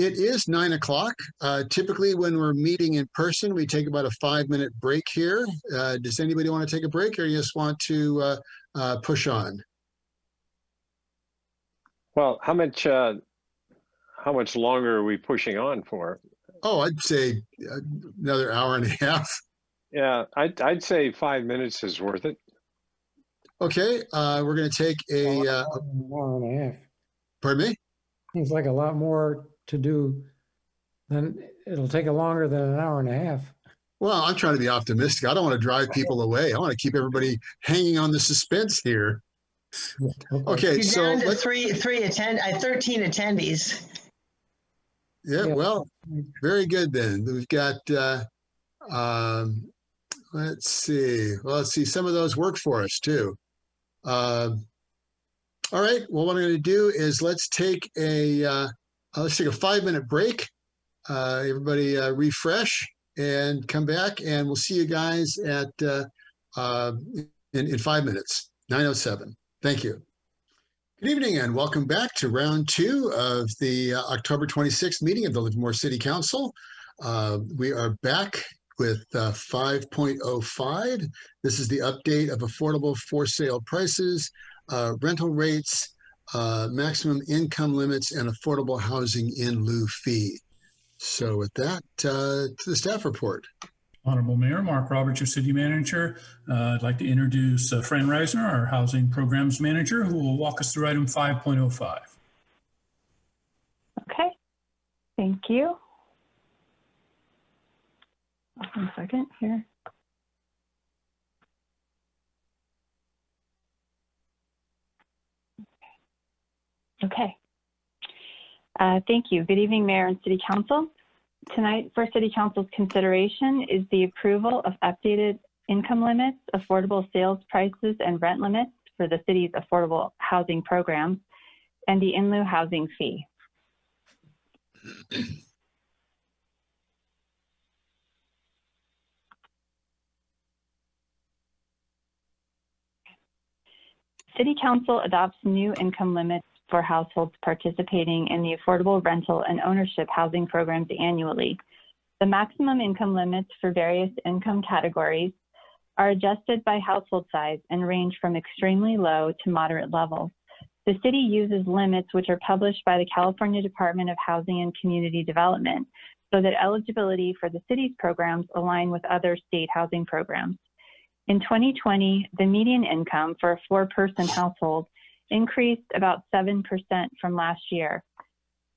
It is 9 o'clock. Typically when we're meeting in person, we take about a 5-minute break here. Does anybody want to take a break or you just want to push on? Well, how much longer are we pushing on for? Oh, I'd say another hour and a half. Yeah, I'd say 5 minutes is worth it. Okay, we're going to take an hour and a half. Pardon me? Seems like a lot more to do than it'll take longer than an hour and a half. Well, I'm trying to be optimistic. I don't want to drive people away. I want to keep everybody hanging on the suspense here. Okay, You're so down to 13 attendees. Yeah, well, very good then. We've got, let's see. Well, let's see. Some of those work for us too. All right. Well, what I'm going to do is let's take a 5-minute break. Everybody refresh and come back, and we'll see you guys at in 5 minutes. 9:07. Thank you. Good evening and welcome back to round 2 of the October 26th meeting of the Livermore City Council. We are back with 5.05. This is the update of affordable for sale prices, rental rates, maximum income limits, and affordable housing in lieu fee. So with that, to the staff report. Honorable Mayor, Mark Roberts, your city manager. I'd like to introduce Fran Reisner, our housing programs manager, who will walk us through item 5.05. Okay, thank you. 1 second here. Okay. Thank you. Good evening, Mayor and City Council. Tonight, for City Council's consideration is the approval of updated income limits, affordable sales prices, and rent limits for the city's affordable housing programs, and the in lieu housing fee. City Council adopts new income limits for households participating in the affordable rental and ownership housing programs annually. The maximum income limits for various income categories are adjusted by household size and range from extremely low to moderate levels. The city uses limits which are published by the California Department of Housing and Community Development so that eligibility for the city's programs align with other state housing programs. In 2020, the median income for a 4-person household increased about 7% from last year.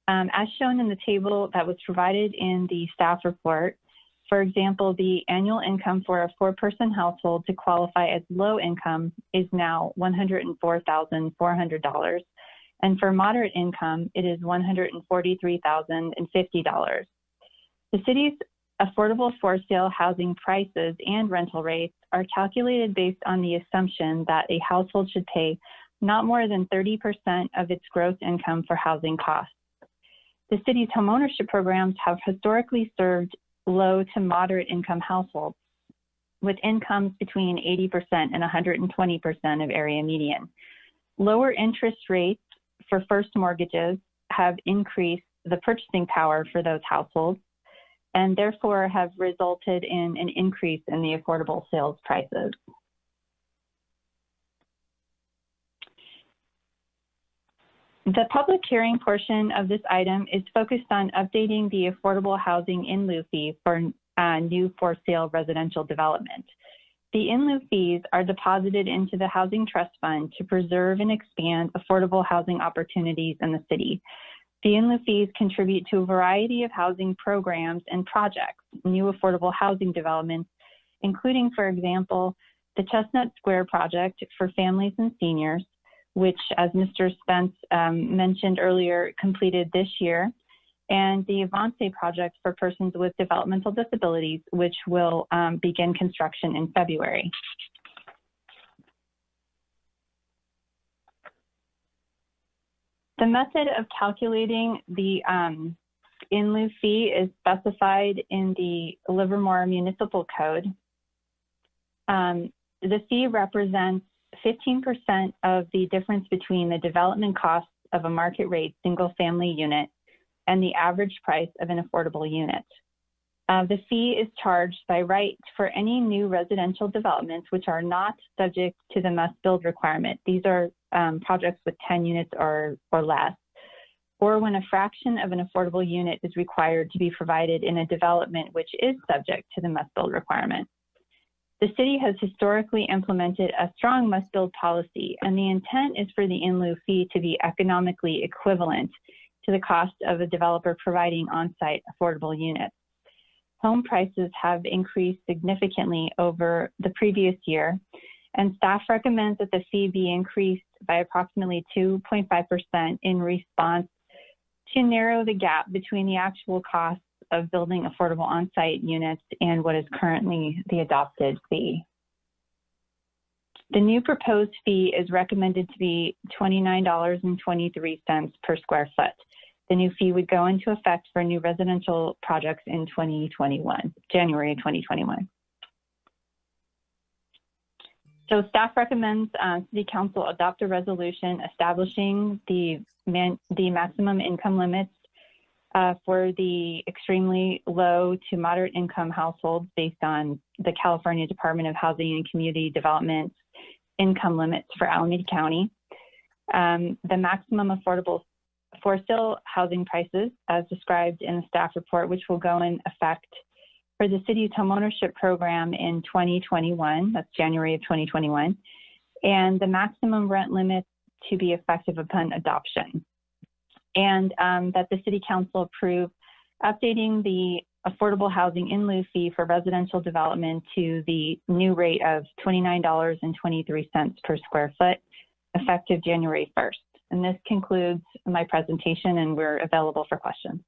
As shown in the table that was provided in the staff report, for example, the annual income for a 4-person household to qualify as low income is now $104,400. And for moderate income, it is $143,050. The city's affordable for sale housing prices and rental rates are calculated based on the assumption that a household should pay not more than 30% of its gross income for housing costs. The city's homeownership programs have historically served low to moderate income households with incomes between 80% and 120% of area median. Lower interest rates for first mortgages have increased the purchasing power for those households and therefore have resulted in an increase in the affordable sales prices. The public hearing portion of this item is focused on updating the affordable housing in lieu fee for new for sale residential development. The in lieu fees are deposited into the Housing Trust Fund to preserve and expand affordable housing opportunities in the city. The in lieu fees contribute to a variety of housing programs and projects, new affordable housing developments, including, for example, the Chestnut Square project for families and seniors, which, as Mr. Spence mentioned earlier, completed this year, and the Avance project for persons with developmental disabilities, which will begin construction in February. The method of calculating the in lieu fee is specified in the Livermore Municipal Code. The fee represents 15% of the difference between the development costs of a market rate single family unit and the average price of an affordable unit. The fee is charged by right for any new residential developments which are not subject to the must-build requirement. These are projects with 10 units or less, or when a fraction of an affordable unit is required to be provided in a development which is subject to the must-build requirement. The city has historically implemented a strong must-build policy, and the intent is for the in-lieu fee to be economically equivalent to the cost of a developer providing on-site affordable units. Home prices have increased significantly over the previous year, and staff recommends that the fee be increased by approximately 2.5% in response to narrow the gap between the actual costs of building affordable on-site units and what is currently the adopted fee. The new proposed fee is recommended to be $29.23 per square foot. The new fee would go into effect for new residential projects in 2021, January 2021. So staff recommends City Council adopt a resolution establishing the maximum income limits for the extremely low to moderate income households based on the California Department of Housing and Community Development's income limits for Alameda County. The maximum affordable for sale housing prices as described in the staff report, which will go in effect for the city's homeownership program in 2021, that's January of 2021, and the maximum rent limit to be effective upon adoption. And that the City Council approve updating the affordable housing in lieu fee for residential development to the new rate of $29.23 per square foot, effective January 1st. And this concludes my presentation, and we're available for questions.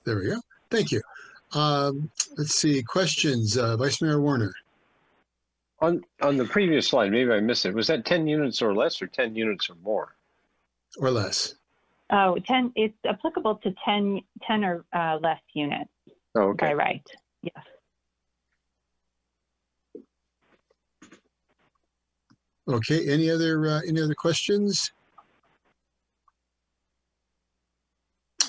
There we go. Thank you. Let's see, questions, Vice Mayor Warner. On the previous slide, maybe I missed it. Was that 10 units or less or 10 units or more? Or less. Oh, 10, it's applicable to 10 or less units. Oh, okay. By right, yes. Okay, any other questions?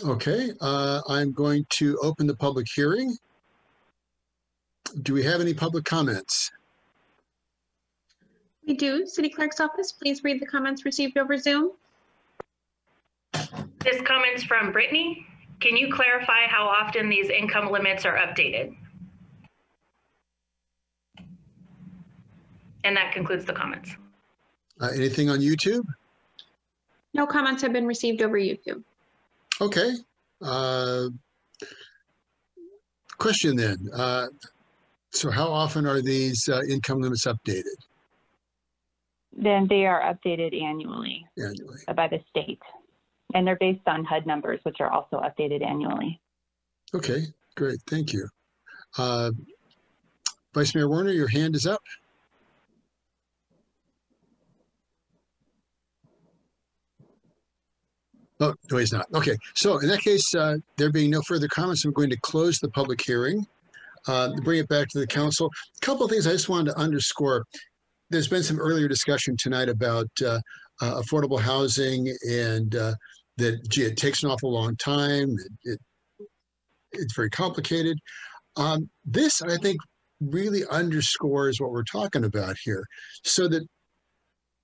Okay, I'm going to open the public hearing. Do we have any public comments? We do. City Clerk's office, please read the comments received over Zoom. This comment's from Brittany. Can you clarify how often these income limits are updated? And that concludes the comments. Anything on YouTube? No comments have been received over YouTube. Okay. Question then. So how often are these income limits updated? Then they are updated annually. Annually. By the state. And they're based on HUD numbers, which are also updated annually. Okay, great. Thank you. Vice Mayor Warner, your hand is up. Oh, no, he's not. Okay, so in that case, there being no further comments, I'm going to close the public hearing, bring it back to the council. A couple of things I just wanted to underscore. There's been some earlier discussion tonight about affordable housing and that, gee, it takes an awful long time. It's very complicated. This, I think, really underscores what we're talking about here. So that,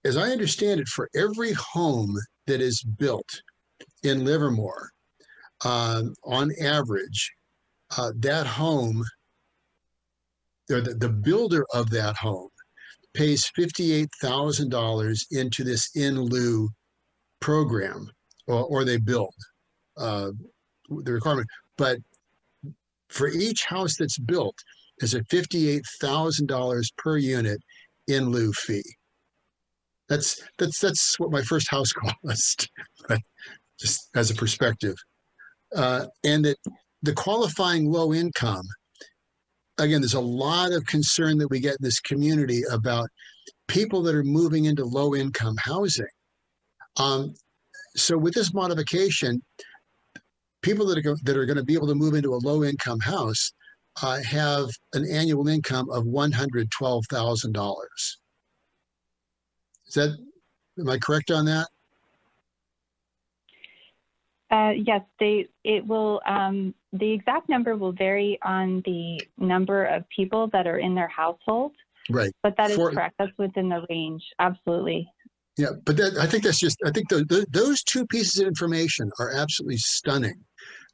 as I understand it, for every home that is built in Livermore, on average, that home, or the builder of that home, pays $58,000 into this in lieu program, or they build the requirement. But for each house that's built, there's a $58,000 per unit in lieu fee. That's what my first house cost, but just as a perspective. And that the qualifying low income, again, there's a lot of concern that we get in this community about people that are moving into low income housing. So with this modification, people that are going to be able to move into a low income house have an annual income of $112,000. Am I correct on that? Yes, it will, the exact number will vary on the number of people that are in their household. Right. But that is correct. That's within the range. Absolutely. Yeah, but I think those two pieces of information are absolutely stunning.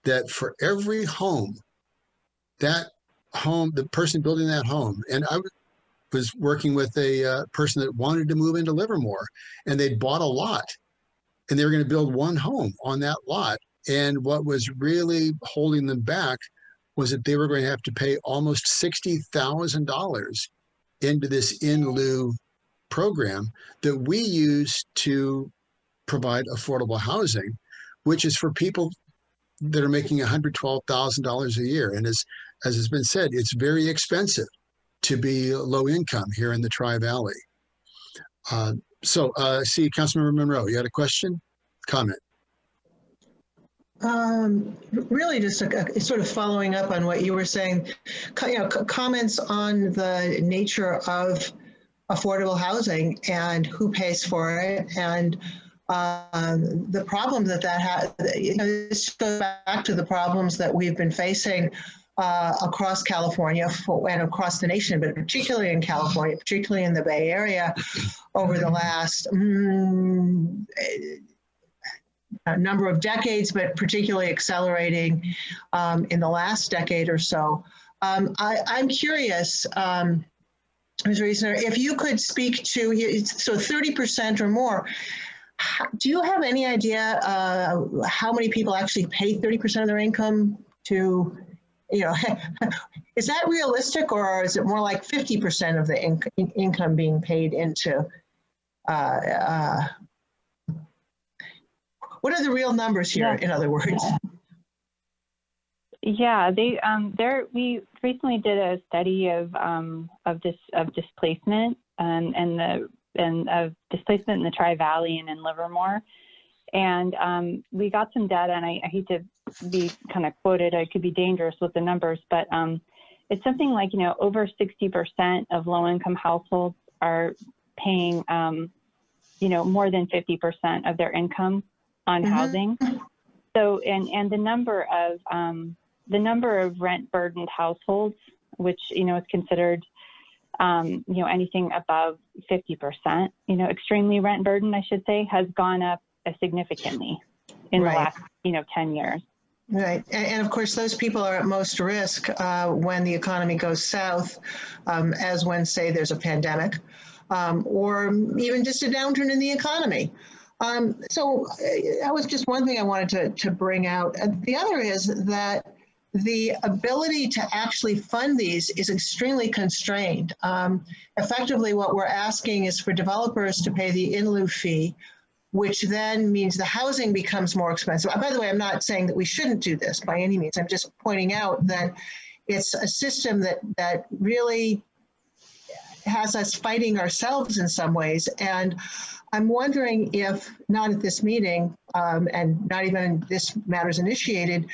That for every home, the person building that home, and I was working with a person that wanted to move into Livermore, and they'd bought a lot, and they were going to build one home on that lot. And what was really holding them back was that they were going to have to pay almost $60,000 into this in lieu program that we use to provide affordable housing, which is for people that are making $112,000 a year. And as has been said, it's very expensive to be low income here in the Tri-Valley. See, Councilmember Monroe, you had a question, comment? Really just sort of following up on what you were saying, comments on the nature of affordable housing and who pays for it, and the problem that has. This goes back to the problems that we've been facing across California and across the nation, but particularly in California, particularly in the Bay Area, over the last a number of decades, but particularly accelerating in the last decade or so. I'm curious, Ms. Reisner, if you could speak to, so 30% or more, do you have any idea how many people actually pay 30% of their income to, is that realistic, or is it more like 50% of the income being paid into? What are the real numbers here, in other words? Yeah, we recently did a study of displacement and of displacement in the Tri-Valley and in Livermore, and we got some data. And I hate to be kind of quoted; I could be dangerous with the numbers, but it's something like over 60% of low-income households are paying more than 50% of their income on housing. So and the number of rent burdened households, which is considered anything above 50%, extremely rent burdened, I should say, has gone up significantly in the last 10 years. Right. And of course, those people are at most risk when the economy goes south, as when, say, there's a pandemic, or even just a downturn in the economy. So that was just one thing I wanted to bring out. The other is that the ability to actually fund these is extremely constrained. Effectively, what we're asking is for developers to pay the in lieu fee, which then means the housing becomes more expensive. By the way, I'm not saying that we shouldn't do this by any means. I'm just pointing out that it's a system that really has us fighting ourselves in some ways. And I'm wondering if, not at this meeting, and not even this matter's initiated,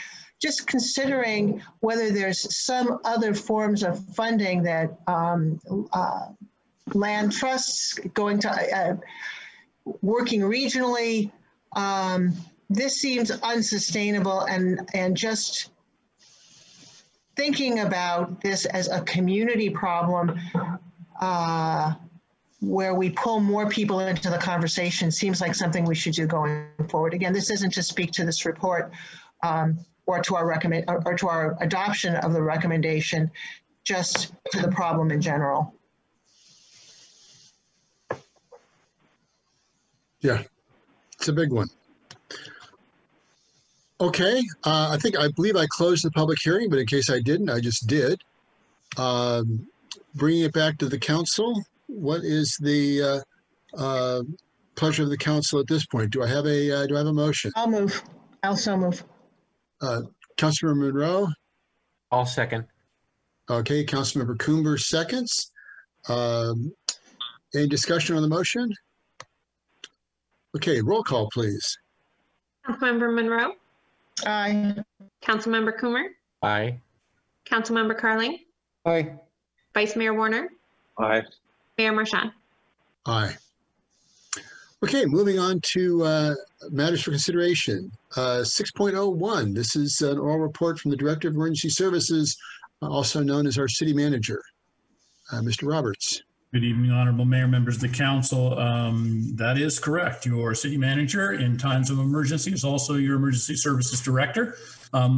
just considering whether there's some other forms of funding that land trusts going to, working regionally. This seems unsustainable, and just thinking about this as a community problem where we pull more people into the conversation seems like something we should do going forward. Again, this isn't to speak to this report or to our adoption of the recommendation, just to the problem in general. Yeah, it's a big one. Okay, I believe I closed the public hearing, but in case I didn't, I just did. Bringing it back to the council, what is the pleasure of the council at this point? Do I have a motion? I'll move. I'll so move. Councilmember Monroe? I'll second. Okay, Councilmember Coomber seconds. Any discussion on the motion? Okay, roll call, please. Councilmember Monroe, Aye. Councilmember Coomer, Aye. Councilmember Carling, Aye. Vice Mayor Warner, Aye. Mayor Marchand. Aye. Okay, moving on to matters for consideration. 6.01, this is an oral report from the Director of Emergency Services, also known as our City Manager, Mr. Roberts. Good evening, honorable mayor, members of the council. That is correct. Your city manager in times of emergency is also your emergency services director.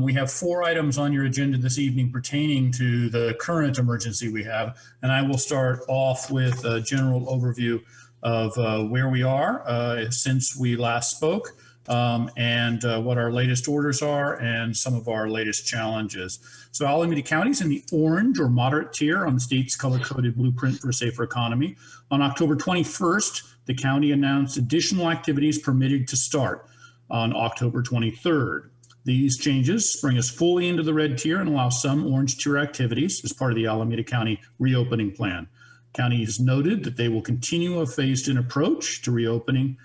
We have 4 items on your agenda this evening pertaining to the current emergency we have. And I will start off with a general overview of where we are since we last spoke, and what our latest orders are and some of our latest challenges. So Alameda County is in the orange or moderate tier on the state's color-coded blueprint for a safer economy. On October 21st, the county announced additional activities permitted to start on October 23rd. These changes bring us fully into the red tier and allow some orange tier activities as part of the Alameda County reopening plan. County has noted that they will continue a phased-in approach to reopening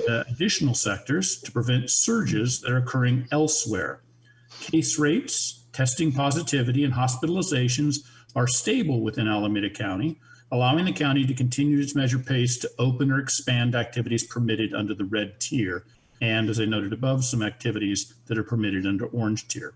additional sectors to prevent surges that are occurring elsewhere. Case rates, testing positivity, and hospitalizations are stable within Alameda County, allowing the county to continue its measured pace to open or expand activities permitted under the red tier, and, as I noted above, some activities that are permitted under orange tier.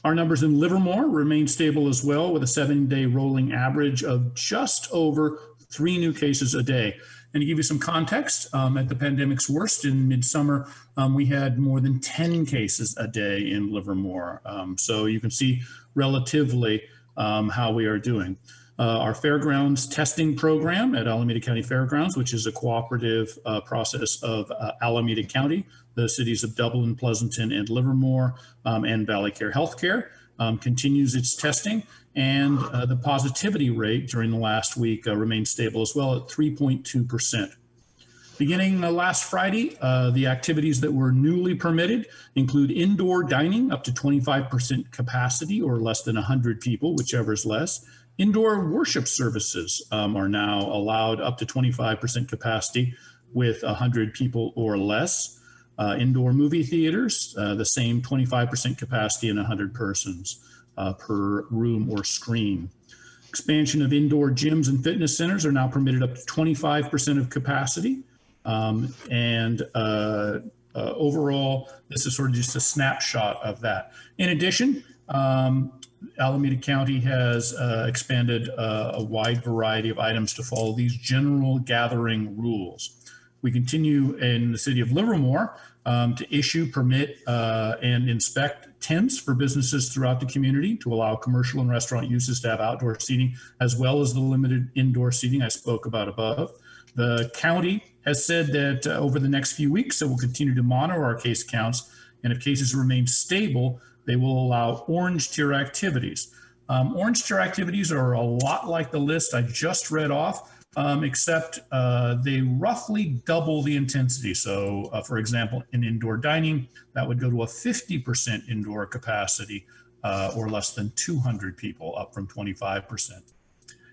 Our numbers in Livermore remain stable as well, with a 7-day rolling average of just over 3 new cases a day. And to give you some context, at the pandemic's worst in midsummer, we had more than 10 cases a day in Livermore. So you can see relatively how we are doing. Our fairgrounds testing program at Alameda County Fairgrounds, which is a cooperative process of Alameda County, the cities of Dublin, Pleasanton, and Livermore, and Valley Care Healthcare, continues its testing. And the positivity rate during the last week remained stable as well at 3.2%. Beginning last Friday, the activities that were newly permitted include indoor dining up to 25% capacity or less than 100 people, whichever is less. Indoor worship services are now allowed up to 25% capacity with 100 people or less. Indoor movie theaters, the same 25% capacity and 100 persons per room or screen. Expansion of indoor gyms and fitness centers are now permitted up to 25% of capacity. Overall, this is sort of just a snapshot of that. In addition, Alameda County has expanded a wide variety of items to follow these general gathering rules. We continue in the city of Livermore to issue, permit, and inspect tents for businesses throughout the community to allow commercial and restaurant uses to have outdoor seating, as well as the limited indoor seating I spoke about above. The county has said that over the next few weeks, it will continue to monitor our case counts, and if cases remain stable, they will allow orange tier activities. Orange tier activities are a lot like the list I just read off, except they roughly double the intensity. So, for example, in indoor dining, that would go to a 50% indoor capacity or less than 200 people, up from 25%.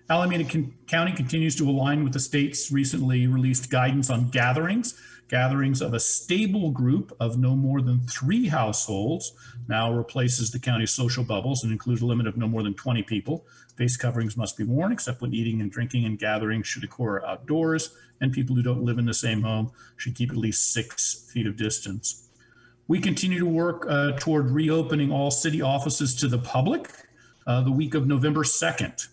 Alameda County continues to align with the state's recently released guidance on gatherings. Gatherings of a stable group of no more than 3 households now replaces the county's social bubbles and includes a limit of no more than 20 people. Face coverings must be worn except when eating and drinking, and gatherings should occur outdoors, and people who don't live in the same home should keep at least 6 feet of distance. We continue to work toward reopening all city offices to the public the week of November 2nd.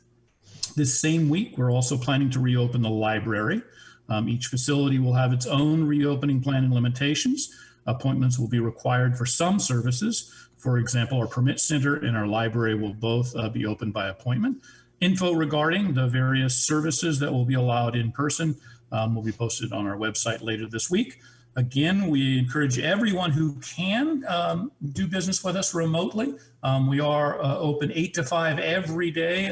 This same week, we're also planning to reopen the library. Each facility will have its own reopening plan and limitations. Appointments will be required for some services. For example, our permit center and our library will both be open by appointment. Info regarding the various services that will be allowed in person will be posted on our website later this week. Again, we encourage everyone who can do business with us remotely. We are open 8 to 5 every day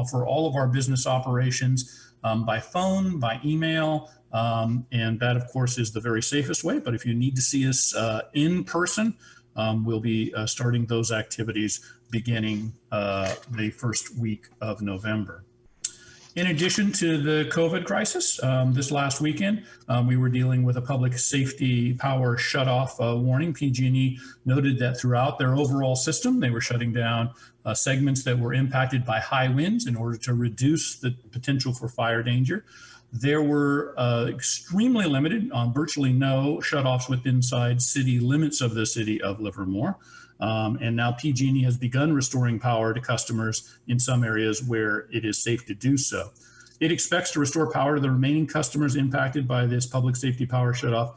for all of our business operations by phone, by email, and that, of course, is the very safest way. But if you need to see us in person, we'll be starting those activities beginning the first week of November. In addition to the COVID crisis, this last weekend, we were dealing with a public safety power shutoff warning. PG&E noted that throughout their overall system, they were shutting down segments that were impacted by high winds in order to reduce the potential for fire danger. There were extremely limited, virtually no shutoffs within inside city limits of the city of Livermore. And now PG&E has begun restoring power to customers in some areas where it is safe to do so. It expects to restore power to the remaining customers impacted by this public safety power shutoff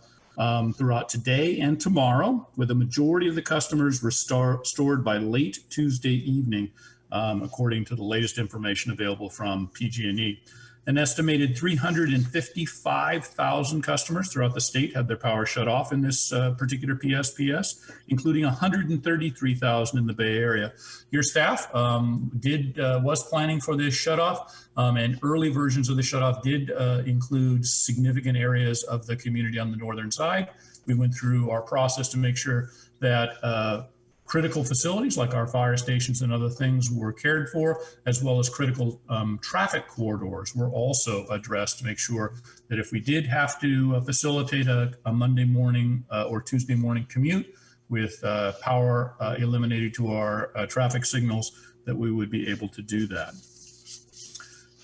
throughout today and tomorrow, with a majority of the customers restored by late Tuesday evening, according to the latest information available from PG&E. An estimated 355,000 customers throughout the state had their power shut off in this particular PSPS, including 133,000 in the Bay Area. Your staff was planning for this shutoff, and early versions of the shutoff did include significant areas of the community on the northern side. We went through our process to make sure that critical facilities like our fire stations and other things were cared for, as well as critical traffic corridors were also addressed to make sure that if we did have to facilitate a Monday morning or Tuesday morning commute with power eliminated to our traffic signals, that we would be able to do that.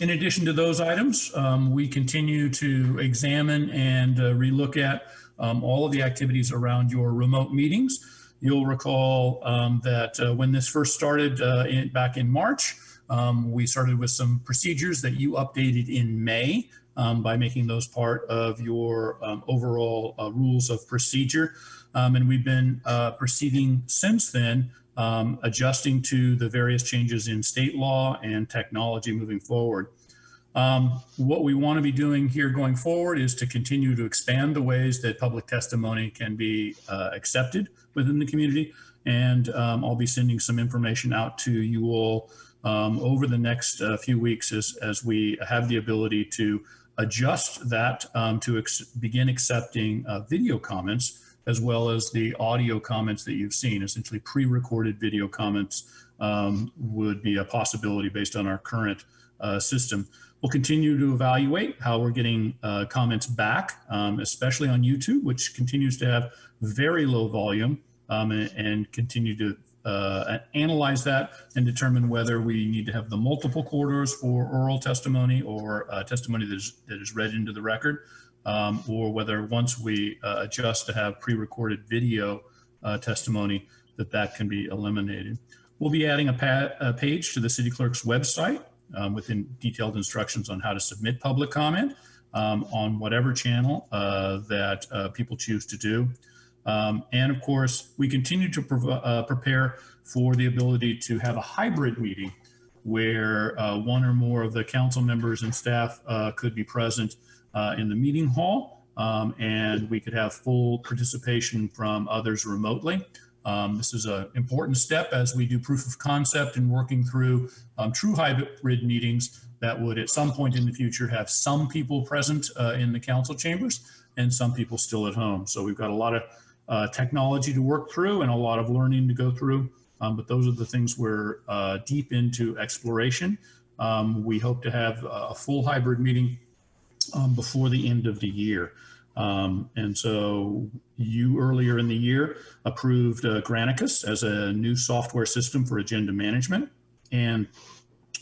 In addition to those items, we continue to examine and relook at all of the activities around your remote meetings. You'll recall that when this first started back in March, we started with some procedures that you updated in May by making those part of your overall rules of procedure. And we've been proceeding since then, adjusting to the various changes in state law and technology moving forward. What we want to be doing here going forward is to continue to expand the ways that public testimony can be accepted within the community. And I'll be sending some information out to you all over the next few weeks as we have the ability to adjust that to begin accepting video comments, as well as the audio comments that you've seen. Essentially pre-recorded video comments would be a possibility based on our current system. We'll continue to evaluate how we're getting comments back, especially on YouTube, which continues to have very low volume, and continue to analyze that and determine whether we need to have the multiple corridors for oral testimony or testimony that is read into the record, or whether once we adjust to have pre-recorded video testimony, that can be eliminated. We'll be adding a page to the city clerk's website with detailed instructions on how to submit public comment on whatever channel that people choose to do. And of course, we continue to prepare for the ability to have a hybrid meeting where one or more of the council members and staff could be present in the meeting hall, and we could have full participation from others remotely. This is an important step as we do proof of concept and working through true hybrid meetings that would at some point in the future have some people present in the council chambers and some people still at home. So we've got a lot of technology to work through and a lot of learning to go through, but those are the things we're deep into exploration. We hope to have a full hybrid meeting before the end of the year. And so you earlier in the year approved Granicus as a new software system for agenda management. And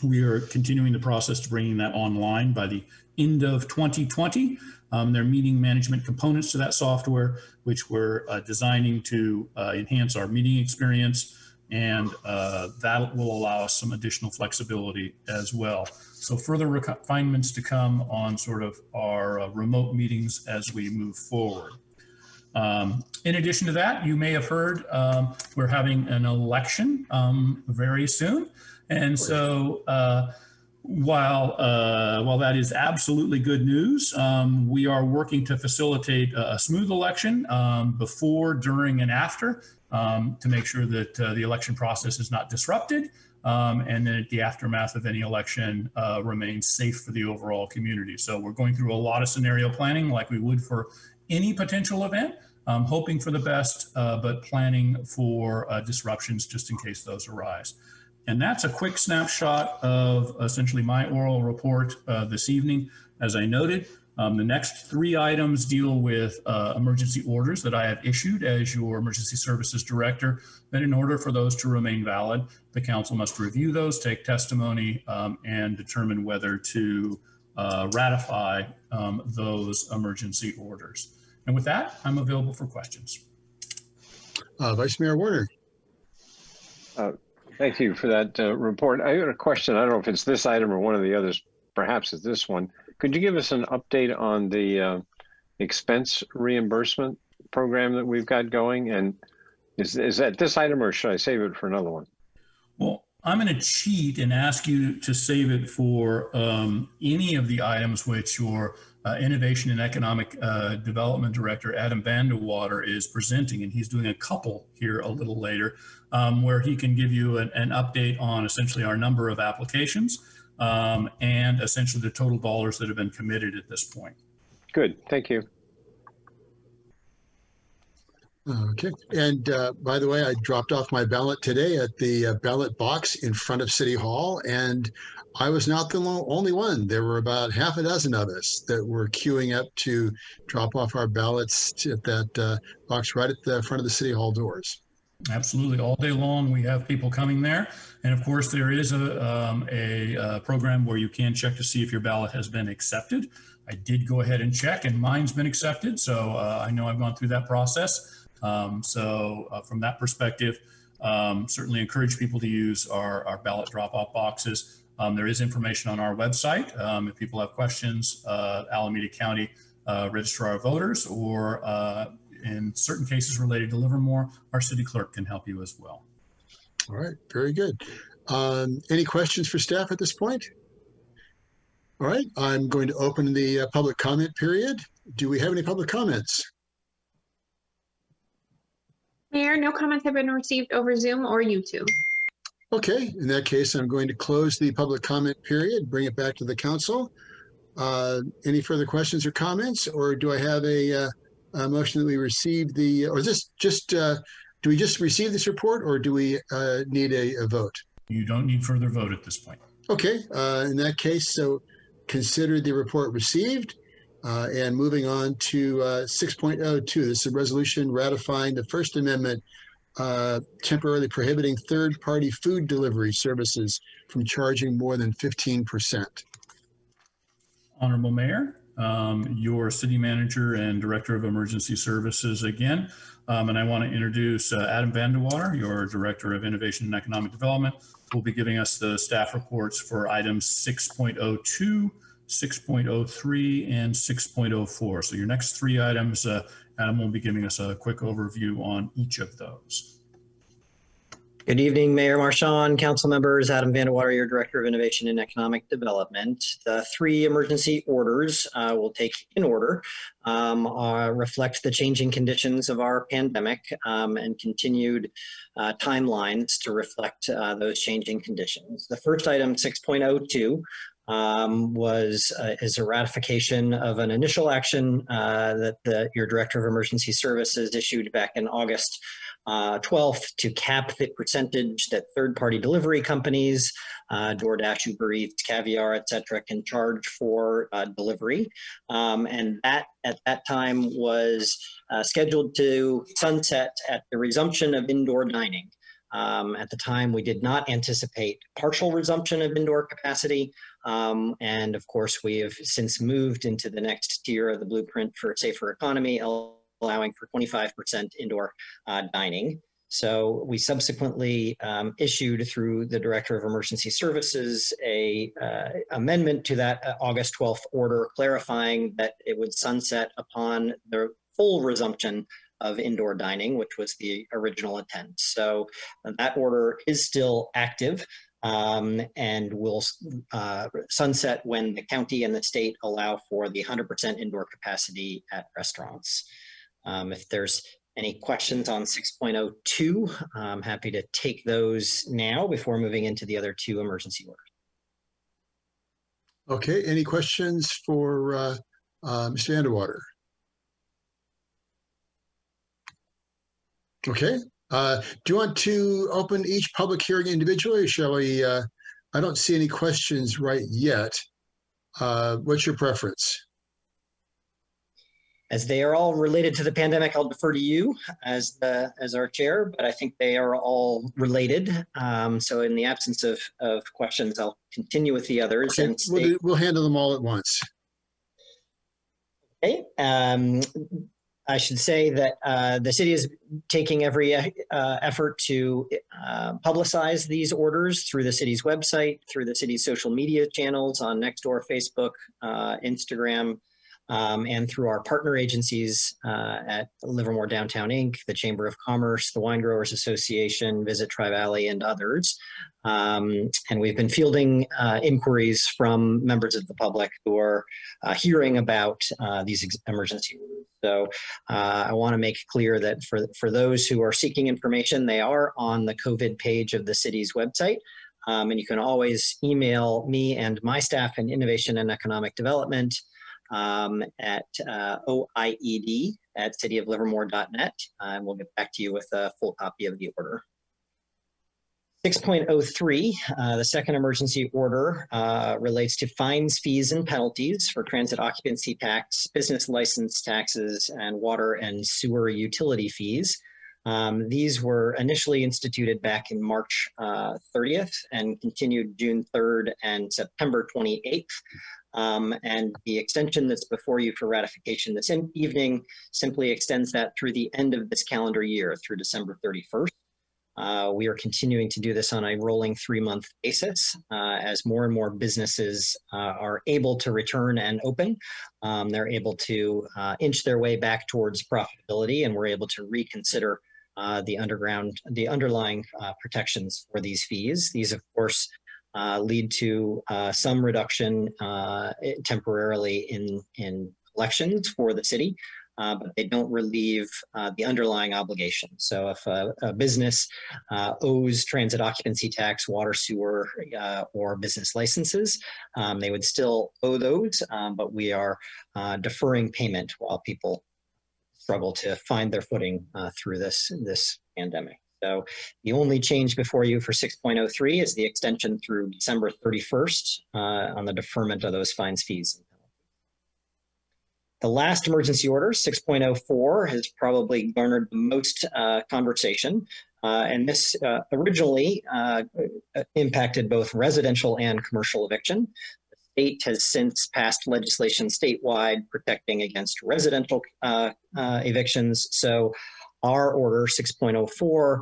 we are continuing the process to bringing that online by the end of 2020. There are meeting management components to that software, which we're designing to enhance our meeting experience. And that will allow us some additional flexibility as well. So further refinements to come on sort of our remote meetings as we move forward. In addition to that, you may have heard we're having an election very soon. And so while that is absolutely good news, we are working to facilitate a smooth election before, during, and after to make sure that the election process is not disrupted, and then the aftermath of any election remains safe for the overall community. So we're going through a lot of scenario planning like we would for any potential event, hoping for the best, but planning for disruptions just in case those arise. And that's a quick snapshot of essentially my oral report this evening. As I noted, the next 3 items deal with emergency orders that I have issued as your Emergency Services Director. That in order for those to remain valid, the council must review those, take testimony, and determine whether to ratify those emergency orders. And with that, I'm available for questions. Vice Mayor Warner. Thank you for that report. I got a question. I don't know if it's this item or one of the others. Perhaps it's this one. Could you give us an update on the expense reimbursement program that we've got going? And is that this item, or should I save it for another one? Well, I'm going to cheat and ask you to save it for any of the items which your Innovation and Economic Development Director, Adam Vandewater, is presenting. And he's doing a couple here a little later where he can give you an update on essentially our number of applications and essentially the total dollars that have been committed at this point. Good, thank you. Okay, and by the way, I dropped off my ballot today at the ballot box in front of City Hall, and I was not the only one. There were about half a dozen of us that were queuing up to drop off our ballots at that box right at the front of the City Hall doors. Absolutely. All day long, we have people coming there. And of course, there is a program where you can check to see if your ballot has been accepted. I did go ahead and check, and mine's been accepted. So I know I've gone through that process. From that perspective, certainly encourage people to use our ballot drop-off boxes. There is information on our website. If people have questions, Alameda County Registrar of Voters, or in certain cases related to Livermore, our city clerk can help you as well. All right, very good. Any questions for staff at this point? All right, I'm going to open the public comment period. Do we have any public comments? Mayor, no comments have been received over Zoom or YouTube. Okay, in that case, I'm going to close the public comment period, bring it back to the council. Any further questions or comments, or do I have a motion that we receive the, or is this just, do we just receive this report, or do we need a vote? You don't need further vote at this point. Okay, in that case, so consider the report received. And moving on to 6.02, this is a resolution ratifying the First Amendment, temporarily prohibiting third-party food delivery services from charging more than 15%. Honorable Mayor, your City Manager and Director of Emergency Services again. And I want to introduce Adam Vandewater, your Director of Innovation and Economic Development, who will be giving us the staff reports for items 6.02, 6.03, and 6.04. So your next 3 items, Adam will be giving us a quick overview on each of those. Good evening, Mayor Marchand, council members. Adam Vandewater, your Director of Innovation and Economic Development. The 3 emergency orders we'll take in order reflect the changing conditions of our pandemic and continued timelines to reflect those changing conditions. The first item, 6.02, is a ratification of an initial action that your Director of Emergency Services issued back in August 12th to cap the percentage that third-party delivery companies, DoorDash, Uber Eats, Caviar, etc., can charge for delivery. And that at that time was scheduled to sunset at the resumption of indoor dining. At the time, we did not anticipate partial resumption of indoor capacity. And of course, we have since moved into the next tier of the blueprint for a safer economy, allowing for 25% indoor dining. So we subsequently issued through the Director of Emergency Services a amendment to that August 12th order, clarifying that it would sunset upon the full resumption of indoor dining, which was the original intent. So that order is still active and will sunset when the county and the state allow for the 100% indoor capacity at restaurants. If there's any questions on 6.02, I'm happy to take those now before moving into the other 2 emergency orders. Okay, any questions for Mr. Vandewater? Okay, Do you want to open each public hearing individually, or shall we? I don't see any questions right yet. What's your preference? As they are all related to the pandemic, I'll defer to you as our chair, but I think they are all related. So in the absence of questions, I'll continue with the others. Okay, And we'll handle them all at once. Okay. I should say that the city is taking every effort to publicize these orders through the city's website, through the city's social media channels on Nextdoor, Facebook, Instagram, and through our partner agencies at Livermore Downtown Inc., the Chamber of Commerce, the Wine Growers Association, Visit Tri-Valley, and others. And we've been fielding inquiries from members of the public who are hearing about these emergency orders. So I want to make clear that for those who are seeking information, they are on the COVID page of the city's website. And you can always email me and my staff in Innovation and Economic Development at oied@cityoflivermore.net, and we'll get back to you with a full copy of the order. 6.03, the second emergency order relates to fines, fees, and penalties for transit occupancy tax, business license taxes, and water and sewer utility fees. These were initially instituted back in March 30th and continued June 3rd and September 28th. And the extension that's before you for ratification this evening simply extends that through the end of this calendar year, through December 31st. We are continuing to do this on a rolling 3-month basis as more and more businesses are able to return and open. They're able to inch their way back towards profitability, and we're able to reconsider the underlying protections for these fees. These, of course, lead to some reduction temporarily in collections for the city, but they don't relieve the underlying obligation. So if a business owes transit occupancy tax, water, sewer, or business licenses, they would still owe those, but we are deferring payment while people struggle to find their footing through this pandemic. So the only change before you for 6.03 is the extension through December 31st on the deferment of those fines, fees, and penalties. The last emergency order, 6.04, has probably garnered the most conversation. And this originally impacted both residential and commercial eviction. The state has since passed legislation statewide protecting against residential evictions. So our order 6.04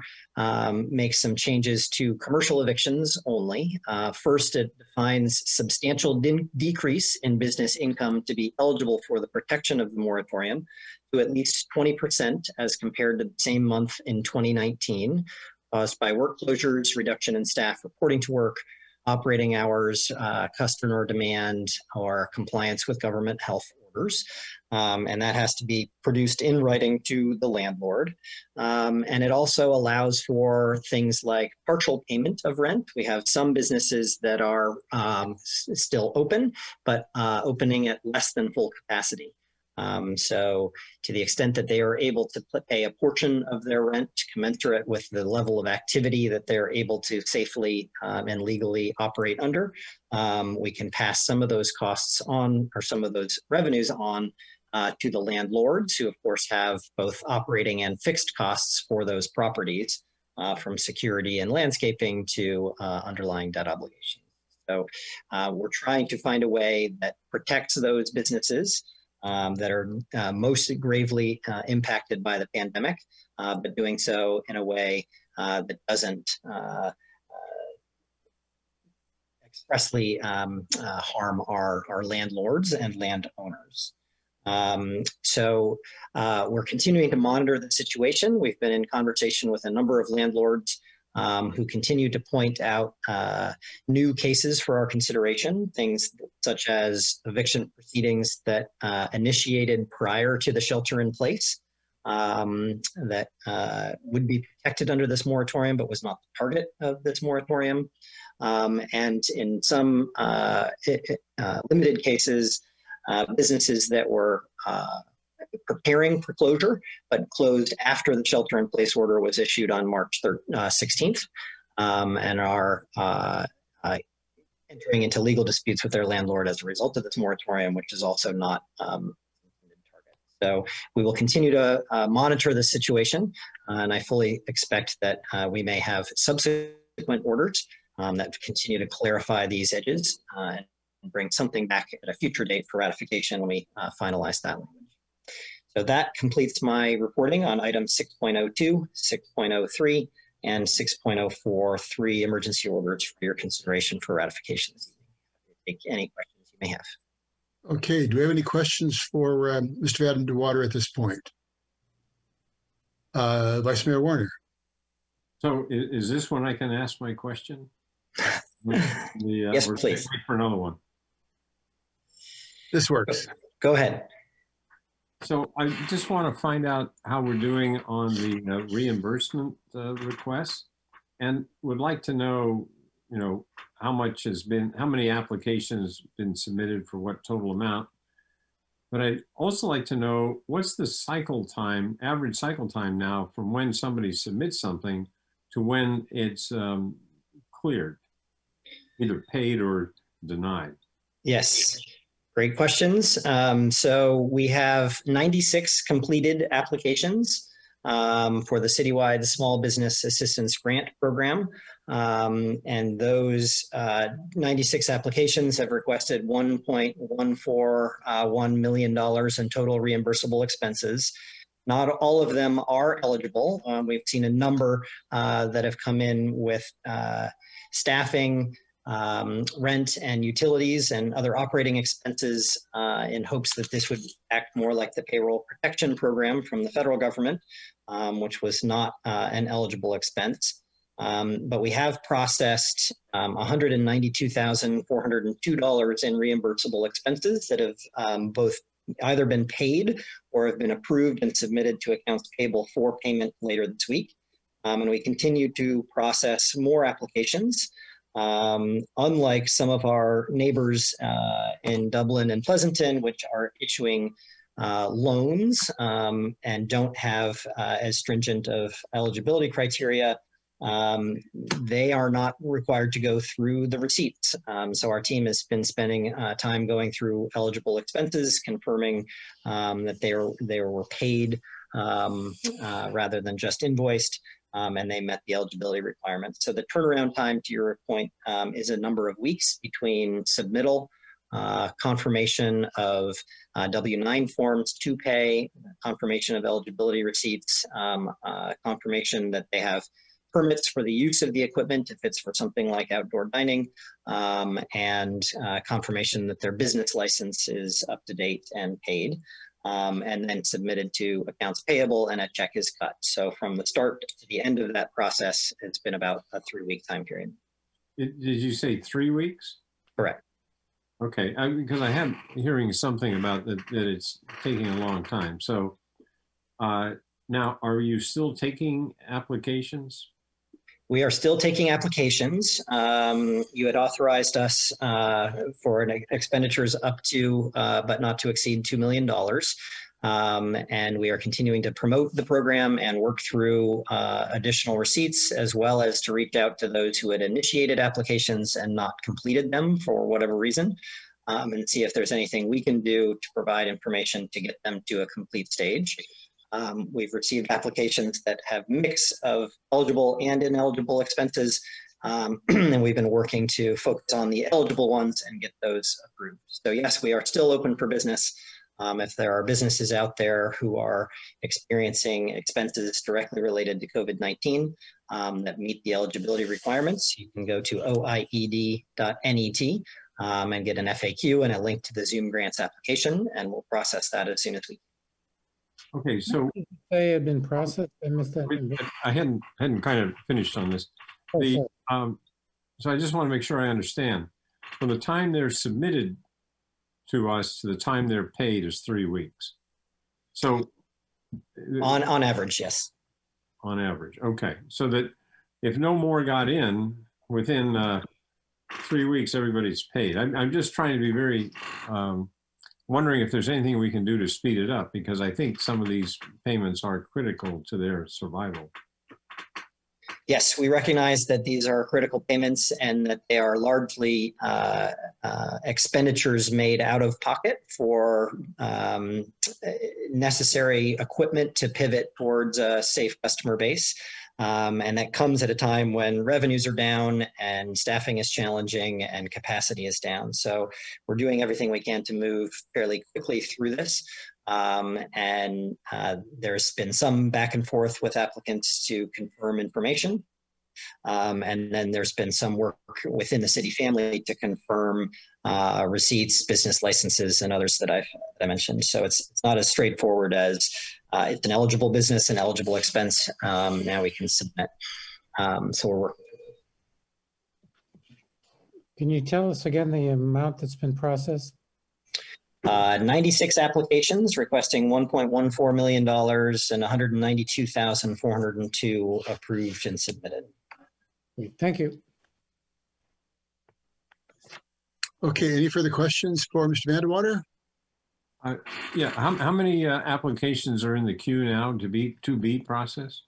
makes some changes to commercial evictions only. First, it defines substantial decrease in business income to be eligible for the protection of the moratorium to at least 20% as compared to the same month in 2019, caused by work closures, reduction in staff reporting to work, operating hours, customer demand, or compliance with government health orders. And that has to be produced in writing to the landlord. And it also allows for things like partial payment of rent. We have some businesses that are still open, but opening at less than full capacity. So to the extent that they are able to pay a portion of their rent commensurate with the level of activity that they're able to safely and legally operate under, we can pass some of those costs on, or some of those revenues on to the landlords, who of course have both operating and fixed costs for those properties, from security and landscaping to underlying debt obligations. So we're trying to find a way that protects those businesses that are most gravely impacted by the pandemic, but doing so in a way that doesn't expressly harm our landlords and landowners. So we're continuing to monitor the situation. We've been in conversation with a number of landlords who continue to point out new cases for our consideration, things such as eviction proceedings that initiated prior to the shelter in place that would be protected under this moratorium, but was not the target of this moratorium. And in some limited cases, businesses that were preparing for closure, but closed after the shelter-in-place order was issued on March 16th, and are entering into legal disputes with their landlord as a result of this moratorium, which is also not target. So we will continue to monitor the situation, and I fully expect that we may have subsequent orders that continue to clarify these edges and bring something back at a future date for ratification when we finalize that language. So that completes my reporting on items 6.02, 6.03, and 6.04, emergency orders for your consideration for ratification. Take any questions you may have. Okay, do we have any questions for Mr. Van de Water at this point? Vice Mayor Warner. So is this when I can ask my question? Yes, please. Wait for another one. This works. Go ahead. So I just want to find out how we're doing on the reimbursement requests, and would like to know, how many applications been submitted for what total amount. But I'd also like to know what's the cycle time, average cycle time now from when somebody submits something to when it's cleared, either paid or denied. Yes. Great questions. So we have 96 completed applications for the citywide Small Business Assistance Grant Program. And those 96 applications have requested $1.141 million in total reimbursable expenses. Not all of them are eligible. We've seen a number that have come in with staffing, rent and utilities and other operating expenses in hopes that this would act more like the payroll protection program from the federal government, which was not an eligible expense. But we have processed $192,402 in reimbursable expenses that have both either been paid or have been approved and submitted to accounts payable for payment later this week. And we continue to process more applications. Unlike some of our neighbors in Dublin and Pleasanton, which are issuing loans and don't have as stringent of eligibility criteria, they are not required to go through the receipts. So our team has been spending time going through eligible expenses, confirming that they were paid rather than just invoiced. And they met the eligibility requirements. So the turnaround time, to your point, is a number of weeks between submittal, confirmation of W-9 forms to pay, confirmation of eligibility receipts, confirmation that they have permits for the use of the equipment if it's for something like outdoor dining, and confirmation that their business license is up to date and paid. And then submitted to accounts payable and a check is cut. So from the start to the end of that process, it's been about a 3-week time period. Did you say 3 weeks? Correct. Okay, because I am hearing something about that it's taking a long time. So now, are you still taking applications? We are still taking applications. You had authorized us for expenditures up to, but not to exceed $2 million. And we are continuing to promote the program and work through additional receipts, as well as to reach out to those who had initiated applications and not completed them for whatever reason, and see if there's anything we can do to provide information to get them to a complete stage. We've received applications that have mix of eligible and ineligible expenses, and we've been working to focus on the eligible ones and get those approved. So yes, we are still open for business. If there are businesses out there who are experiencing expenses directly related to COVID-19 that meet the eligibility requirements, you can go to oied.net and get an FAQ and a link to the Zoom grants application, and we'll process that as soon as we can. Okay, so They had been processed. I missed that. I hadn't kind of finished on this. So I just want to make sure I understand. From the time they're submitted to us to the time they're paid is 3 weeks. So on average, yes. On average, okay. So that if no more got in within 3 weeks, everybody's paid. I'm just trying to be very wondering if there's anything we can do to speed it up, because I think some of these payments are critical to their survival. Yes, we recognize that these are critical payments and that they are largely expenditures made out of pocket for necessary equipment to pivot towards a safe customer base. And that comes at a time when revenues are down and staffing is challenging and capacity is down. So we're doing everything we can to move fairly quickly through this. There's been some back and forth with applicants to confirm information. And then there's been some work within the city family to confirm receipts, business licenses, and others that I mentioned. So it's not as straightforward as it's an eligible business, an eligible expense. Now we can submit. So we're working. Can you tell us again the amount that's been processed? 96 applications requesting $1.14 million and 192,402 approved and submitted. Thank you. Okay, any further questions for Mr. Vandewater? Yeah, how many applications are in the queue now to be processed?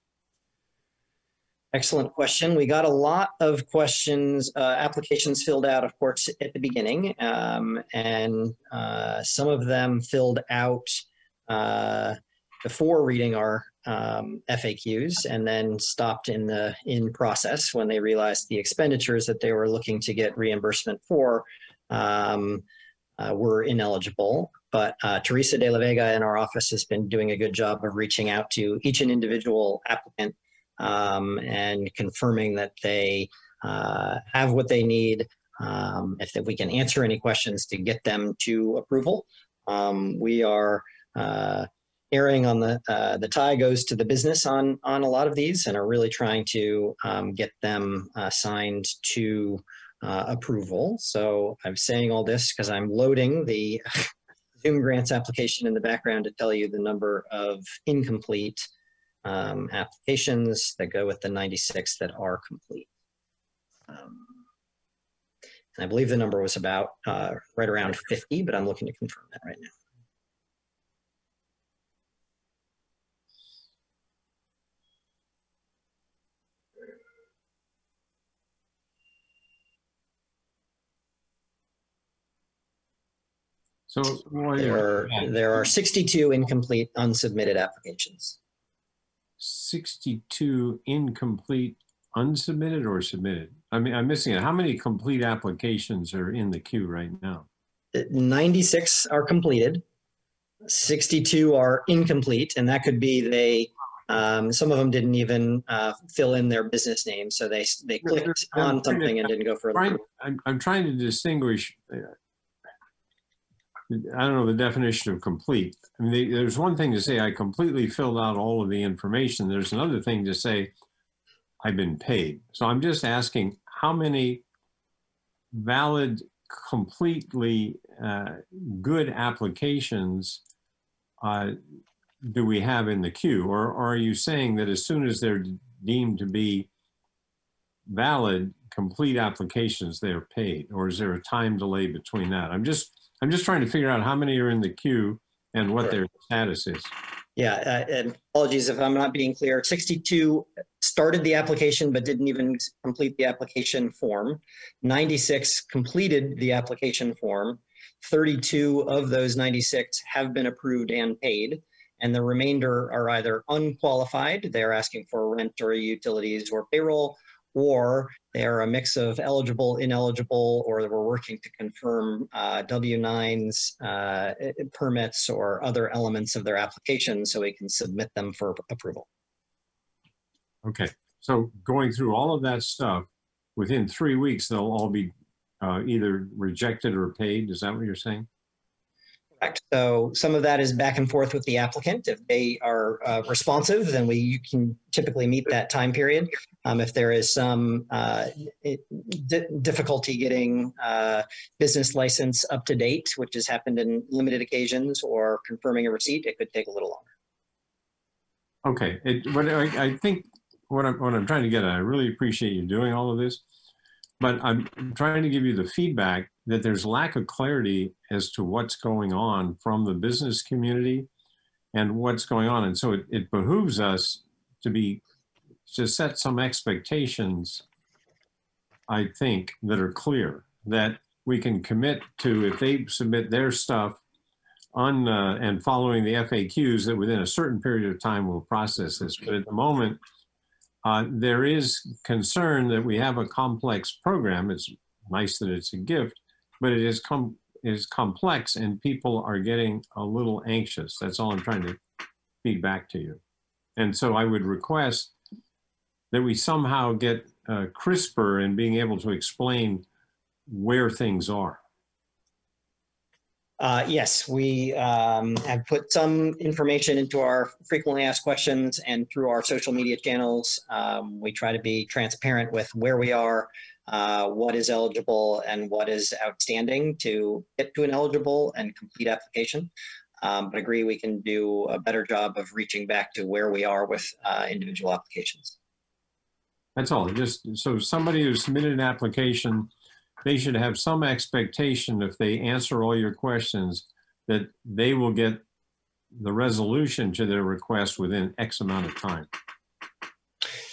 Excellent question. We got a lot of questions, applications filled out, of course, at the beginning, and some of them filled out before reading our FAQs, and then stopped in process when they realized the expenditures that they were looking to get reimbursement for were ineligible. But Teresa de la Vega in our office has been doing a good job of reaching out to each and individual applicant and confirming that they have what they need, if we can answer any questions to get them to approval. We are erring on the tie goes to the business on a lot of these, and are really trying to get them signed to approval. So I'm saying all this because I'm loading the Zoom grants application in the background to tell you the number of incomplete applications that go with the 96 that are complete. And I believe the number was about right around 50, but I'm looking to confirm that right now. So there are 62 incomplete unsubmitted applications. 62 incomplete unsubmitted or submitted? I mean, I'm missing it. How many complete applications are in the queue right now? 96 are completed. 62 are incomplete, and that could be some of them didn't even fill in their business name, so they clicked on something and didn't go further. I'm trying to distinguish. I don't know the definition of complete. I mean, there's one thing to say I completely filled out all of the information. There's another thing to say I've been paid. So I'm just asking how many valid, completely good applications do we have in the queue? Or are you saying that as soon as they're deemed to be valid, complete applications, they're paid? Or is there a time delay between that? I'm just trying to figure out how many are in the queue and what their status is. Yeah, and apologies if I'm not being clear. 62 started the application but didn't even complete the application form. 96 completed the application form. 32 of those 96 have been approved and paid, and the remainder are either unqualified, they're asking for rent or utilities or payroll, or they are a mix of eligible, ineligible, or we're working to confirm W-9s, permits, or other elements of their application so we can submit them for approval. Okay, so going through all of that stuff, within 3 weeks, they'll all be either rejected or paid. Is that what you're saying? Correct. So some of that is back and forth with the applicant. If they are responsive, then you can typically meet that time period. If there is some difficulty getting business license up to date, which has happened in limited occasions, or confirming a receipt, it could take a little longer. Okay, but I think what I'm trying to get at, I really appreciate you doing all of this. but I'm trying to give you the feedback that there's lack of clarity as to what's going on from the business community and what's going on. And so it behooves us to set some expectations, I think, that are clear, that we can commit to, if they submit their stuff on and following the FAQs, that within a certain period of time we'll process this. But at the moment, there is concern that we have a complex program. It's nice that it's a gift, but it is complex and people are getting a little anxious. That's all I'm trying to feed back to you. And so I would request that we somehow get crisper in being able to explain where things are. Yes, we have put some information into our frequently asked questions and through our social media channels. We try to be transparent with where we are, what is eligible and what is outstanding to get to an eligible and complete application. But agree we can do a better job of reaching back to where we are with individual applications. That's all. Just so somebody who submitted an application, they should have some expectation, if they answer all your questions, that they will get the resolution to their request within X amount of time.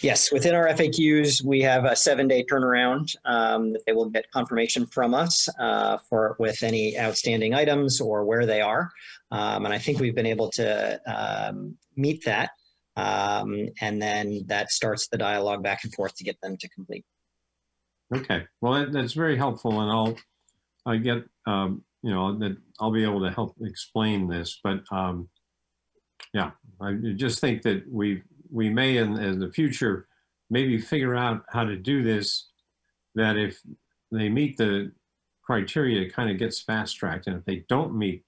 Yes, within our FAQs, we have a 7-day turnaround that they will get confirmation from us with any outstanding items or where they are. And I think we've been able to meet that. And then that starts the dialogue back and forth to get them to complete. Okay, well, that's very helpful, and I'll get that I'll be able to help explain this. But yeah, I just think that we may in the future maybe figure out how to do this. That if they meet the criteria, it kind of gets fast tracked, and if they don't meet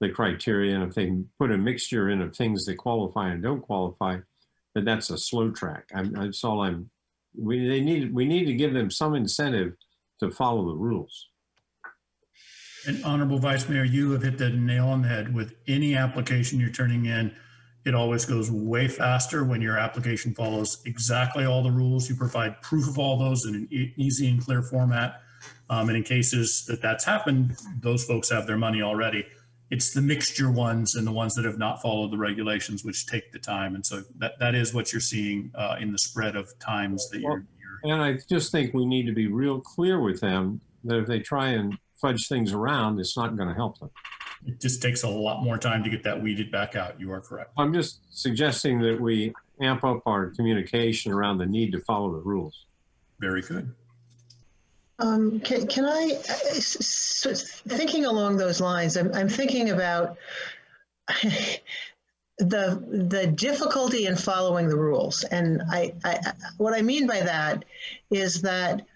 the criteria, and if they put a mixture in of things that qualify and don't qualify, that's a slow track. That's all we need to give them some incentive to follow the rules. And Honorable Vice Mayor, you have hit the nail on the head. With any application you're turning in, it always goes way faster when your application follows exactly all the rules. You provide proof of all those in an easy and clear format. And in cases that's happened, those folks have their money already. It's the mixture ones and the ones that have not followed the regulations, which take the time. And so that is what you're seeing in the spread of times that you're. And I just think we need to be real clear with them that if they try and fudge things around, it's not going to help them. It just takes a lot more time to get that weeded back out. You are correct. I'm just suggesting that we amp up our communication around the need to follow the rules. Very good. Can I, thinking along those lines, I'm thinking about the difficulty in following the rules. And what I mean by that is that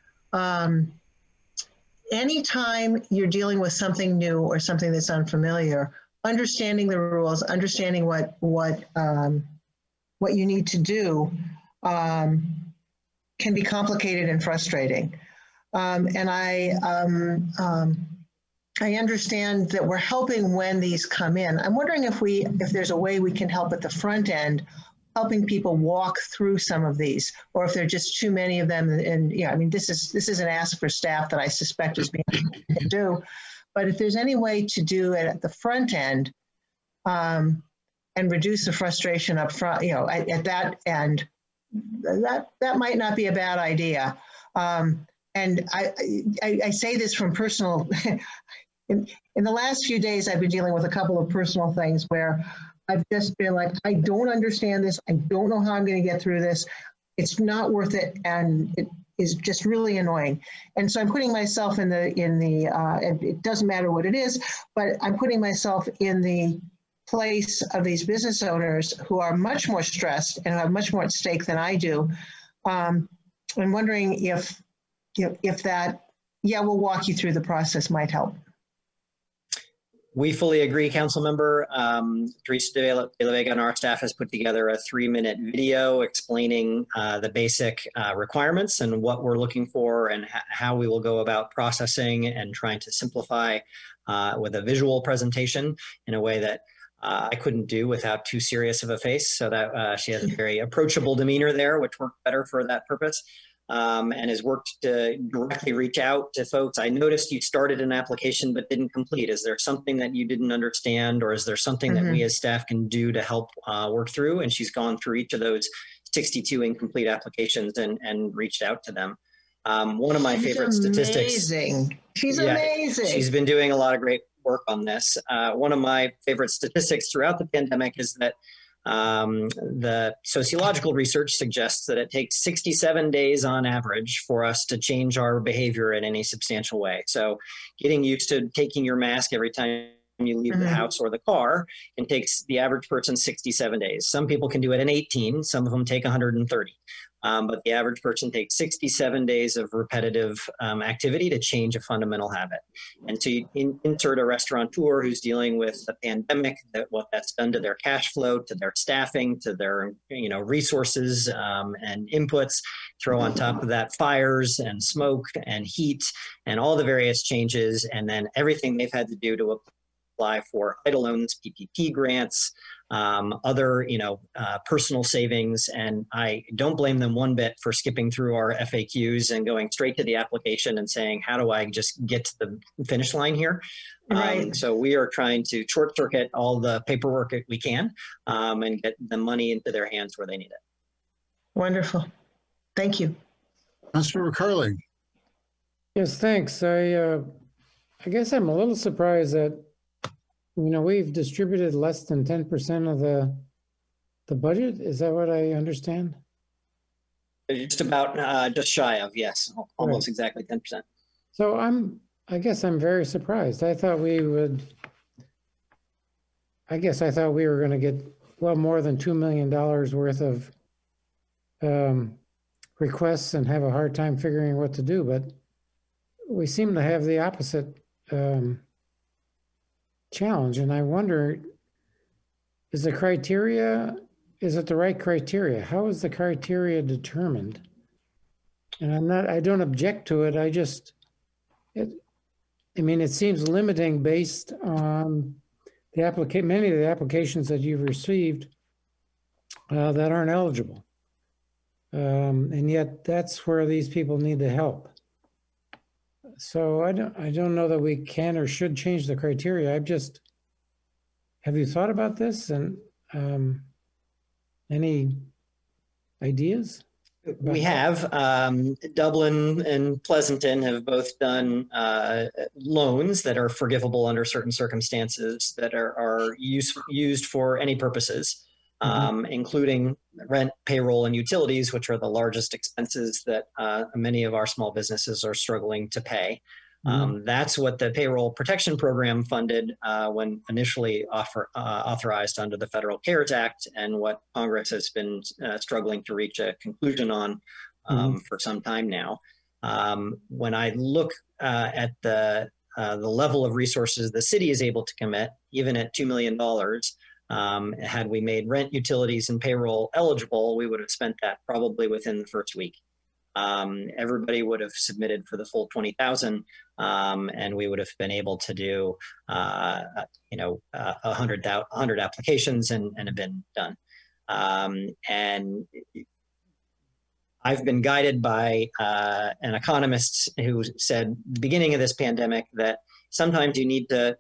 anytime you're dealing with something new or something that's unfamiliar, understanding the rules, understanding what you need to do can be complicated and frustrating. And I understand that we're helping when these come in. I'm wondering if there's a way we can help at the front end, helping people walk through some of these, or if there are just too many of them. And yeah, I mean, this is an ask for staff that I suspect is being able to do. But if there's any way to do it at the front end and reduce the frustration up front, at that end, that might not be a bad idea. And I say this from personal, in the last few days, I've been dealing with a couple of personal things where I've just been like, I don't understand this. I don't know how I'm going to get through this. It's not worth it. And it is just really annoying. And so I'm putting myself in the and it doesn't matter what it is, but I'm putting myself in the place of these business owners who are much more stressed and have much more at stake than I do. I'm wondering if that, we'll walk you through the process might help. We fully agree, Council Member. Teresa de la Vega and our staff has put together a 3-minute video explaining the basic requirements and what we're looking for and how we will go about processing and trying to simplify with a visual presentation in a way that I couldn't do without too serious of a face, so that she has a very approachable demeanor there, which worked better for that purpose. and has worked to directly reach out to folks. I noticed you started an application but didn't complete. Is there something that you didn't understand, or is there something that we as staff can do to help work through? And she's gone through each of those 62 incomplete applications and reached out to them. One of my favorite statistics. She's amazing. She's been doing a lot of great work on this. One of my favorite statistics throughout the pandemic is that the sociological research suggests that it takes 67 days on average for us to change our behavior in any substantial way. So getting used to taking your mask every time you leave the house or the car, and takes the average person 67 days. Some people can do it in 18, some of them take 130. But the average person takes 67 days of repetitive activity to change a fundamental habit. And so you insert a restaurateur who's dealing with the pandemic, what that's done to their cash flow, to their staffing, to their resources and inputs. Throw on top of that fires and smoke and heat and all the various changes, and then everything they've had to do to apply for EIDL loans, PPP grants, other, personal savings. And I don't blame them one bit for skipping through our FAQs and going straight to the application and saying, how do I just get to the finish line here? Right. So we are trying to short circuit all the paperwork that we can and get the money into their hands where they need it. Wonderful. Thank you. Councilmember Carling. Yes, thanks. I guess I'm a little surprised that we've distributed less than 10% of the budget. Is that what I understand? Just about, just shy of, yes, almost exactly 10%. So I guess I'm very surprised. I thought we were going to get well more than $2 million worth of requests and have a hard time figuring what to do, but we seem to have the opposite challenge. And I wonder, is it the right criteria? How is the criteria determined? And I don't object to it. It seems limiting based on many of the applications that you've received that aren't eligible. And yet that's where these people need the help. So I don't know that we can or should change the criteria. Have you thought about this, and any ideas? We have. Dublin and Pleasanton have both done loans that are forgivable under certain circumstances that are used for any purposes, including rent, payroll, and utilities, which are the largest expenses that many of our small businesses are struggling to pay. That's what the Payroll Protection Program funded when initially authorized under the Federal CARES Act, and what Congress has been struggling to reach a conclusion on for some time now. When I look at the level of resources the city is able to commit, even at $2 million, had we made rent, utilities, and payroll eligible, we would have spent that probably within the first week. Everybody would have submitted for the full 20,000, and we would have been able to do, 100 applications and have been done. And I've been guided by an economist who said, beginning of this pandemic, that sometimes you need to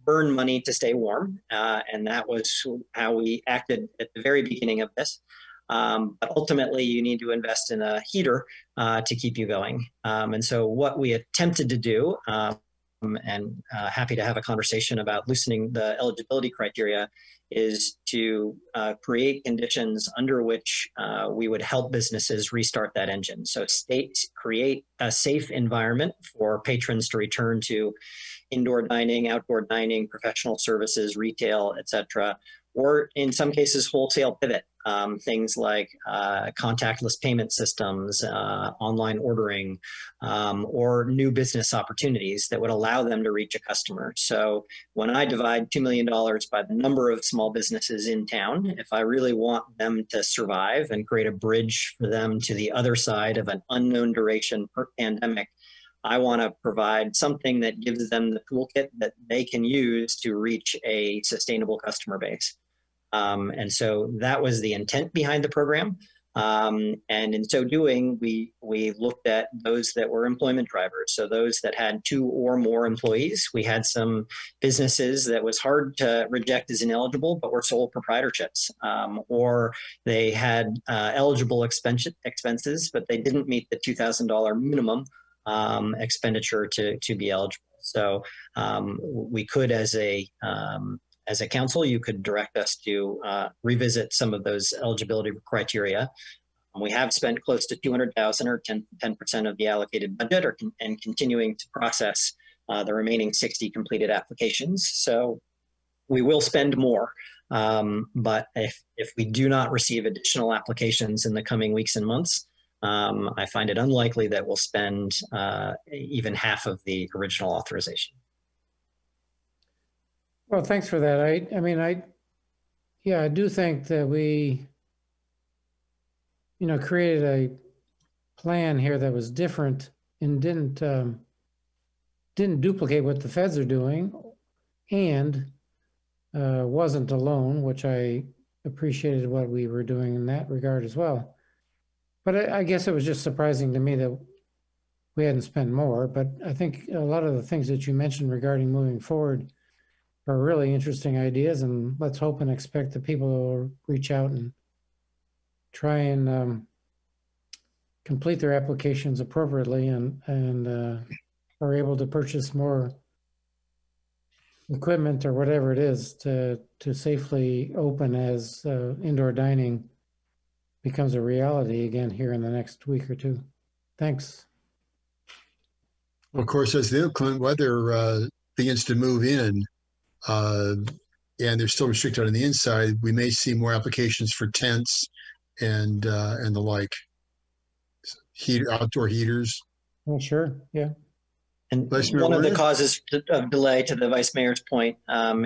burn money to stay warm. And that was how we acted at the very beginning of this. But ultimately, you need to invest in a heater to keep you going. And so what we attempted to do, and happy to have a conversation about loosening the eligibility criteria, is to create conditions under which we would help businesses restart that engine. So states create a safe environment for patrons to return to indoor dining, outdoor dining, professional services, retail, et cetera, or in some cases, wholesale pivot. Things like contactless payment systems, online ordering, or new business opportunities that would allow them to reach a customer. So when I divide $2 million by the number of small businesses in town, if I really want them to survive and create a bridge for them to the other side of an unknown duration pandemic, I want to provide something that gives them the toolkit that they can use to reach a sustainable customer base. And so that was the intent behind the program. And in so doing, we looked at those that were employment drivers. So those that had 2 or more employees. We had some businesses that was hard to reject as ineligible, but were sole proprietorships, or they had eligible expenses, but they didn't meet the $2,000 minimum expenditure to be eligible. So we could, as a council, you could direct us to revisit some of those eligibility criteria. We have spent close to $200,000 or 10% of the allocated budget, and continuing to process the remaining 60 completed applications. So we will spend more, but if we do not receive additional applications in the coming weeks and months, I find it unlikely that we'll spend even half of the original authorization. Well, thanks for that. I do think that we, created a plan here that was different and didn't duplicate what the feds are doing, and wasn't alone, which I appreciated what we were doing in that regard as well. But I guess it was just surprising to me that we hadn't spent more. But I think a lot of the things that you mentioned regarding moving forward are really interesting ideas, and let's hope and expect that people will reach out and try and complete their applications appropriately and are able to purchase more equipment or whatever it is to safely open as indoor dining becomes a reality again here in the next week or two. Thanks. Well, of course, as the inclement weather begins to move in, and they're still restricted on the inside, we may see more applications for tents and the like, outdoor heaters. Well, sure, yeah. And one of the causes of delay, to the Vice Mayor's point,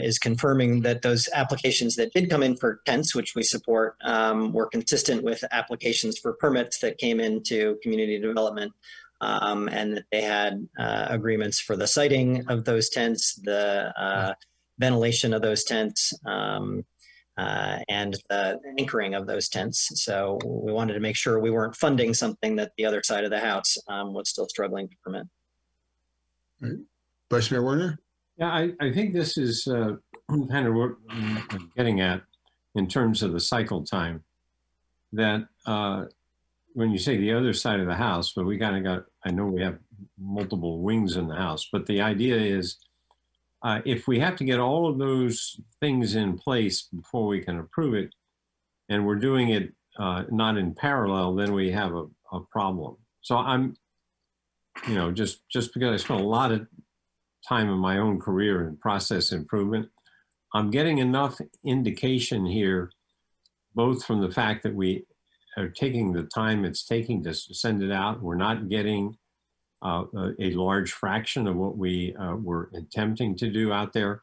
is confirming that those applications that did come in for tents, which we support, were consistent with applications for permits that came into community development, and that they had agreements for the siting of those tents, the ventilation of those tents, and the anchoring of those tents. So we wanted to make sure we weren't funding something that the other side of the house was still struggling to permit. Right. Vice Mayor Werner? Yeah, I think this is kind of what I'm getting at in terms of the cycle time. That when you say the other side of the house, but we kind of got, I know we have multiple wings in the house, but the idea is if we have to get all of those things in place before we can approve it, and we're doing it not in parallel, then we have a problem. So I'm, just because I spent a lot of time in my own career in process improvement, I'm getting enough indication here, both from the fact that we are taking the time it's taking to send it out. We're not getting a large fraction of what we were attempting to do out there.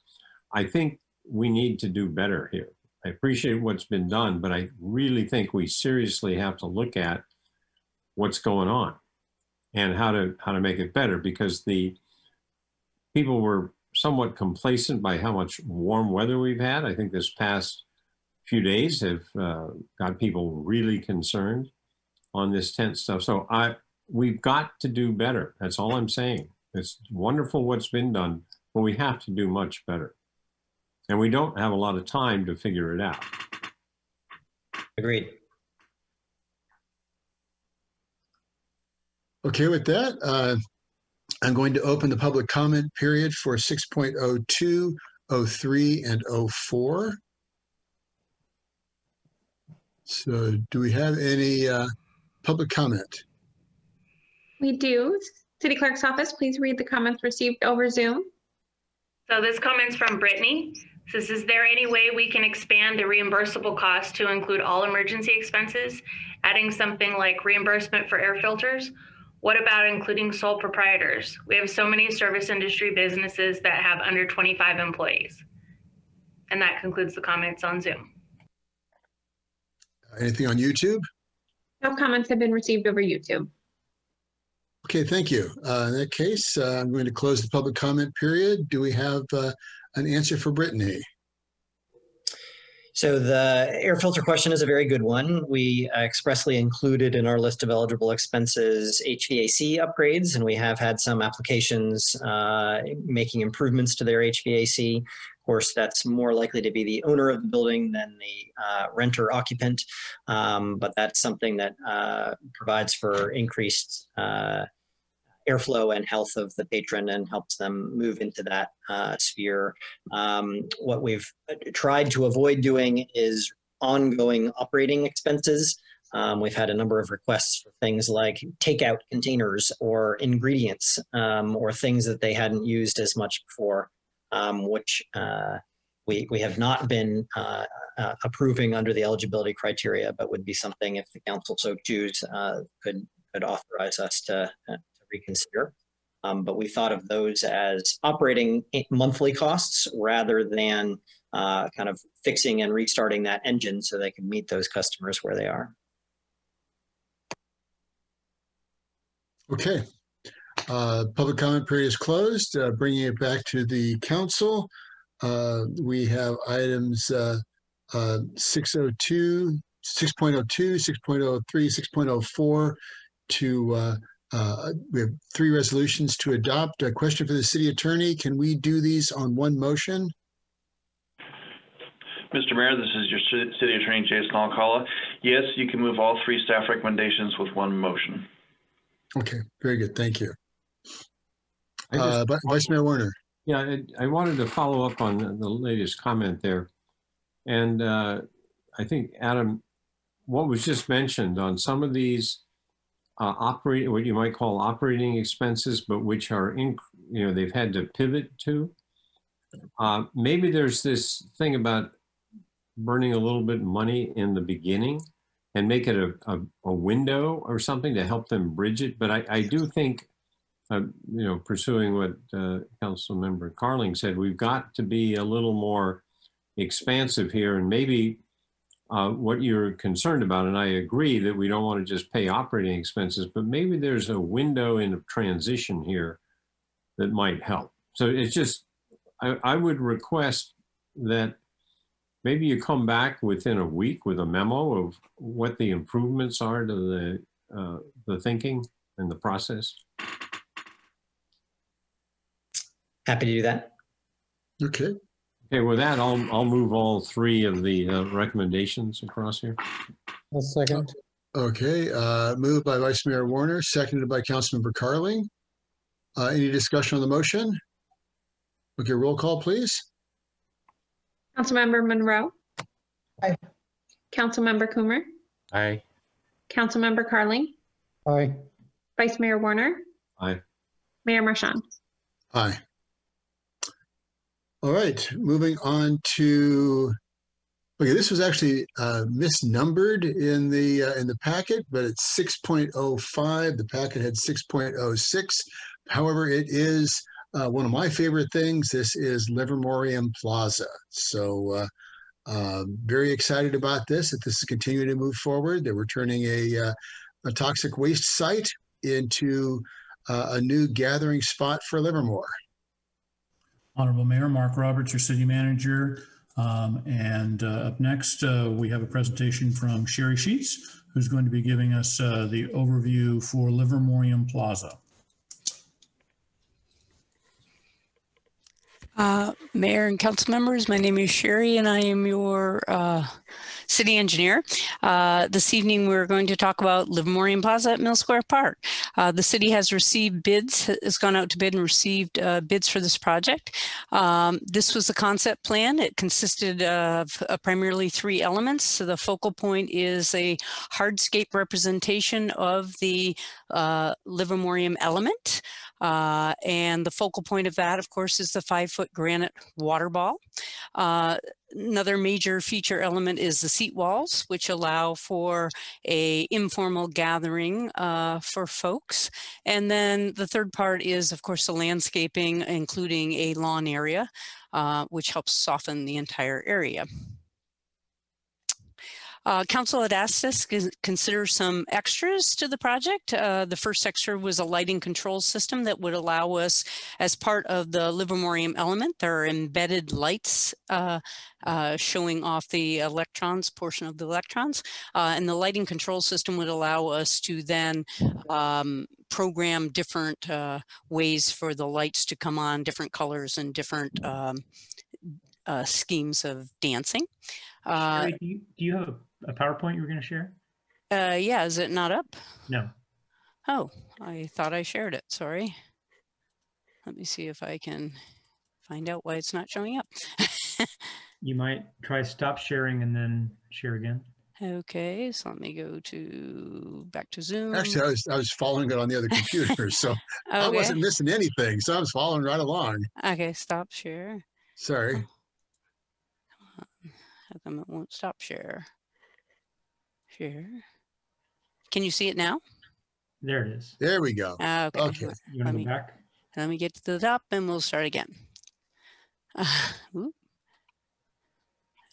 I think we need to do better here. I appreciate what's been done, but I really think we seriously have to look at what's going on and how to make it better, because the people were somewhat complacent by how much warm weather we've had. I think this past few days have got people really concerned on this tent stuff. So we've got to do better. That's all I'm saying. It's wonderful what's been done, but we have to do much better. And we don't have a lot of time to figure it out. Agreed. Okay, with that, I'm going to open the public comment period for 6.02, 03, and 04. So do we have any public comment? We do. City Clerk's office, please read the comments received over Zoom. So this comment's from Brittany. It says, is there any way we can expand the reimbursable cost to include all emergency expenses, adding something like reimbursement for air filters? What about including sole proprietors? We have so many service industry businesses that have under 25 employees. And that concludes the comments on Zoom. Anything on YouTube? No comments have been received over YouTube. Okay, thank you. In that case, I'm going to close the public comment period. Do we have an answer for Brittany? So the air filter question is a very good one. We expressly included in our list of eligible expenses HVAC upgrades, and we have had some applications making improvements to their HVAC. Of course, that's more likely to be the owner of the building than the renter occupant, but that's something that provides for increased airflow and health of the patron and helps them move into that sphere. What we've tried to avoid doing is ongoing operating expenses. We've had a number of requests for things like takeout containers or ingredients or things that they hadn't used as much before, which we have not been approving under the eligibility criteria, but would be something, if the council so choose, could authorize us to reconsider. But we thought of those as operating monthly costs rather than kind of fixing and restarting that engine so they can meet those customers where they are. Okay. Public comment period is closed. Bringing it back to the council, we have items 602, 6.02, 6.03, 6.04 to we have 3 resolutions to adopt. A question for the city attorney. Can we do these on one motion? Mr. Mayor, this is your city attorney, Jason Alcala. Yes, you can move all 3 staff recommendations with one motion. Okay, very good. Thank you. Vice Mayor Warner. Yeah, I wanted to follow up on the latest comment there. And I think, Adam, what was just mentioned on some of these what you might call operating expenses, but which are, they've had to pivot to. Maybe there's this thing about burning a little bit of money in the beginning and make it a window or something to help them bridge it. But I do think, pursuing what Councilmember Carling said, we've got to be a little more expansive here, and maybe what you're concerned about, and I agree that we don't want to just pay operating expenses, but maybe there's a window in a transition here that might help. So it's just, I would request that maybe you come back within a week with a memo of what the improvements are to the thinking and the process. Happy to do that. Okay. Okay, with that, I'll move all 3 of the recommendations across here. A second. Okay, moved by Vice Mayor Warner, seconded by Councilmember Carling. Any discussion on the motion? Okay, roll call, please. Councilmember Monroe. Aye. Councilmember Coomer. Aye. Councilmember Carling. Aye. Vice Mayor Warner. Aye. Mayor Marchand. Aye. All right, moving on to, okay, this was actually misnumbered in the packet, but it's 6.05. The packet had 6.06. However, it is one of my favorite things. This is Livermorium Plaza. So very excited about this, that this is continuing to move forward, that we're turning a toxic waste site into a new gathering spot for Livermore. Honorable Mayor, Mark Roberts, your city manager. And up next, we have a presentation from Sherry Sheets, who's going to be giving us the overview for Livermorium Plaza. Mayor and council members, my name is Sherry and I am your city engineer. This evening we're going to talk about Livermorium Plaza at Mill Square Park. The city has received bids, has gone out to bid and received bids for this project. This was the concept plan. It consisted of primarily 3 elements. So the focal point is a hardscape representation of the Livermorium element. And the focal point of that, of course, is the 5-foot granite water ball. Another major feature element is the seat walls, which allow for a informal gathering for folks. And then the third part is, of course, the landscaping, including a lawn area, which helps soften the entire area. Council had asked us to consider some extras to the project. The first extra was a lighting control system that would allow us, as part of the Livermorium element, there are embedded lights showing off the electrons, portion of the electrons. And the lighting control system would allow us to then program different ways for the lights to come on, different colors and different schemes of dancing. Sherry, do you have a PowerPoint you were going to share? Yeah, is it not up? No. Oh, I thought I shared it. Sorry. Let me see if I can find out why it's not showing up. You might try stop sharing and then share again. Okay, so let me go back to Zoom. Actually, I was following it on the other computer, so Okay. I wasn't missing anything. So I was following right along. Okay, stop share. Sorry. How come it won't stop share? Share. Can you see it now? There it is. There we go. Okay. Okay. You want to go back? Let me get to the top and we'll start again. Oop.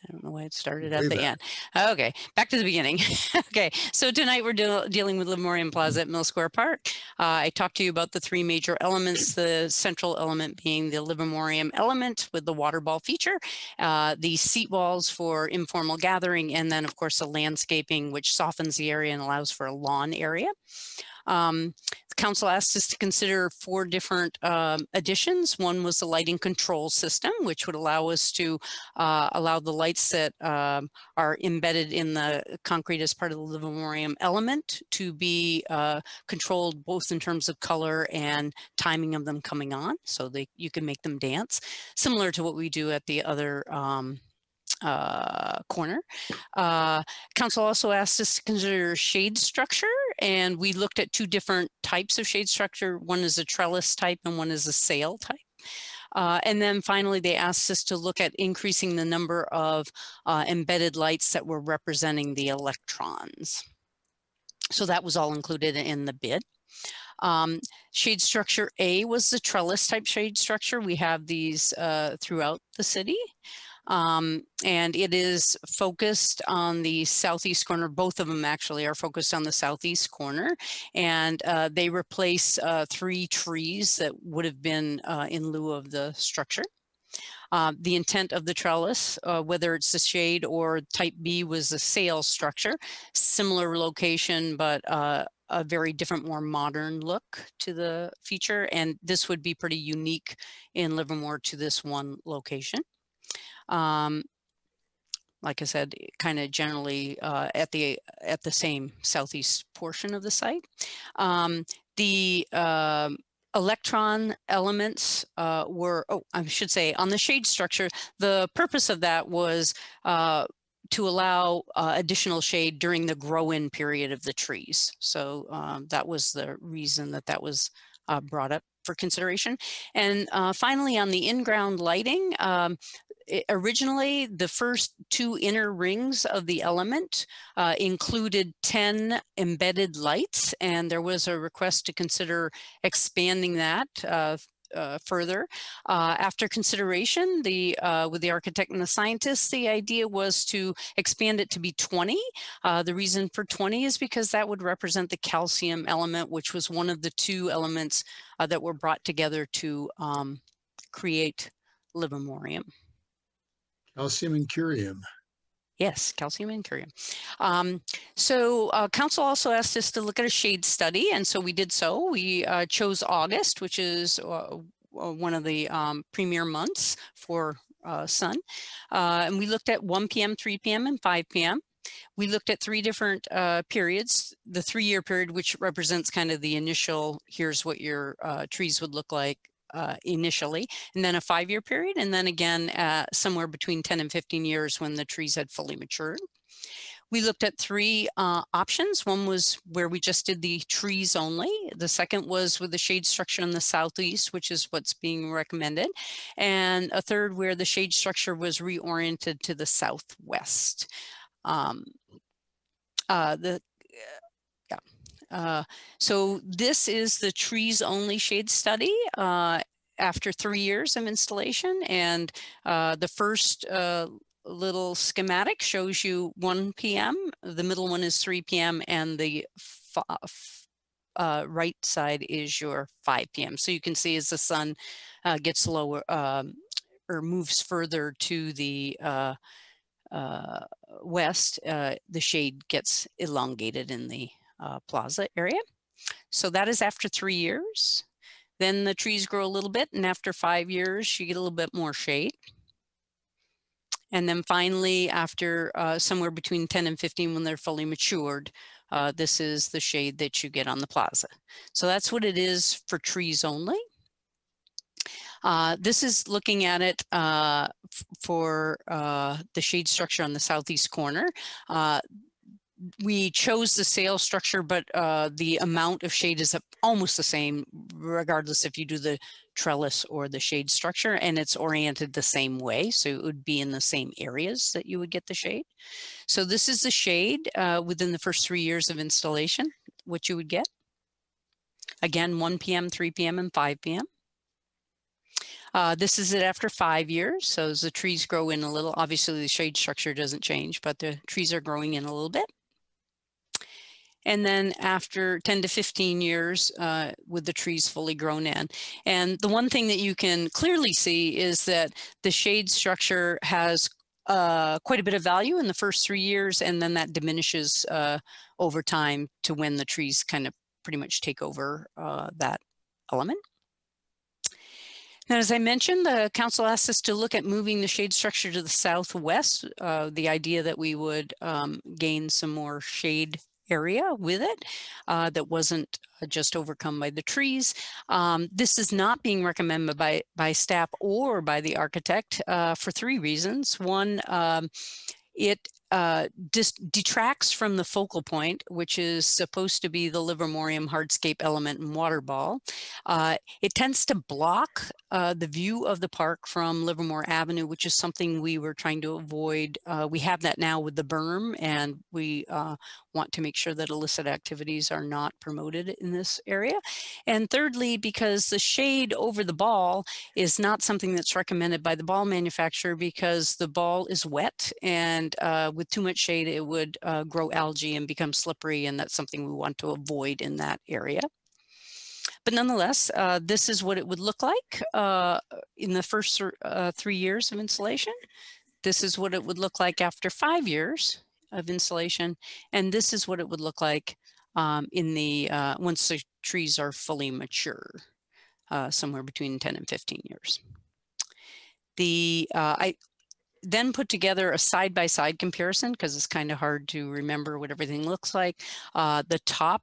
I don't know why it started at the end. Okay, back to the beginning. Okay, so tonight we're dealing with Livermorium Plaza at Mill Square Park. I talked to you about the three major elements, the central element being the Livermorium element with the water ball feature, the seat walls for informal gathering, and then of course the landscaping, which softens the area and allows for a lawn area. The council asked us to consider 4 different additions. One was the lighting control system, which would allow us to allow the lights that are embedded in the concrete as part of the Livermorium element to be controlled both in terms of color and timing of them coming on, so you can make them dance, similar to what we do at the other corner. Council also asked us to consider shade structure, and we looked at 2 different types of shade structure. One is a trellis type and one is a sail type. And then finally, they asked us to look at increasing the number of embedded lights that were representing the electrons. So that was all included in the bid. Shade structure A was the trellis type shade structure. We have these throughout the city. And it is focused on the southeast corner. Both of them actually are focused on the southeast corner, and they replace 3 trees that would have been in lieu of the structure. The intent of the trellis, whether it's the shade or type B, was a sail structure, similar location, but a very different, more modern look to the feature. And this would be pretty unique in Livermore to this one location. Like I said, kind of generally at the same southeast portion of the site. The electron elements were, I should say, on the shade structure, the purpose of that was to allow additional shade during the grow-in period of the trees. So that was the reason that was brought up for consideration. And finally, on the in-ground lighting, originally, the first 2 inner rings of the element included 10 embedded lights, and there was a request to consider expanding that further. After consideration, with the architect and the scientists, the idea was to expand it to be 20. The reason for 20 is because that would represent the calcium element, which was one of the 2 elements that were brought together to create Livermorium. Calcium and curium. Yes, calcium and curium. So council also asked us to look at a shade study, and so we did so. We chose August, which is one of the premier months for sun. And we looked at 1 p.m., 3 p.m., and 5 p.m. We looked at 3 different periods, the 3-year period, which represents kind of the initial, here's what your trees would look like initially, and then a 5-year period, and then again somewhere between 10 and 15 years when the trees had fully matured. We looked at 3 options. One was where we just did the trees only. The second was with the shade structure in the southeast, which is what's being recommended. And a third where the shade structure was reoriented to the southwest. So this is the trees only shade study after 3 years of installation, and the first little schematic shows you 1 p.m. The middle one is 3 p.m. and the right side is your 5 p.m. So you can see as the sun gets lower or moves further to the west, the shade gets elongated in the plaza area. So that is after 3 years. Then the trees grow a little bit, and after 5 years, you get a little bit more shade. And then finally, after somewhere between 10 and 15, when they're fully matured, this is the shade that you get on the plaza. So that's what it is for trees only. This is looking at it for the shade structure on the southeast corner. We chose the sales structure, but the amount of shade is almost the same, regardless if you do the trellis or the shade structure, and it's oriented the same way. So it would be in the same areas that you would get the shade. So this is the shade within the first 3 years of installation, what you would get. Again, 1 p.m., 3 p.m., and 5 p.m. This is it after 5 years. So as the trees grow in a little, obviously the shade structure doesn't change, but the trees are growing in a little bit. And then after 10 to 15 years with the trees fully grown in. And the one thing that you can clearly see is that the shade structure has quite a bit of value in the first 3 years, and then that diminishes over time to when the trees kind of pretty much take over that element. Now, as I mentioned, the council asked us to look at moving the shade structure to the southwest, the idea that we would gain some more shade area with it that wasn't just overcome by the trees. This is not being recommended by staff or by the architect for 3 reasons. One, it detracts from the focal point, which is supposed to be the Livermorium hardscape element and water ball. It tends to block the view of the park from Livermore Avenue, which is something we were trying to avoid. We have that now with the berm, and we want to make sure that illicit activities are not promoted in this area. And thirdly, because the shade over the ball is not something that's recommended by the ball manufacturer, because the ball is wet, and with too much shade, it would grow algae and become slippery, and that's something we want to avoid in that area. But nonetheless, this is what it would look like in the first 3 years of installation. This is what it would look like after 5 years of installation, and this is what it would look like in the once the trees are fully mature, somewhere between 10 and 15 years. I then put together a side-by-side comparison because it's kind of hard to remember what everything looks like. The top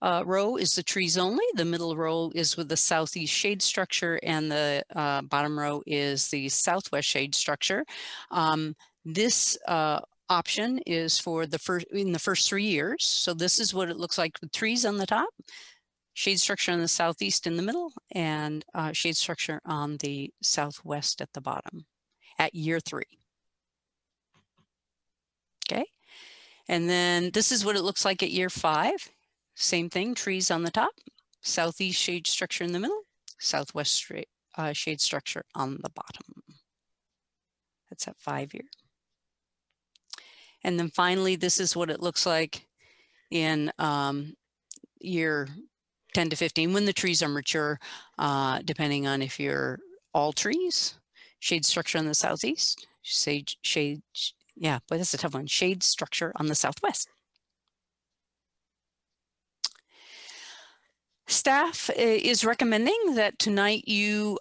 row is the trees only. The middle row is with the southeast shade structure, and the bottom row is the southwest shade structure. This option is for in the first 3 years. So this is what it looks like with trees on the top, shade structure on the southeast in the middle, and shade structure on the southwest at the bottom at year 3. Okay, and then this is what it looks like at year 5. Same thing, trees on the top, southeast shade structure in the middle, southwest shade structure on the bottom. That's at 5 year. And then finally, this is what it looks like in year 10 to 15 when the trees are mature, depending on if you're all trees, shade structure on the southeast, yeah, but that's a tough one, shade structure on the southwest. Staff is recommending that tonight you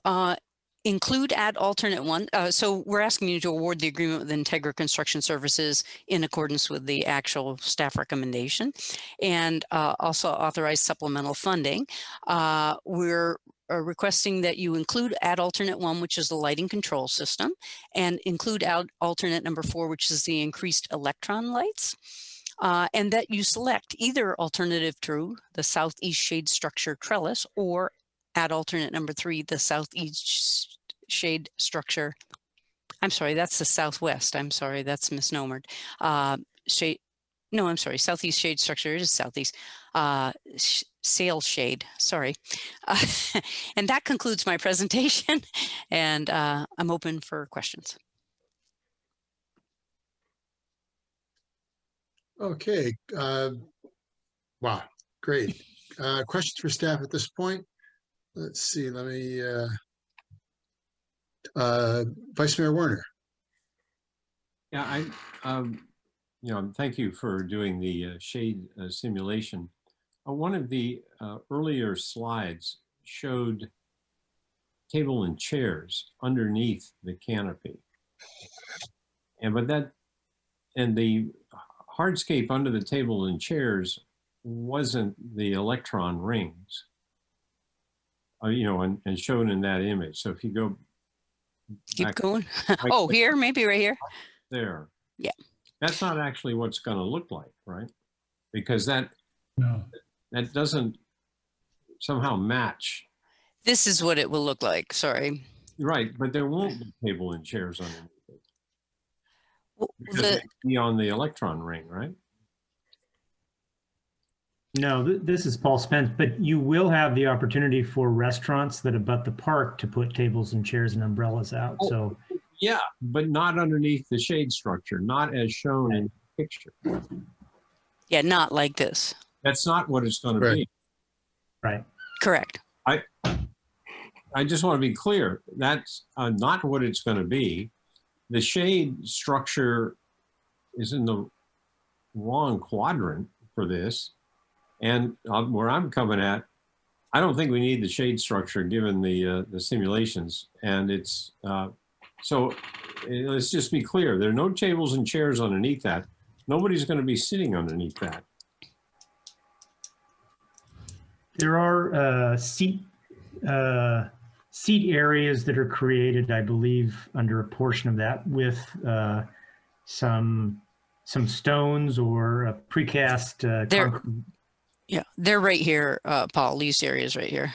include add alternate 1. So we're asking you to award the agreement with Integra Construction Services in accordance with the actual staff recommendation, and also authorize supplemental funding. We're requesting that you include add alternate 1, which is the lighting control system, and include alternate number 4, which is the increased electron lights. And that you select either alternative 2, the southeast shade structure trellis, or add alternate number 3, the southeast shade structure. I'm sorry, that's the southwest. I'm sorry, that's misnomered. No, I'm sorry, southeast shade structure, it is southeast. Sail shade, sorry. And that concludes my presentation, and I'm open for questions. Okay. Wow, great. Questions for staff at this point? Let's see, let me, Vice Mayor Werner. Yeah, thank you for doing the shade simulation. One of the earlier slides showed table and chairs underneath the canopy. And the hardscape under the table and chairs wasn't the electron rings, and shown in that image. So if you go keep going. Oh, here, maybe right here. There. Yeah. That's not actually what it's going to look like, right? Because that doesn't somehow match. This is what it will look like. Sorry. Right, but there won't be table and chairs underneath it. Because The, it'd be on the electron ring, right? No, this is Paul Spence, but you will have the opportunity for restaurants that abut the park to put tables and chairs and umbrellas out. Oh, so yeah, but not underneath the shade structure, not as shown in the picture. yeah, not like this. That's not what it's going to be. Right. Correct. I just want to be clear. That's not what it's going to be. The shade structure is in the wrong quadrant for this. And where I'm coming at, I don't think we need the shade structure given the simulations. And it's, so let's just be clear. There are no tables and chairs underneath that. Nobody's going to be sitting underneath that. there are seat areas that are created, I believe, under a portion of that with some stones or a precast concrete. Yeah, they're right here, Paul. These areas right here.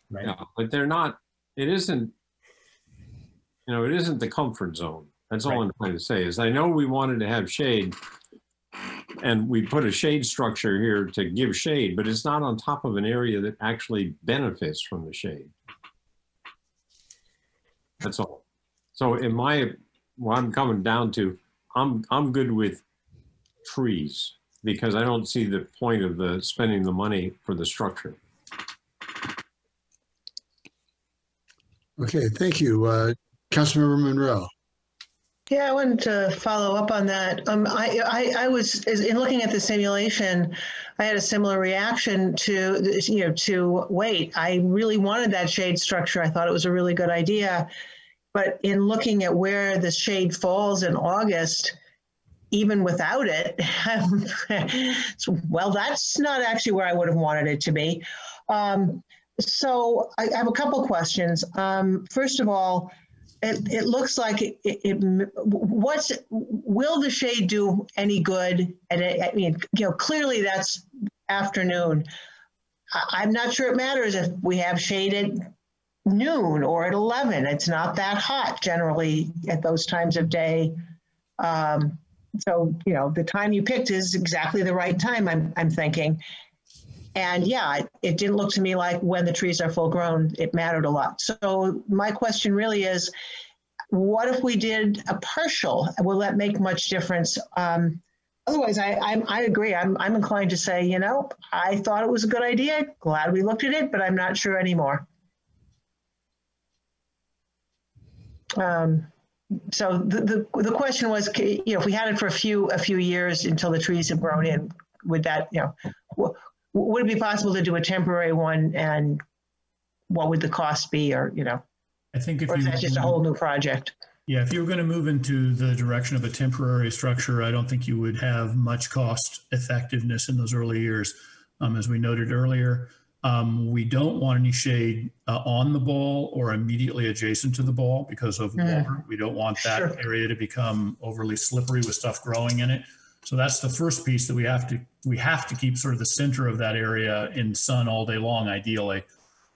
Right. Yeah, but they're not. It isn't. It isn't the comfort zone. That's all I'm trying to say. Is I know we wanted to have shade, and we put a shade structure here to give shade, but it's not on top of an area that actually benefits from the shade. That's all. So what I'm coming down to, I'm good with trees because I don't see the point of spending the money for the structure. Okay, thank you. Councilmember Monroe. Yeah, I wanted to follow up on that. I was, in looking at the simulation, I had a similar reaction to wait. I really wanted that shade structure. I thought it was a really good idea. But in looking at where the shade falls in August, even without it, well, that's not actually where I would have wanted it to be. So I have a couple questions. First of all, it looks like will the shade do any good? I mean, clearly that's afternoon. I'm not sure it matters if we have shade at noon or at 11. It's not that hot generally at those times of day. So, the time you picked is exactly the right time, I'm thinking. And yeah, it didn't look to me like when the trees are full grown, it mattered a lot. So my question really is, what if we did a partial? Will that make much difference? Otherwise, I agree. I'm inclined to say, I thought it was a good idea. Glad we looked at it, but I'm not sure anymore. So the question was, if we had it for a few years until the trees have grown in, would that, would it be possible to do a temporary one, and what would the cost be, or I think or is that just a whole new project? Yeah, if you were going to move into the direction of a temporary structure, I don't think you would have much cost effectiveness in those early years. As we noted earlier, we don't want any shade on the ball or immediately adjacent to the ball because of water. We don't want that area to become overly slippery with stuff growing in it. So that's the first piece that we have to keep sort of the center of that area in sun all day long, ideally.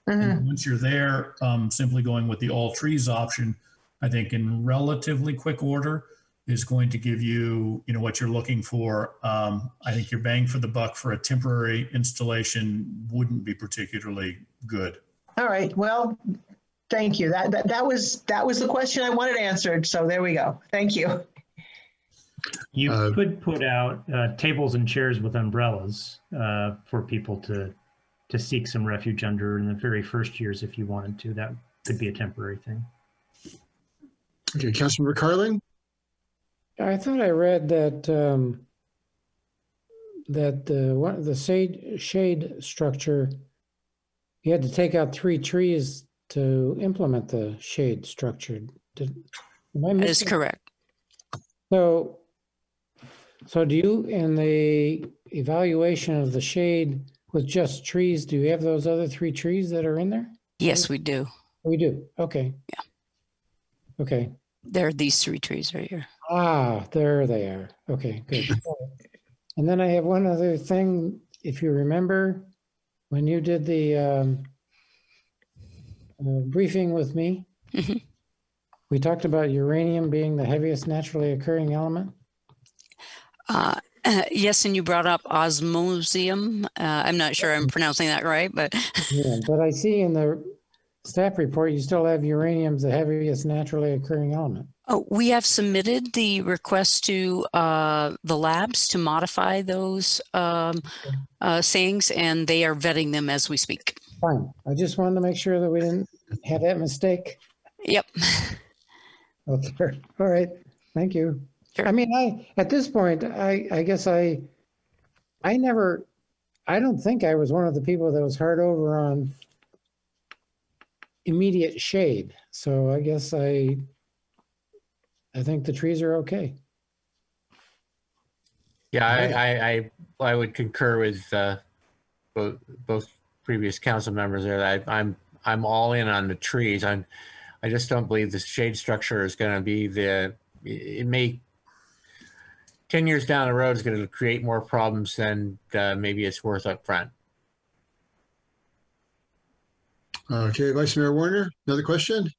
And once you're there, simply going with the all trees option, I think in relatively quick order is going to give you, what you're looking for. I think your bang for the buck for a temporary installation wouldn't be particularly good. All right. Well, thank you. That was the question I wanted answered. So there we go. Thank you. You could put out tables and chairs with umbrellas for people to seek some refuge under in the very first years if you wanted to. That could be a temporary thing. Okay, Councilmember Carling? I thought I read that the shade structure, you had to take out 3 trees to implement the shade structure. That is correct. So do you, in the evaluation of the shade with just trees, do you have those other 3 trees that are in there? Yes, we do. We do. Okay. Yeah. Okay. There are these 3 trees right here. Ah, there they are. Okay, good. And then I have one other thing. If you remember, when you did the briefing with me, we talked about uranium being the heaviest naturally occurring element. Yes, and you brought up osmosium. I'm not sure I'm pronouncing that right, but yeah, but I see in the staff report you still have uranium as the heaviest naturally occurring element. Oh, we have submitted the request to the labs to modify those sayings, and they are vetting them as we speak. Fine. I just wanted to make sure that we didn't have that mistake. Yep. Okay. All right. Thank you. Sure. I mean, at this point, I guess I don't think I was one of the people that was hard over on immediate shade. So I guess I think the trees are okay. Yeah, I would concur with both previous council members there. That I'm all in on the trees. I just don't believe the shade structure is going to be it may 10 years down the road is going to create more problems than maybe it's worth up front. Okay, Vice Mayor Warner, another question?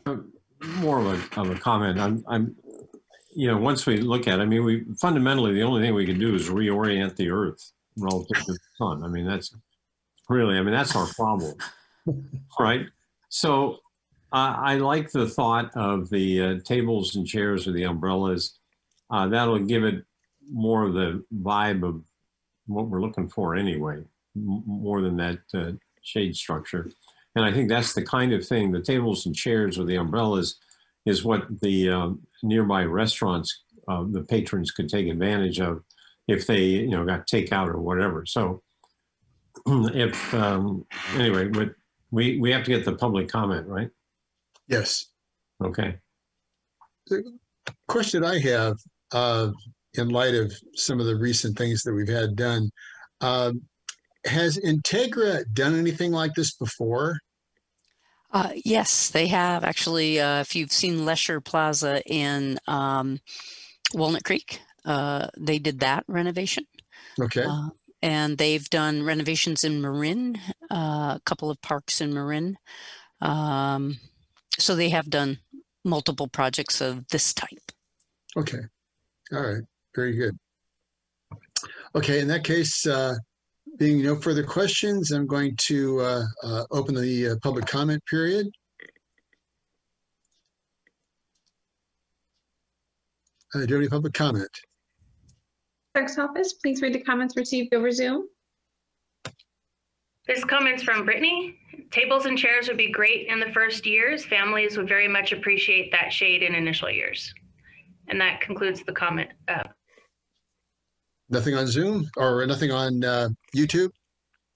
More of a comment. Once we look at it, I mean, we fundamentally, the only thing we can do is reorient the Earth relative to the sun. I mean, that's our problem, right? So I like the thought of the tables and chairs or the umbrellas. That'll give it more of the vibe of what we're looking for anyway, more than that shade structure. And I think that's the kind of thing, the tables and chairs or the umbrellas is what the nearby restaurants, the patrons could take advantage of if they, got takeout or whatever. So anyway, but we have to get the public comment, right? Yes. Okay. The question I have, in light of some of the recent things that we've had done, has Integra done anything like this before? Yes, they have actually. If you've seen Livermorium Plaza in Walnut Creek, they did that renovation. Okay. And they've done renovations in Marin, a couple of parks in Marin. So they have done multiple projects of this type. Okay. All right. Very good. Okay. In that case, being no further questions, I'm going to open the public comment period. Do you have any public comment? Clerk's office, please read the comments received over Zoom. This comment's from Brittany. Tables and chairs would be great in the first years. Families would very much appreciate that shade in initial years. And that concludes the comment. Nothing on Zoom or nothing on YouTube?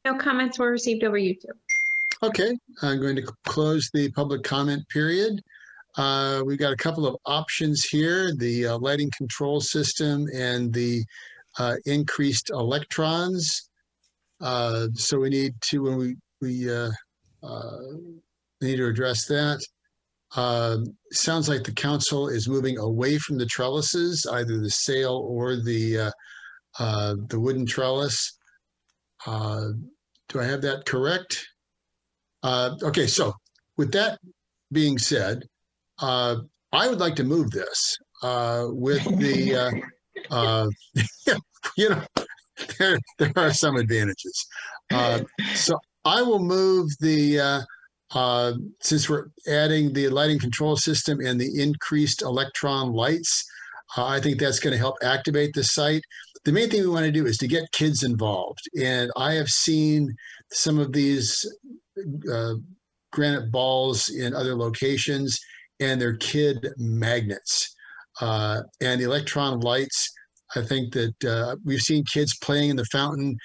No comments were received over YouTube. Okay, I'm going to close the public comment period. We've got a couple of options here, the lighting control system and the increased electrons. So we need to, when we need to address that. Sounds like the council is moving away from the trellises, either the sail or the wooden trellis. Do I have that correct? Okay, so with that being said, I would like to move this with the, there are some advantages. So I will move the since we're adding the lighting control system and the increased electron lights, I think that's going to help activate the site. The main thing we want to do is to get kids involved. And I have seen some of these granite balls in other locations, and they're kid magnets. And the electron lights, I think that we've seen kids playing in the fountain,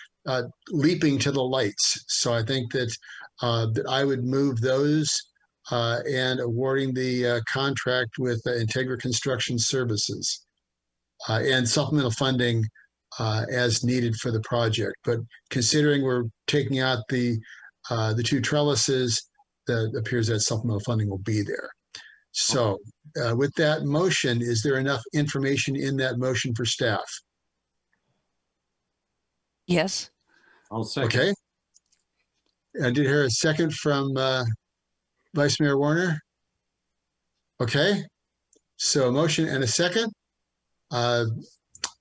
leaping to the lights. So I think that that I would move those and awarding the contract with Integra Construction Services and supplemental funding as needed for the project. But considering we're taking out the 2 trellises, that appears that supplemental funding will be there. So with that motion, is there enough information in that motion for staff? Yes. I'll second. Okay. I did hear a second from Vice Mayor Warner. Okay. So a motion and a second.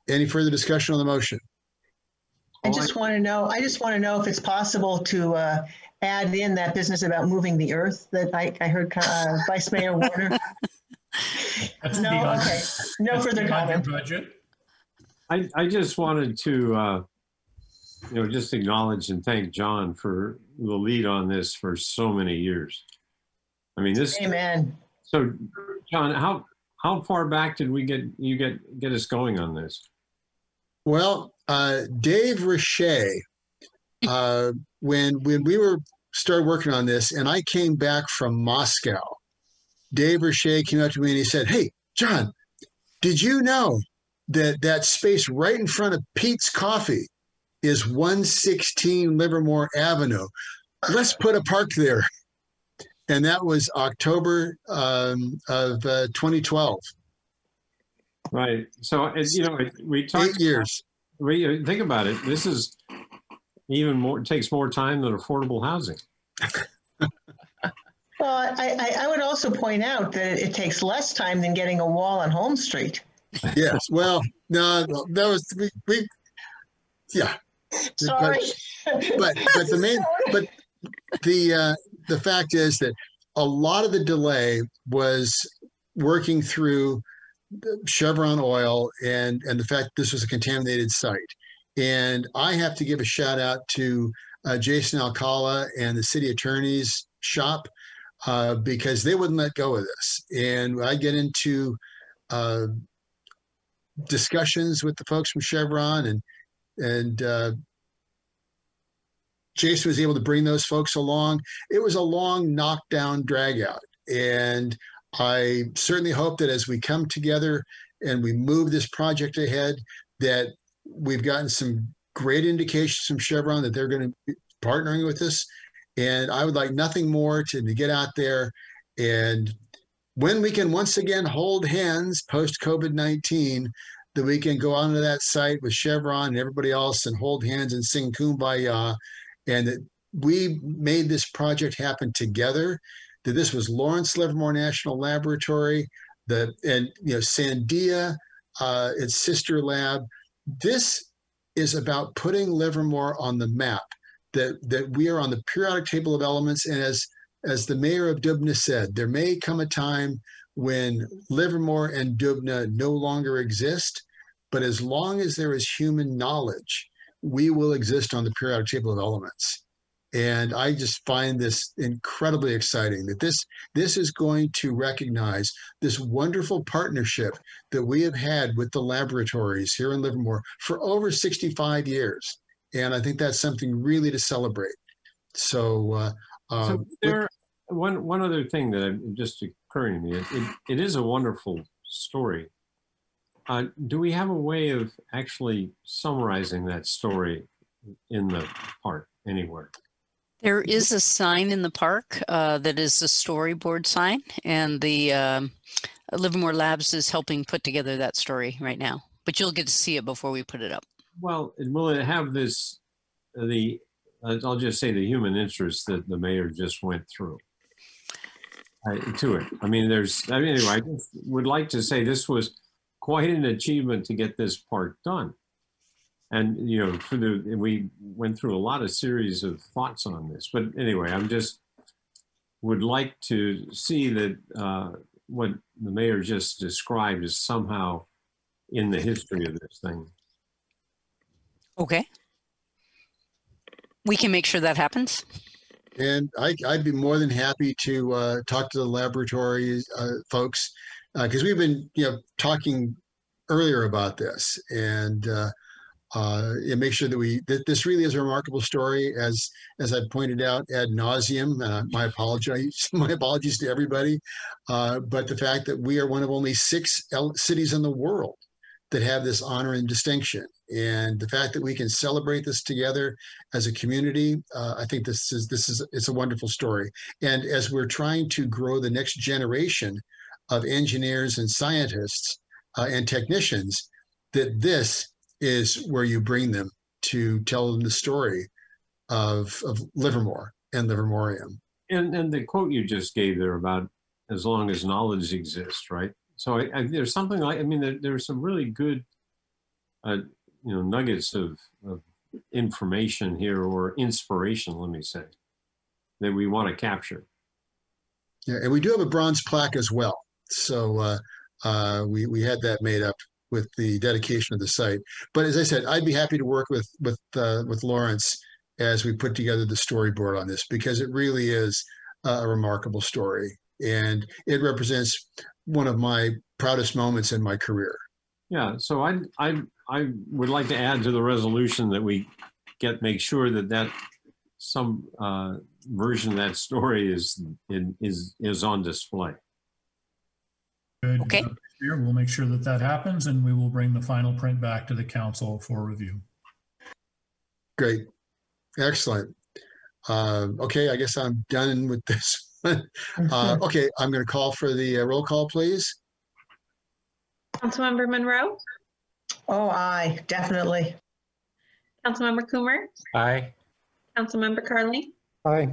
Any further discussion on the motion? I just want to know if it's possible to add in that business about moving the earth that I heard Vice Mayor Warner. No, okay. No further comment. I just wanted to, just acknowledge and thank John for the lead on this for so many years. I mean, this. Amen. So, John, how far back did we get us going on this? Well, Dave Richey, when we started working on this, and I came back from Moscow, Dave Richey came up to me and he said, "Hey, John, did you know that space right in front of Pete's Coffee is 116 Livermore Avenue? Let's put a park there." And that was October of 2012. Right. So, we talked 8 years. Think about it. This is even more, it takes more time than affordable housing. Well, I would also point out that it takes less time than getting a wall on Holmes Street. Yes. Well, no, that was, yeah. Sorry. But the fact is that a lot of the delay was working through Chevron oil and the fact this was a contaminated site. And I have to give a shout out to Jason Alcala and the city attorney's shop because they wouldn't let go of this. And I get into discussions with the folks from Chevron and Jason was able to bring those folks along. It was a long knockdown drag out. And I certainly hope that as we come together and we move this project ahead, that we've gotten some great indications from Chevron that they're going to be partnering with us. And I would like nothing more to get out there. And when we can once again hold hands post-COVID-19, that we can go onto that site with Chevron and everybody else and hold hands and sing Kumbaya. And that we made this project happen together, that this was Lawrence Livermore National Laboratory, Sandia, its sister lab. This is about putting Livermore on the map, that we are on the periodic table of elements. And as the mayor of Dubna said, there may come a time when Livermore and Dubna no longer exist, but as long as there is human knowledge, we will exist on the periodic table of elements. And I just find this incredibly exciting that this is going to recognize this wonderful partnership that we have had with the laboratories here in Livermore for over 65 years. And I think that's something really to celebrate. So one other thing that just occurring to me, it is a wonderful story. Do we have a way of actually summarizing that story in the park anywhere? There is a sign in the park that is a storyboard sign, and the Livermore Labs is helping put together that story right now. But you'll get to see it before we put it up. Well, will it have I'll just say the human interest that the mayor just went through to it. I mean, anyway, I just would like to say this was quite an achievement to get this park done. And, we went through a lot of series of thoughts on this. But anyway, I'm just, would like to see that what the mayor just described is somehow in the history of this thing. Okay. We can make sure that happens. And I'd be more than happy to talk to the laboratory folks, because we've been, talking earlier about this, and make sure that this really is a remarkable story, as I pointed out ad nauseum. My apologies to everybody, but the fact that we are one of only 6 cities in the world that have this honor and distinction, and the fact that we can celebrate this together as a community, I think it's a wonderful story. And as we're trying to grow the next generation of engineers and scientists and technicians, that this is where you bring them to tell them the story of Livermore and Livermorium. And the quote you just gave there about as long as knowledge exists, right? So there's something like, there's some really good, nuggets of information here, or inspiration, let me say, that we want to capture. Yeah, and we do have a bronze plaque as well. So we had that made up with the dedication of the site. But as I said, I'd be happy to work with Lawrence as we put together the storyboard on this, because it really is a remarkable story, and it represents one of my proudest moments in my career. Yeah, so I would like to add to the resolution that we make sure that some version of that story is on display. Good. Okay. We'll make sure that happens, and we will bring the final print back to the council for review. Great. Excellent. Okay, I guess I'm done with this one. Okay, I'm going to call for the roll call, please. Councilmember Monroe, Oh, aye, definitely. Councilmember Coomer, Aye. Councilmember Carley, Aye.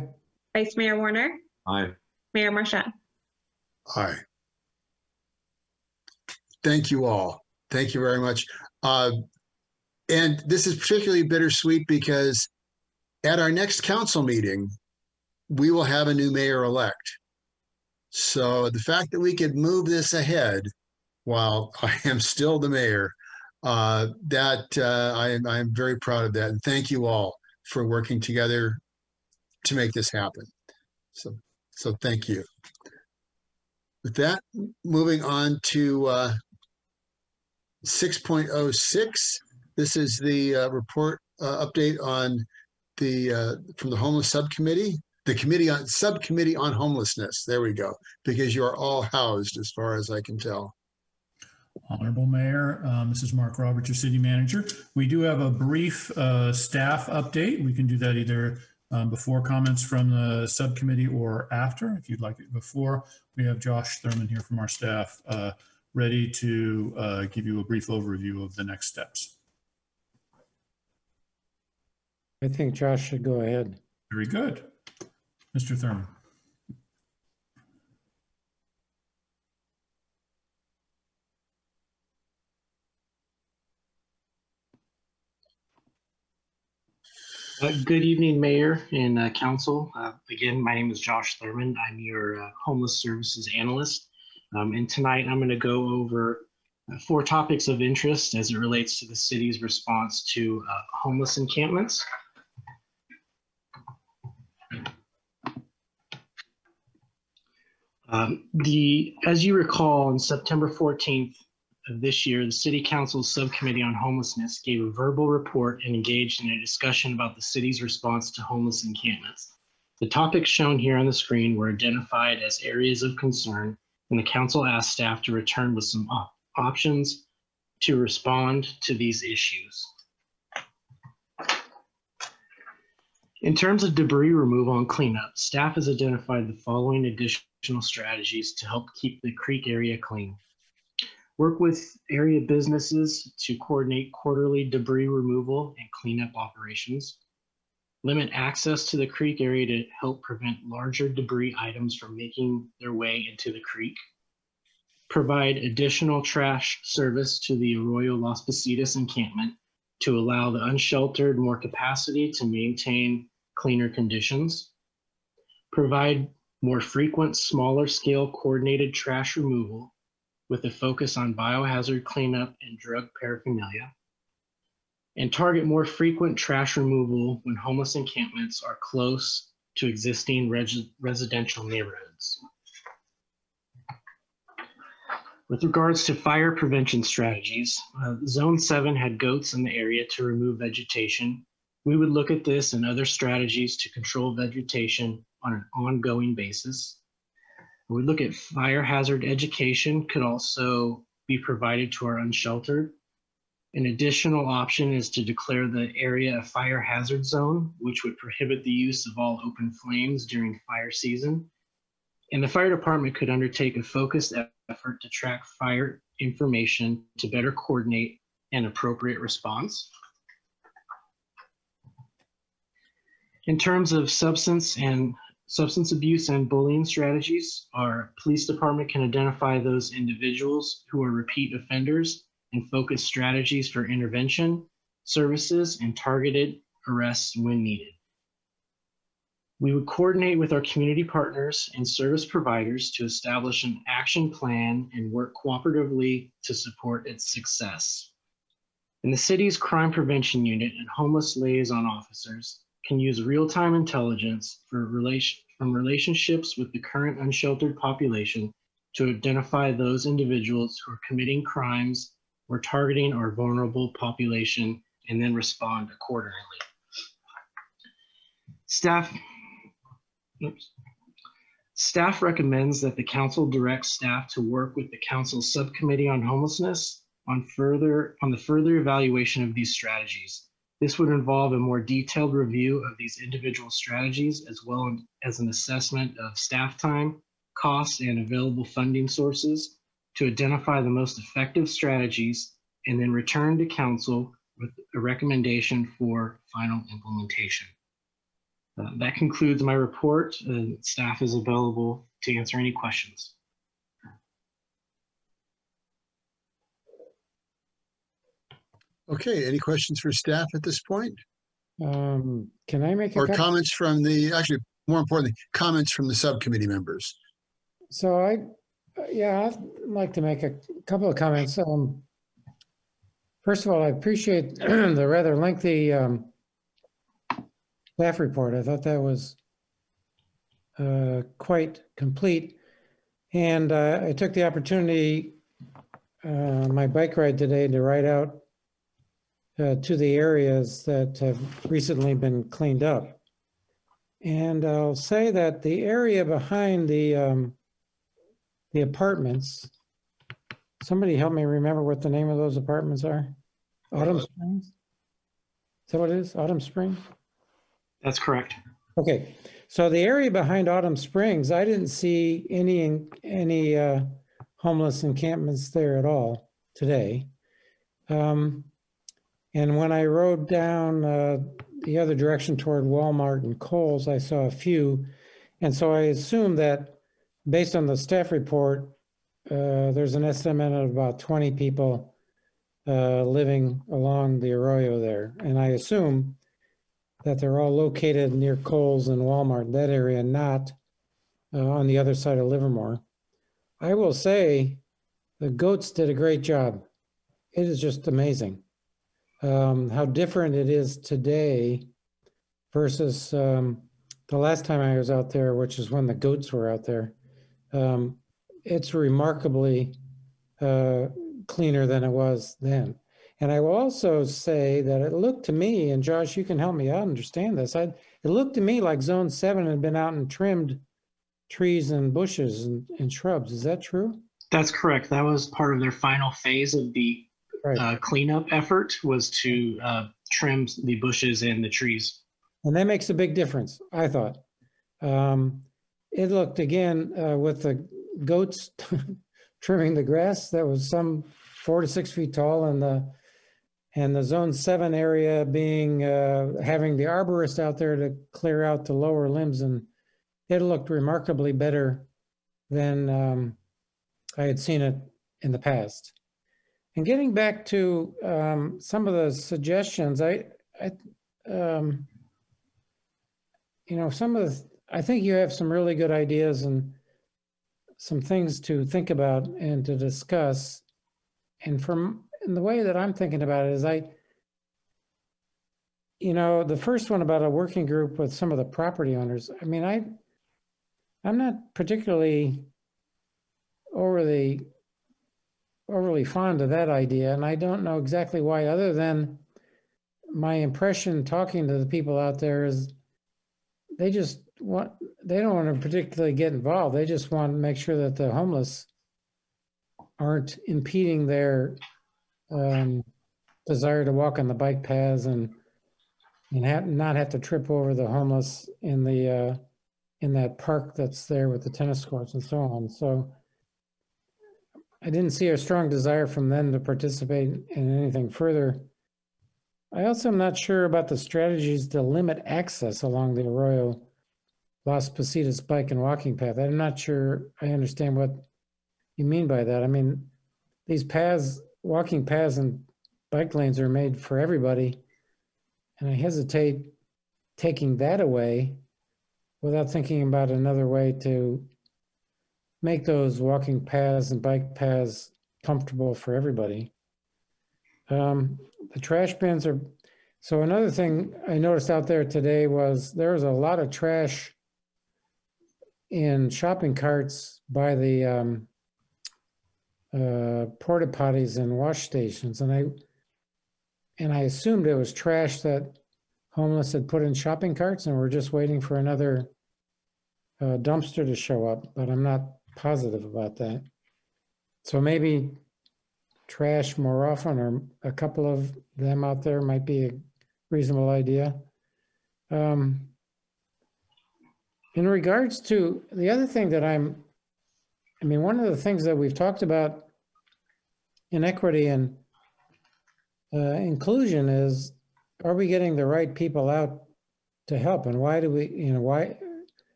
Vice Mayor Warner, Aye. Mayor Marchand. Aye. Thank you all. Thank you very much. And this is particularly bittersweet because at our next council meeting, we will have a new mayor-elect. So the fact that we could move this ahead while I am still the mayor, I am very proud of that. And thank you all for working together to make this happen. So thank you. With that, moving on to 6.06. This is the report update on from the Homeless Subcommittee, the Subcommittee on Homelessness. There we go, because you are all housed as far as I can tell. Honorable Mayor, this is Mark Roberts, your city manager. We do have a brief staff update. We can do that either before comments from the subcommittee or after. If you'd like it before, we have Josh Thurman here from our staff ready to give you a brief overview of the next steps. I think Josh should go ahead. Very good. Mr. Thurman. Good evening, Mayor and Council. Again, my name is Josh Thurman. I'm your Homeless Services Analyst. And tonight I'm going to go over 4 topics of interest as it relates to the city's response to homeless encampments. As you recall, on September 14th of this year, the City Council's Subcommittee on Homelessness gave a verbal report and engaged in a discussion about the city's response to homeless encampments. The topics shown here on the screen were identified as areas of concern, and the council asked staff to return with some options to respond to these issues. In terms of debris removal and cleanup, staff has identified the following additional strategies to help keep the creek area clean. Work with area businesses to coordinate quarterly debris removal and cleanup operations. Limit access to the creek area to help prevent larger debris items from making their way into the creek. Provide additional trash service to the Arroyo Las Positas encampment to allow the unsheltered more capacity to maintain cleaner conditions. Provide more frequent, smaller scale coordinated trash removal with a focus on biohazard cleanup and drug paraphernalia, and target more frequent trash removal when homeless encampments are close to existing residential neighborhoods. With regards to fire prevention strategies, Zone 7 had goats in the area to remove vegetation. We would look at this and other strategies to control vegetation on an ongoing basis. We look at fire hazard education could also be provided to our unsheltered. An additional option is to declare the area a fire hazard zone, which would prohibit the use of all open flames during fire season. And the fire department could undertake a focused effort to track fire information to better coordinate an appropriate response. In terms of substance abuse and bullying strategies, our police department can identify those individuals who are repeat offenders and focus strategies for intervention, services, and targeted arrests when needed. We would coordinate with our community partners and service providers to establish an action plan and work cooperatively to support its success. And the city's crime prevention unit and homeless liaison officers can use real-time intelligence from relationships with the current unsheltered population to identify those individuals who are committing crimes or targeting our vulnerable population and then respond accordingly. Staff recommends that the council direct staff to work with the council's subcommittee on homelessness on the further evaluation of these strategies. This would involve a more detailed review of these individual strategies, as well as an assessment of staff time, costs, and available funding sources to identify the most effective strategies, and then return to council with a recommendation for final implementation. That concludes my report. Staff is available to answer any questions. Okay, any questions for staff at this point? Can I make or comments from actually, more importantly, comments from the subcommittee members? So I'd like to make a couple of comments. First of all, I appreciate the rather lengthy staff report. I thought that was quite complete. And I took the opportunity on my bike ride today to ride out to the areas that have recently been cleaned up. And I'll say that the area behind the apartments, somebody help me remember what the name of those apartments are? Autumn Springs? Is that what it is? Autumn Springs? That's correct. Okay, so the area behind Autumn Springs, I didn't see any homeless encampments there at all today. And when I rode down the other direction toward Walmart and Kohl's, I saw a few. And so I assume that based on the staff report, there's an estimate of about 20 people living along the arroyo there. And I assume that they're all located near Kohl's and Walmart, that area, not on the other side of Livermore. I will say the goats did a great job. It is just amazing how different it is today versus the last time I was out there, which is when the goats were out there. It's remarkably cleaner than it was then. And I will also say that it looked to me, and Josh, you can help me out understand this, it looked to me like Zone 7 had been out and trimmed trees and bushes and shrubs. Is that true? That's correct. That was part of their final phase of the cleanup effort, was to trim the bushes and the trees. And that makes a big difference, I thought. It looked, again, with the goats trimming the grass that was some 4 to 6 feet tall, and the Zone 7 area being having the arborist out there to clear out the lower limbs, and it looked remarkably better than I had seen it in the past. And getting back to some of the suggestions, I think you have some really good ideas and some things to think about and to discuss. And the way that I'm thinking about it is the first one about a working group with some of the property owners, I mean, I'm not particularly overly fond of that idea. And I don't know exactly why, other than my impression talking to the people out there is they don't want to particularly get involved. They just want to make sure that the homeless aren't impeding their desire to walk on the bike paths and not have to trip over the homeless in that park that's there with the tennis courts and so on. So I didn't see a strong desire from them to participate in anything further. I also am not sure about the strategies to limit access along the Arroyo Las Positas bike and walking path. I'm not sure I understand what you mean by that. I mean, these paths, walking paths and bike lanes are made for everybody. And I hesitate taking that away without thinking about another way to make those walking paths and bike paths comfortable for everybody. The trash bins are, so another thing I noticed out there today was there was a lot of trash in shopping carts by the porta potties and wash stations. And I assumed it was trash that homeless had put in shopping carts and we're just waiting for another dumpster to show up, but I'm not positive about that. So maybe trash more often, or a couple of them out there might be a reasonable idea. In regards to the other thing that one of the things that we've talked about in equity and inclusion is, are we getting the right people out to help? And why do we,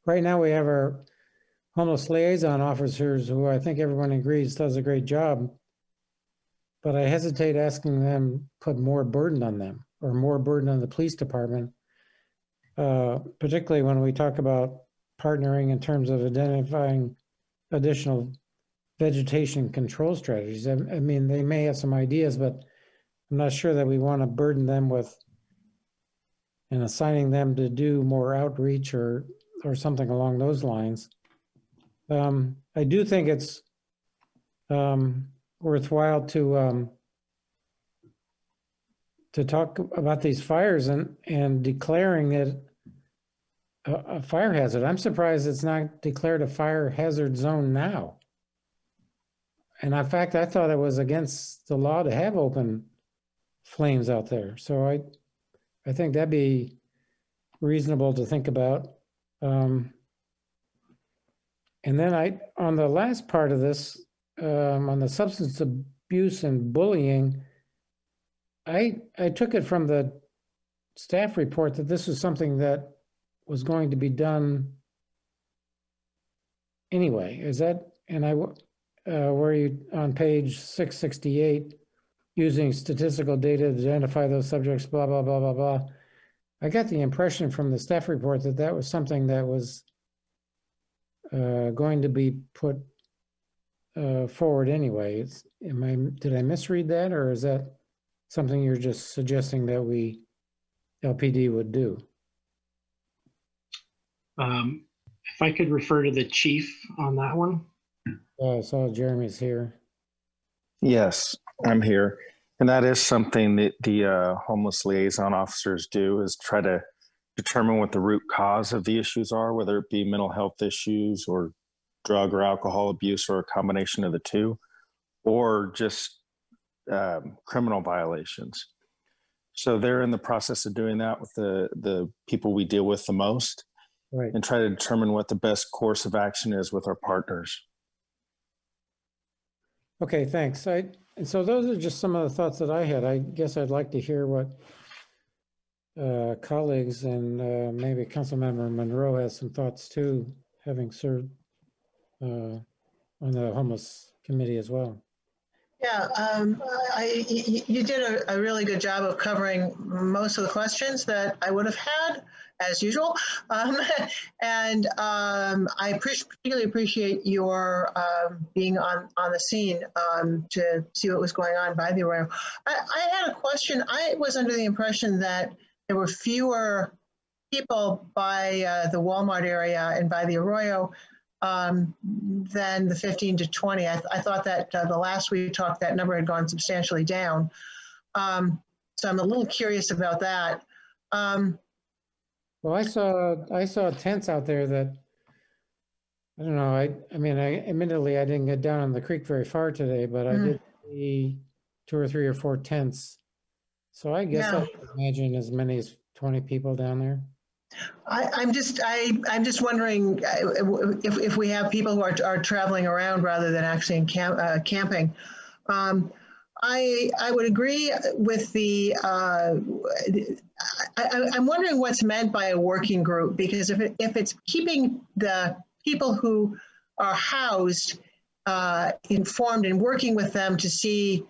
right now we have our homeless liaison officers who I think everyone agrees does a great job, but I hesitate asking them put more burden on them or more burden on the police department, particularly when we talk about partnering in terms of identifying additional vegetation control strategies. I mean, they may have some ideas, but I'm not sure that we want to burden them with and assigning them to do more outreach or something along those lines. I do think it's worthwhile to talk about these fires and declaring it a fire hazard. I'm surprised it's not declared a fire hazard zone now. And in fact, I thought it was against the law to have open flames out there. So I think that'd be reasonable to think about. And then on the last part of this, on the substance abuse and bullying, I took it from the staff report that this was something that was going to be done anyway. Is that, and were you on page 668, using statistical data to identify those subjects, blah, blah, blah, blah, blah. I got the impression from the staff report that that was something that was going to be put forward anyway. Did I misread that, or is that something you're just suggesting that LPD would do? If I could refer to the chief on that one. I saw Jeremy's here. Yes, I'm here. And that is something that the homeless liaison officers do, is try to determine what the root cause of the issues are, whether it be mental health issues or drug or alcohol abuse or a combination of the two, or just criminal violations. So they're in the process of doing that with the people we deal with the most, right, and try to determine what the best course of action is with our partners. Okay, thanks. And so those are just some of the thoughts that I had. I guess I'd like to hear what colleagues and maybe Councilmember Monroe has some thoughts too, having served on the homeless committee as well. Yeah, you did a really good job of covering most of the questions that I would have had. as usual. I particularly appreciate your being on the scene to see what was going on by the Arroyo. I had a question. I was under the impression that there were fewer people by the Walmart area and by the Arroyo than the 15 to 20. I thought that the last we talked, that number had gone substantially down. So I'm a little curious about that. Well, I saw tents out there that, I don't know, I mean, admittedly, I didn't get down on the creek very far today, but I did see 2 or 3 or 4 tents. So I guess I could imagine as many as 20 people down there. I'm just wondering if we have people who are traveling around rather than actually in camping. I would agree with the, I'm wondering what's meant by a working group, because if it's keeping the people who are housed informed and working with them to see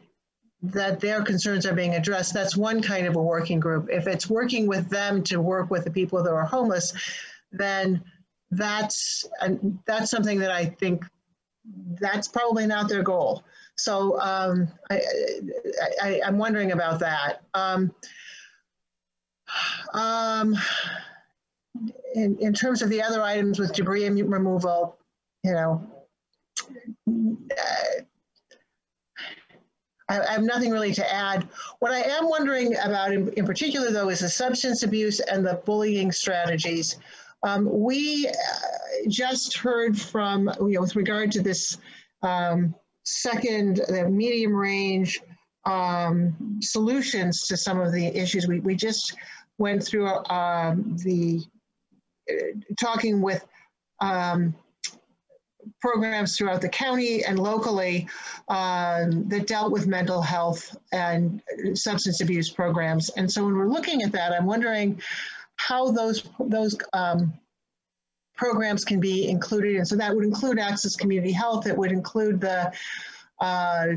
that their concerns are being addressed, that's one kind of a working group. If it's working with them to work with the people that are homeless, then that's something that I think that's probably not their goal. So I'm wondering about that. In terms of the other items with debris removal, you know, I have nothing really to add. What I am wondering about in particular, though, is the substance abuse and the bullying strategies. We just heard from, you know, with regard to this the medium range solutions to some of the issues. We just went through talking with programs throughout the county and locally that dealt with mental health and substance abuse programs. And so when we're looking at that, I'm wondering how those programs can be included. And so that would include Access Community Health. It would include the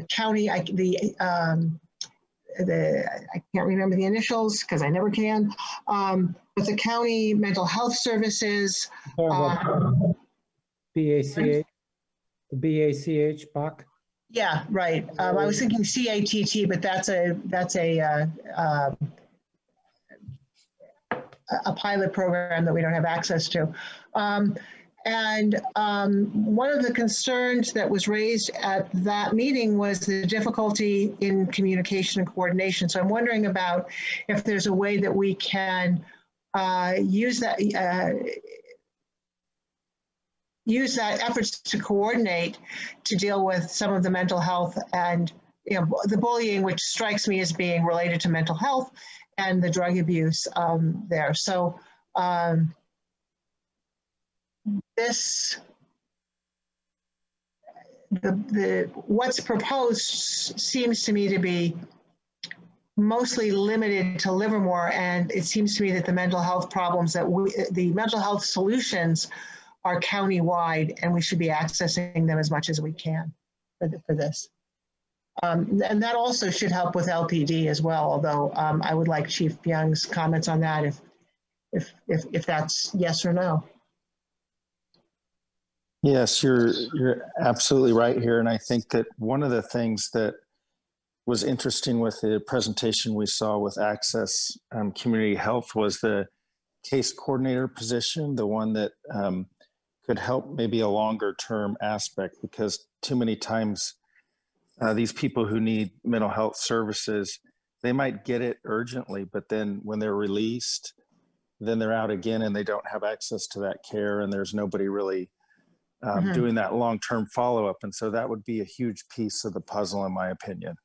county, I can't remember the initials because I never can, but the county mental health services. BACH, the BACH, BAC. Yeah, right. I was thinking CATT, but that's a pilot program that we don't have access to. One of the concerns that was raised at that meeting was the difficulty in communication and coordination. So I'm wondering about if there's a way that we can use that efforts to coordinate to deal with some of the mental health and, you know, the bullying, which strikes me as being related to mental health, and the drug abuse there. So what's proposed seems to me to be mostly limited to Livermore, and it seems to me that the mental health problems the mental health solutions are countywide, and we should be accessing them as much as we can for this. And that also should help with LPD as well, although I would like Chief Young's comments on that if that's yes or no. Yes, you're absolutely right here. And I think that one of the things that was interesting with the presentation we saw with Access Community Health was the case coordinator position, the one that could help maybe a longer term aspect, because too many times these people who need mental health services, they might get it urgently, but then when they're released, then they're out again and they don't have access to that care, and there's nobody really doing that long-term follow-up. And so that would be a huge piece of the puzzle, in my opinion.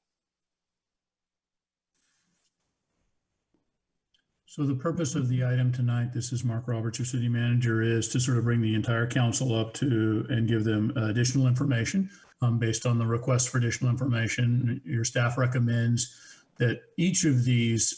So the purpose of the item tonight, this is Mark Roberts, your city manager, is to sort of bring the entire council up to and give them additional information based on the request for additional information. Your staff recommends that each of these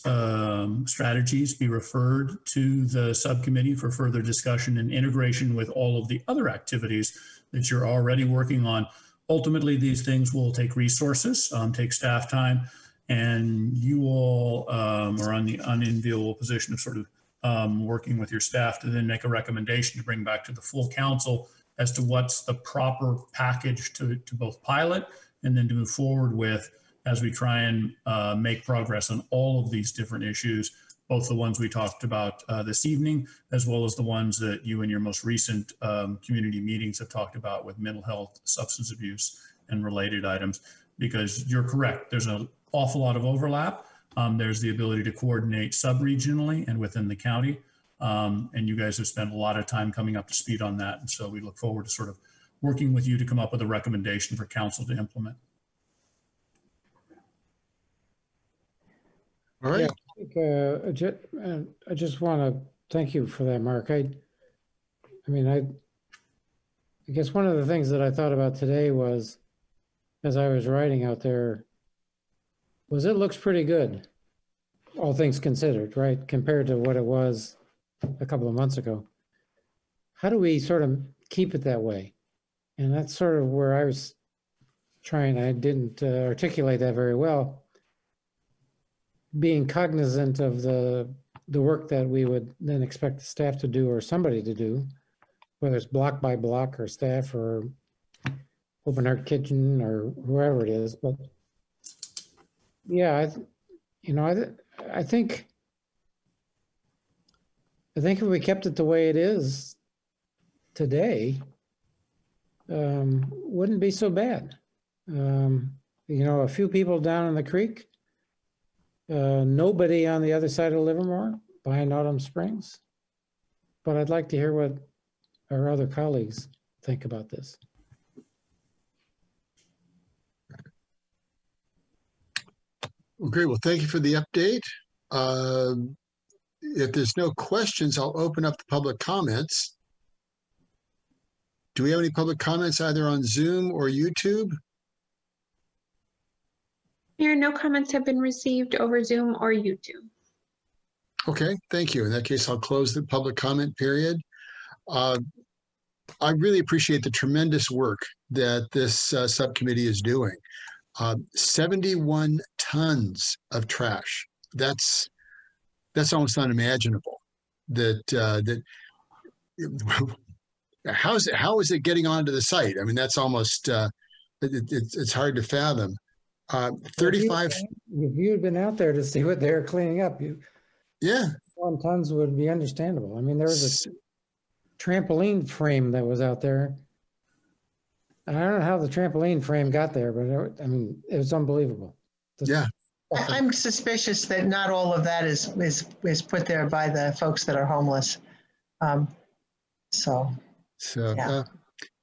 strategies be referred to the subcommittee for further discussion and integration with all of the other activities that you're already working on. Ultimately, these things will take resources, take staff time, and you all are on the unenviable position of sort of working with your staff to then make a recommendation to bring back to the full council as to what's the proper package to both pilot and then to move forward with as we try and make progress on all of these different issues, both the ones we talked about this evening, as well as the ones that you in your most recent community meetings have talked about with mental health, substance abuse, and related items. Because you're correct, there's an awful lot of overlap. There's the ability to coordinate sub-regionally and within the county. And you guys have spent a lot of time coming up to speed on that. And so we look forward to sort of working with you to come up with a recommendation for council to implement. All right. Yeah, I just want to thank you for that, Mark. I guess one of the things that I thought about today was, as I was writing out there, was it looks pretty good, all things considered, right? Compared to what it was a couple of months ago. How do we sort of keep it that way? And that's sort of where I was trying, I didn't articulate that very well. Being cognizant of the work that we would then expect the staff to do or somebody to do, whether it's block by block or staff or open heart kitchen or whoever it is. But yeah, I think if we kept it the way it is today, wouldn't be so bad. A few people down in the creek, nobody on the other side of Livermore behind Autumn Springs. But I'd like to hear what our other colleagues think about this. Well, great. Well, thank you for the update. If there's no questions, I'll open up the public comments. Do we have any public comments either on Zoom or YouTube? Mayor, no comments have been received over Zoom or YouTube. Okay, thank you. In that case, I'll close the public comment period. I really appreciate the tremendous work that this subcommittee is doing. 71 tons of trash. That's almost unimaginable. How is it getting onto the site? I mean, that's almost it's hard to fathom. 35. If you had been out there to see what they're cleaning up, yeah, 1 tons would be understandable. I mean, there was a trampoline frame that was out there. I don't know how the trampoline frame got there, but I mean, it was unbelievable. Yeah. I'm suspicious that not all of that is put there by the folks that are homeless. Yeah.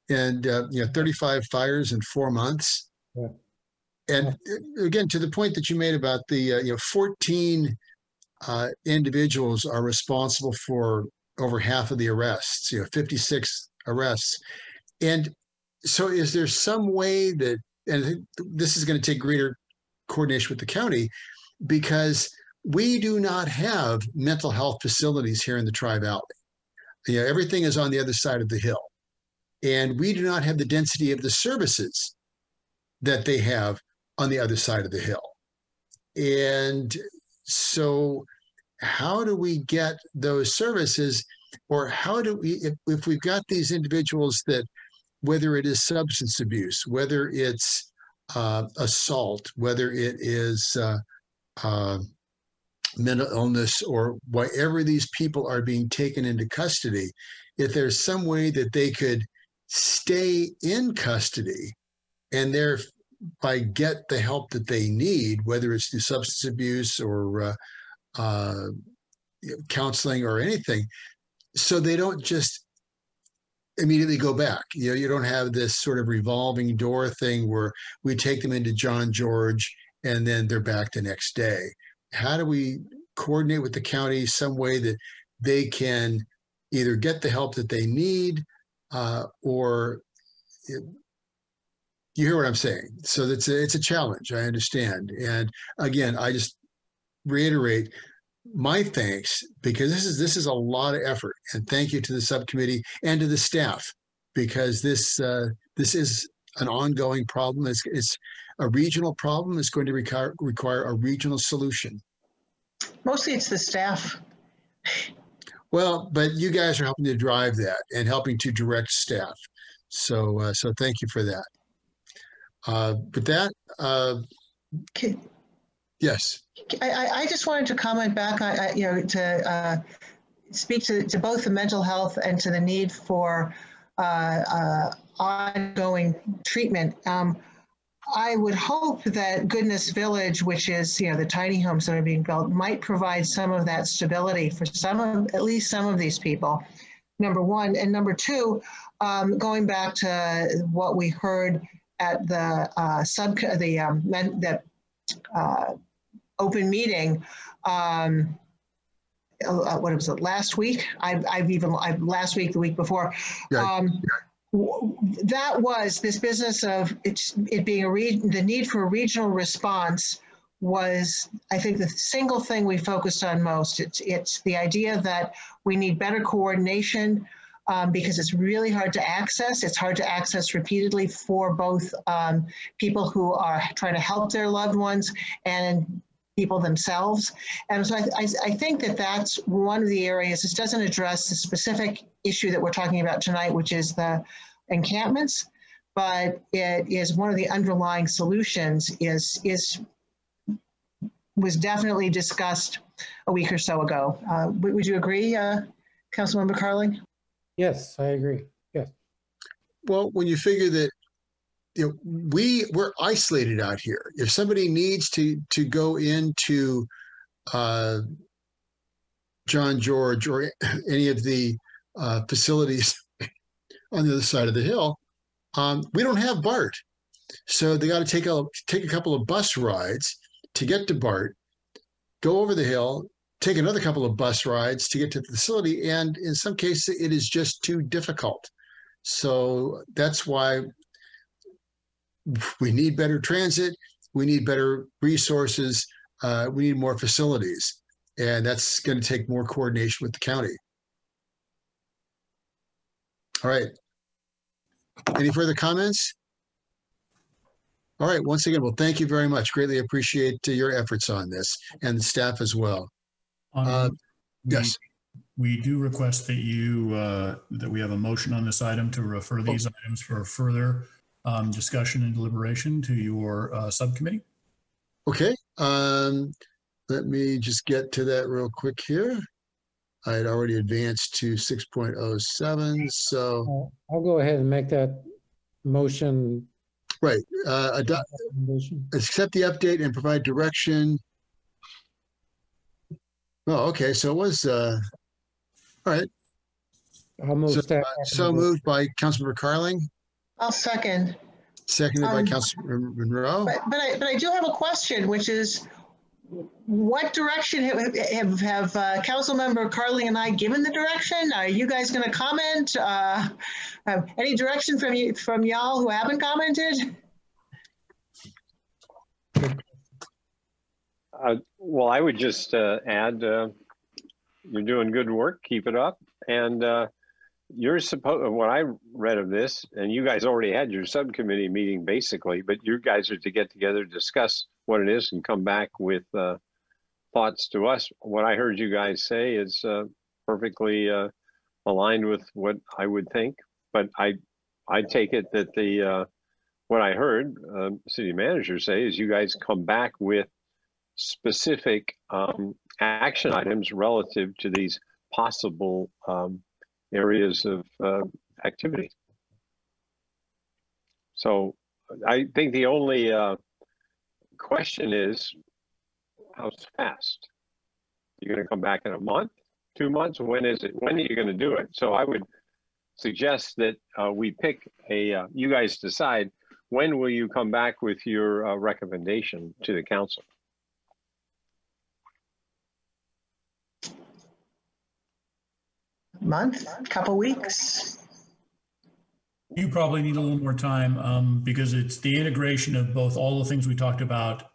35 fires in 4 months. Yeah. And again, to the point that you made about the 14 individuals are responsible for over half of the arrests. 56 arrests, and so is there some way that, and this is going to take greater coordination with the county, because we do not have mental health facilities here in the Tri-Valley. Everything is on the other side of the hill, and we do not have the density of the services that they have on the other side of the hill. And so how do we get those services, or how do we, if we've got these individuals that, whether it is substance abuse, whether it's assault, whether it is mental illness, or whatever these people are being taken into custody, if there's some way that they could stay in custody and thereby get the help that they need, whether it's through substance abuse or counseling or anything, so they don't just immediately go back. You don't have this sort of revolving door thing where we take them into John George and then they're back the next day. How do we coordinate with the county some way that they can either get the help that they need, or you hear what I'm saying? So it's a challenge, I understand. And again, I just reiterate my thanks, because this is a lot of effort, and thank you to the subcommittee and to the staff, because this is an ongoing problem. It's a regional problem. It's going to require a regional solution. Mostly it's the staff. Well, but you guys are helping to drive that and helping to direct staff. So, so thank you for that. With that, yes. I just wanted to comment back on, to speak to both the mental health and to the need for ongoing treatment. I would hope that Goodness Village, which is, the tiny homes that are being built, might provide some of that stability for at least some of these people, number one. And number two, going back to what we heard at the open meeting, what was it, last week? Last week, the week before. Right. That was this business of it being the need for a regional response was, I think, the single thing we focused on most. It's the idea that we need better coordination because it's really hard to access. It's hard to access repeatedly for both people who are trying to help their loved ones and people themselves. And so I think that that's one of the areas. This doesn't address the specific issue that we're talking about tonight, which is the encampments, but it is one of the underlying solutions was definitely discussed a week or so ago. Would you agree, Councilmember Carling? Yes, I agree. Yes. Well, when you figure that we're isolated out here. If somebody needs to go into John George or any of the facilities on the other side of the hill, we don't have BART. So they got to take a couple of bus rides to get to BART, go over the hill, take another couple of bus rides to get to the facility. And in some cases, it is just too difficult. So that's why we need better transit. We need better resources. We need more facilities. And that's going to take more coordination with the county. All right. Any further comments? All right. Once again, well, thank you very much. Greatly appreciate your efforts on this and the staff as well. Yes. We do request that that we have a motion on this item to refer these items for further discussion and deliberation to your subcommittee. Okay. Let me just get to that real quick here. I had already advanced to 6.07, so I'll go ahead and make that motion. Right. Accept the update and provide direction. Oh, okay. So it was all right. So moved by Councilmember Carling. I'll second. Seconded by Councilmember Monroe. But I do have a question, which is, what direction have Councilmember Carling and I given the direction? Are you guys going to comment? Any direction from y'all who haven't commented? Well, I would just add, you're doing good work. Keep it up. And you're supposed, what I read of this, and you guys already had your subcommittee meeting basically, but you guys are to get together, discuss what it is and come back with thoughts to us. What I heard you guys say is perfectly aligned with what I would think, but I take it that what I heard city manager say is you guys come back with specific action items relative to these possible areas of activity. So I think the only question is, how fast? You're going to come back in a month, 2 months? When is it? When are you going to do it? So I would suggest that we pick you guys decide, when will you come back with your recommendation to the council? Month, couple weeks. You probably need a little more time because it's the integration of both all the things we talked about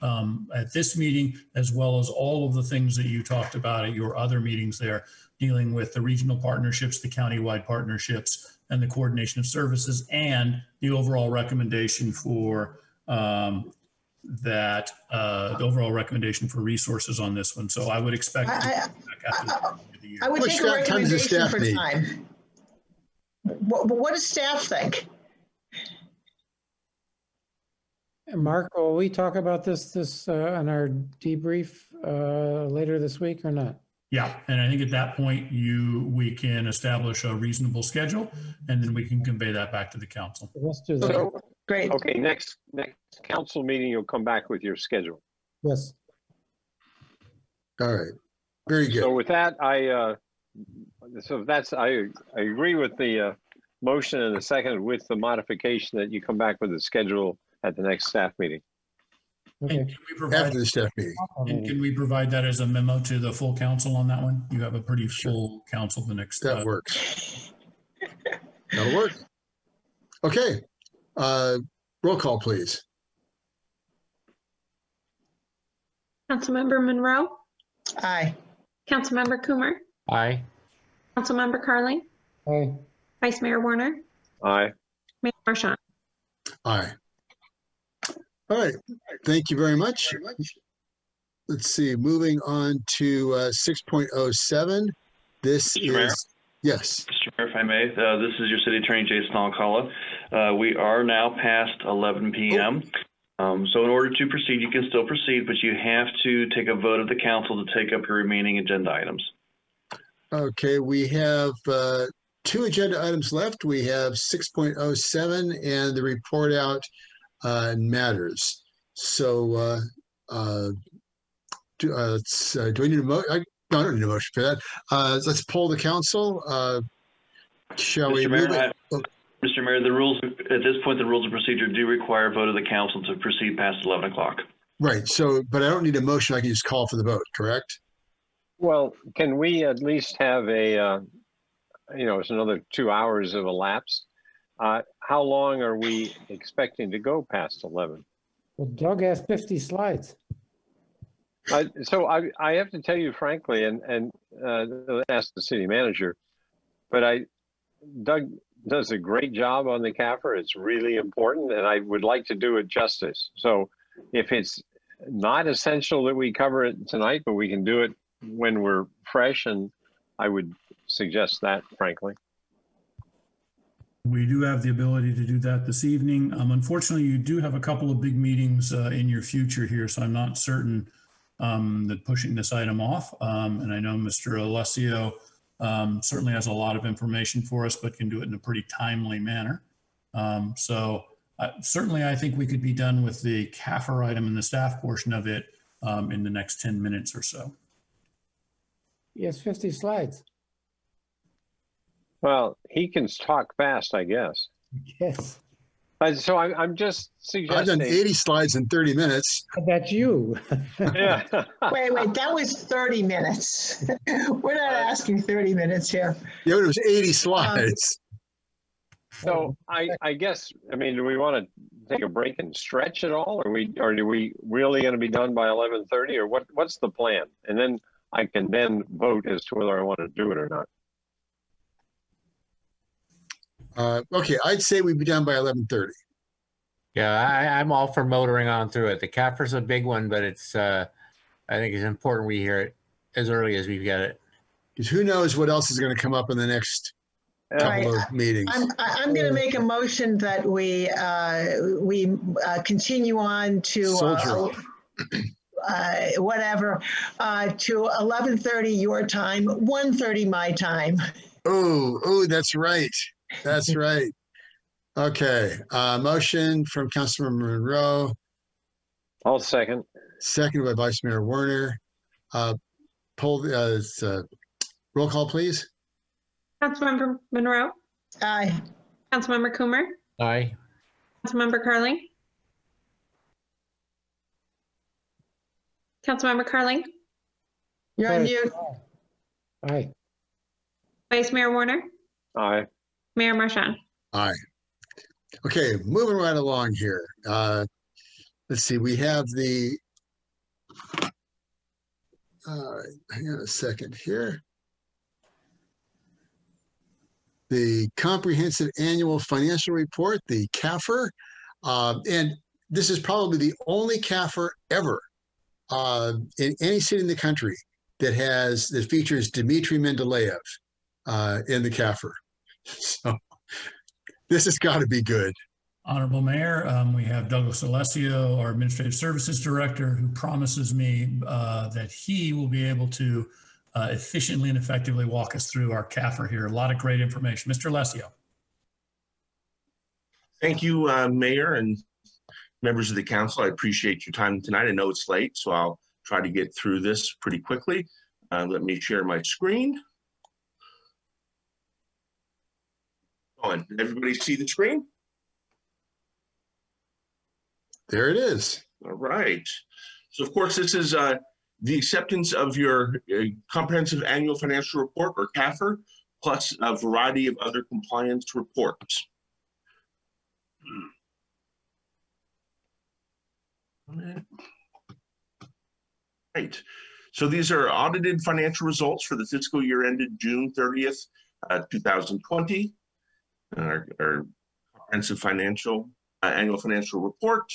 at this meeting, as well as all of the things that you talked about at your other meetings there, dealing with the regional partnerships, the countywide partnerships, and the coordination of services, and the overall recommendation for the overall recommendation for resources on this one. So I would expect to come back after the end of the year. I would What take a staff time does the recommendation staff for need? time. What does staff think? Mark, will we talk about this on our debrief later this week or not? Yeah, and I think at that point, we can establish a reasonable schedule, and then we can convey that back to the council. Let's do that. So, Great. okay, next council meeting, you'll come back with your schedule. Yes. All right. Very good. So with that, I agree with the motion and the second with the modification that you come back with a schedule at the next staff meeting. Okay. And can we provide, After the staff meeting. and can we provide that as a memo to the full council on that one? You have a pretty full council the next. That works. That'll work. Okay. Roll call, please. Councilmember Monroe, Aye. Councilmember Coomer, Aye. Councilmember Carling, Aye. Vice Mayor Warner, Aye. Mayor Marchand. Aye. All right. Thank you very much. Let's see. Moving on to 6.07. This Mr. Mayor? is, yes. Mr. Mayor, if I may, this is your City Attorney, Jason Alcala. We are now past 11 p.m. So in order to proceed, you can still proceed, but you have to take a vote of the council to take up your remaining agenda items. Okay. We have 2 agenda items left. We have 6.07 and the report out matters. So do we need a motion? No, I don't need a motion for that. Let's poll the council. Shall we move it? Mr. Mayor, the rules at this point, the rules of procedure do require a vote of the council to proceed past 11 o'clock. Right. So, but I don't need a motion. I can just call for the vote, correct? Well, can we at least have a, it's another 2 hours of elapsed. How long are we expecting to go past 11? Well, Doug has 50 slides. So I have to tell you frankly, and ask the city manager, but Doug does a great job on the CAFR. It's really important, and I would like to do it justice. So if it's not essential that we cover it tonight, but we can do it when we're fresh, and I would suggest that, frankly. We do have the ability to do that this evening. Unfortunately, you do have a couple of big meetings in your future here, so I'm not certain that pushing this item off. And I know Mr. Alessio certainly has a lot of information for us, but can do it in a pretty timely manner. Certainly, I think we could be done with the CAFR item and the staff portion of it in the next 10 minutes or so. Yes, 50 slides. Well, he can talk fast, I guess. Yes. So I'm just suggesting. I've done 80 slides in 30 minutes. That's you. Yeah. Wait, that was 30 minutes. We're not asking 30 minutes here. Yeah, but it was 80 slides. So I guess, do we want to take a break and stretch at all? Or are we really going to be done by 11:30 or what's the plan? And then I can then vote as to whether I want to do it or not. Okay, I'd say we'd be done by 11:30. Yeah, I'm all for motoring on through it. The CAFR's a big one, but it's I think it's important we hear it as early as we get it. Because who knows what else is going to come up in the next couple of meetings. I'm going to make a motion that we continue on to whatever to 11:30 your time, 1:30 my time. Oh, that's right. That's right. Okay. Motion from Councilmember Monroe. I'll second. Seconded by Vice Mayor Warner. Roll call, please. Councilmember Monroe, Aye. Councilmember Coomer, Aye. Councilmember Carling, Councilmember Carling, You're on mute. Aye. Vice Mayor Warner, Aye. Mayor Marchand. Aye. Okay, moving right along here. Let's see, we have the, all right, hang on a second here. The Comprehensive Annual Financial Report, the CAFR, and this is probably the only CAFR ever in any city in the country that features Dmitry Mendeleev in the CAFR. So this has got to be good. Honorable Mayor, we have Douglas Alessio, our Administrative Services Director, who promises me that he will be able to efficiently and effectively walk us through our CAFR here. A lot of great information. Mr. Alessio. Thank you, Mayor and members of the council. I appreciate your time tonight. I know it's late, so I'll try to get through this pretty quickly. Let me share my screen. Did everybody see the screen? There it is. All right. So, of course, this is the acceptance of your comprehensive annual financial report, or CAFR, plus a variety of other compliance reports. Right. So these are audited financial results for the fiscal year ended June 30th, 2020. Our comprehensive financial annual financial report.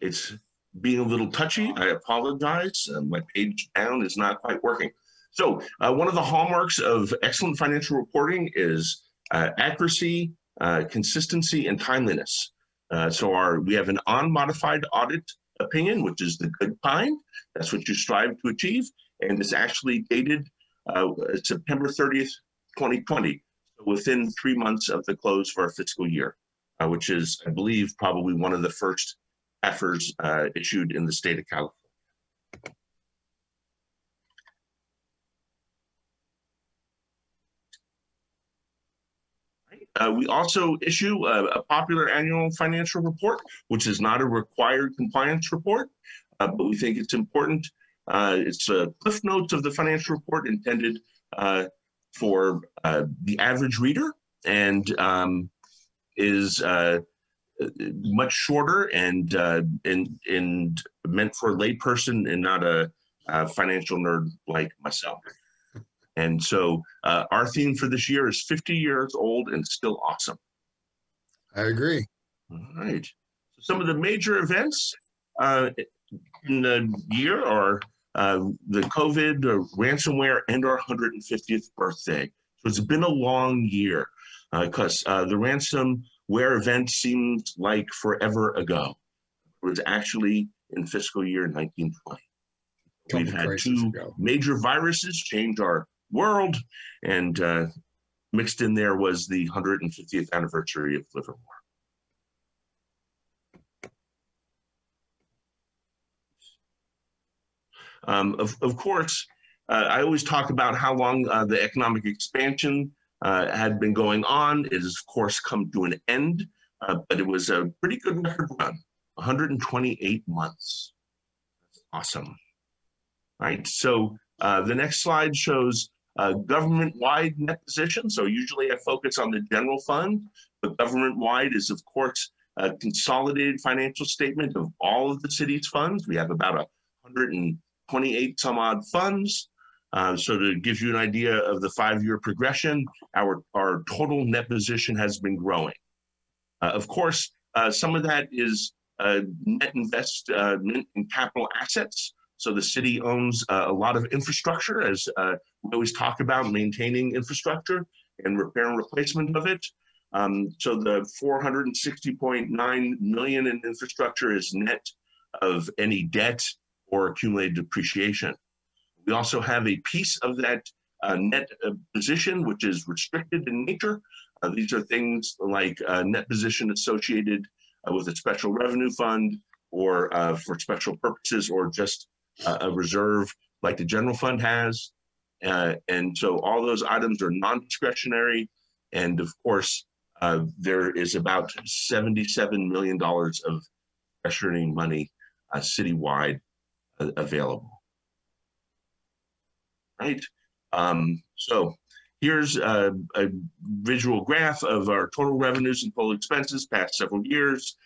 It's being a little touchy. I apologize. My page down is not quite working. So one of the hallmarks of excellent financial reporting is accuracy, consistency, and timeliness. So we have an unmodified audit opinion, which is the good kind. That's what you strive to achieve. And it's actually dated September 30th, 2020, within 3 months of the close for our fiscal year, which is, I believe, probably one of the first CAFRs issued in the state of California. We also issue a popular annual financial report, which is not a required compliance report, but we think it's important. It's cliff notes of the financial report intended for the average reader, and is much shorter and meant for a layperson and not a financial nerd like myself. And so our theme for this year is 50 years old and still awesome. I agree. All right. So some of the major events in the year are the COVID, ransomware, and our 150th birthday. So it's been a long year because the ransomware event seems like forever ago. It was actually in fiscal year 1920. We've had two major viruses change our world, and mixed in there was the 150th anniversary of Livermore. Of course, I always talk about how long the economic expansion had been going on. It has, of course, come to an end, but it was a pretty good record run, 128 months. That's awesome. All right, so the next slide shows government-wide net position. So usually I focus on the general fund, but government-wide is, of course, a consolidated financial statement of all of the city's funds. We have about 128 some odd funds. So to give you an idea of the 5-year progression, our total net position has been growing. Of course, some of that is net investment in capital assets. So the city owns a lot of infrastructure, as we always talk about maintaining infrastructure and repair and replacement of it. So the $460.9 million in infrastructure is net of any debt or accumulated depreciation. We also have a piece of that net position, which is restricted in nature. These are things like net position associated with a special revenue fund, or for special purposes, or just a reserve like the general fund has. And so all those items are non-discretionary. And of course, there is about $77 million of discretionary money citywide available. Right. So here's a visual graph of our total revenues and total expenses past several years.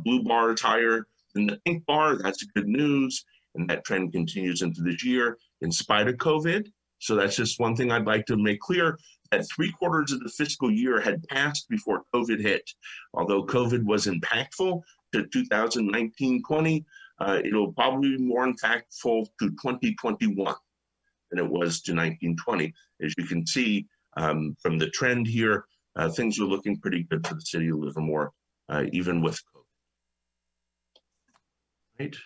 Blue bar is higher than the pink bar. That's good news. And that trend continues into this year in spite of COVID. So that's just one thing I'd like to make clear, that 3/4 of the fiscal year had passed before COVID hit. Although COVID was impactful to 2019-20, it'll probably be more impactful to 2021 than it was to 19-20. As you can see from the trend here, things are looking pretty good for the city of Livermore, even with COVID. Right?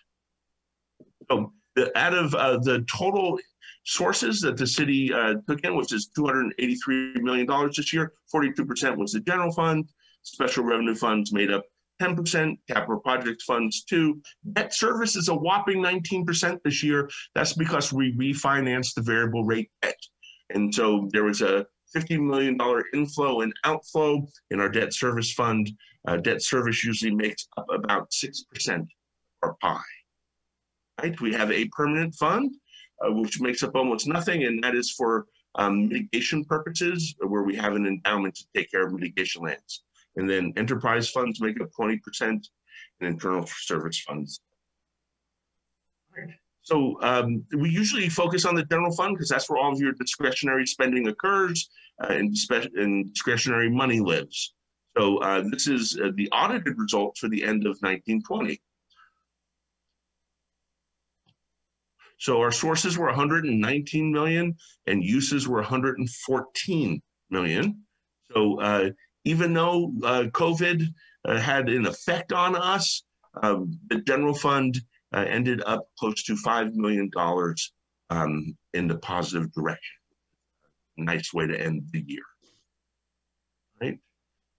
So out of the total sources that the city took in, which is $283 million this year, 42% was the general fund. Special revenue funds made up 10%, capital project funds 2%. Debt service is a whopping 19% this year. That's because we refinanced the variable rate debt. And so there was a $50 million inflow and outflow in our debt service fund. Debt service usually makes up about 6% of our pie. Right? We have a permanent fund, which makes up almost nothing, and that is for mitigation purposes, where we have an endowment to take care of mitigation lands. And then enterprise funds make up 20%, and internal service funds. Right. So we usually focus on the general fund because that's where all of your discretionary spending occurs and discretionary money lives. So this is the audited results for the end of 1920. So our sources were 119 million and uses were 114 million. So even though COVID had an effect on us, the general fund ended up close to $5 million in the positive direction. Nice way to end the year, right?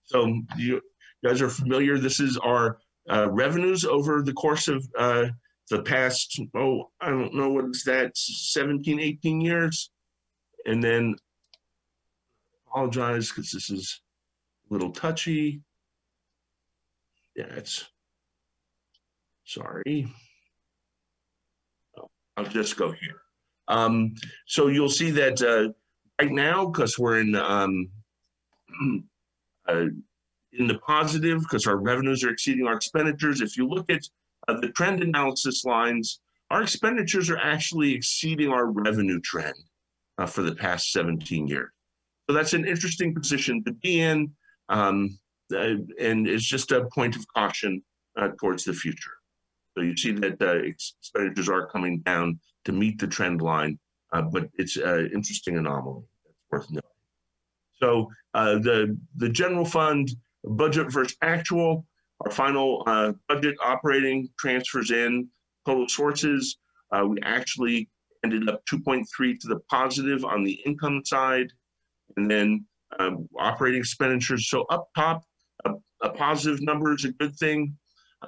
So you guys are familiar. This is our revenues over the course of the past, I don't know, what is that, 17, 18 years? And then, apologize because this is a little touchy. Yeah, it's, sorry. Oh, I'll just go here. So you'll see that right now, because we're in the positive, because our revenues are exceeding our expenditures. If you look at the trend analysis lines, our expenditures are actually exceeding our revenue trend for the past 17 years. So that's an interesting position to be in, and it's just a point of caution towards the future. So you see that expenditures are coming down to meet the trend line, but it's an interesting anomaly that's worth noting. So the general fund budget versus actual, our final budget operating transfers in total sources. We actually ended up 2.3 to the positive on the income side. And then operating expenditures. So up top, a positive number is a good thing.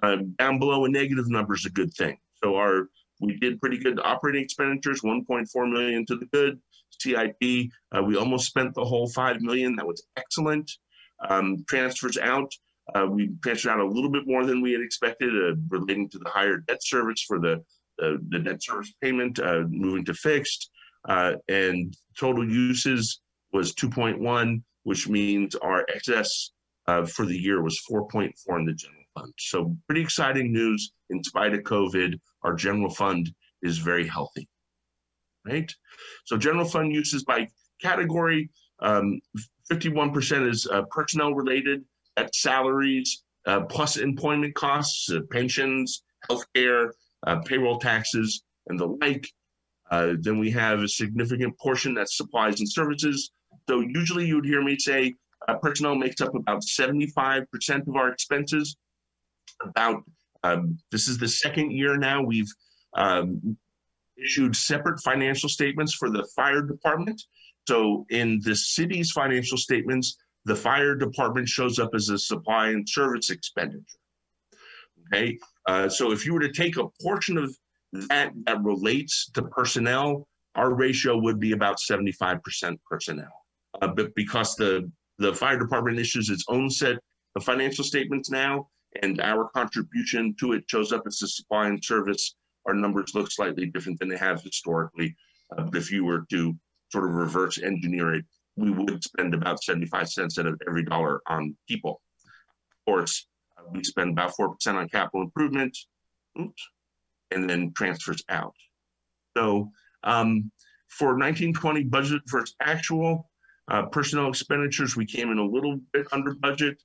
Down below, a negative number is a good thing. So we did pretty good operating expenditures, 1.4 million to the good. CIP, we almost spent the whole 5 million. That was excellent. Transfers out. We transferred out a little bit more than we had expected, relating to the higher debt service for the debt service payment, moving to fixed. And total uses was 2.1, which means our excess for the year was 4.4 in the general fund. So pretty exciting news. In spite of COVID, our general fund is very healthy, right? So general fund uses by category, 51% is personnel related. That's salaries, plus employment costs, pensions, healthcare, payroll taxes, and the like. Then we have a significant portion that's supplies and services. So usually you would hear me say personnel makes up about 75% of our expenses. This is the second year now we've issued separate financial statements for the fire department. So in the city's financial statements, the fire department shows up as a supply and service expenditure. Okay, so if you were to take a portion of that relates to personnel, our ratio would be about 75% personnel. But because the fire department issues its own set of financial statements now, and our contribution to it shows up as a supply and service, our numbers look slightly different than they have historically. But if you were to sort of reverse engineer it, we would spend about 75 cents out of every dollar on people. Of course, we spend about 4% on capital improvement, and then transfers out. So for 1920 budget versus actual, personnel expenditures, we came in a little bit under budget.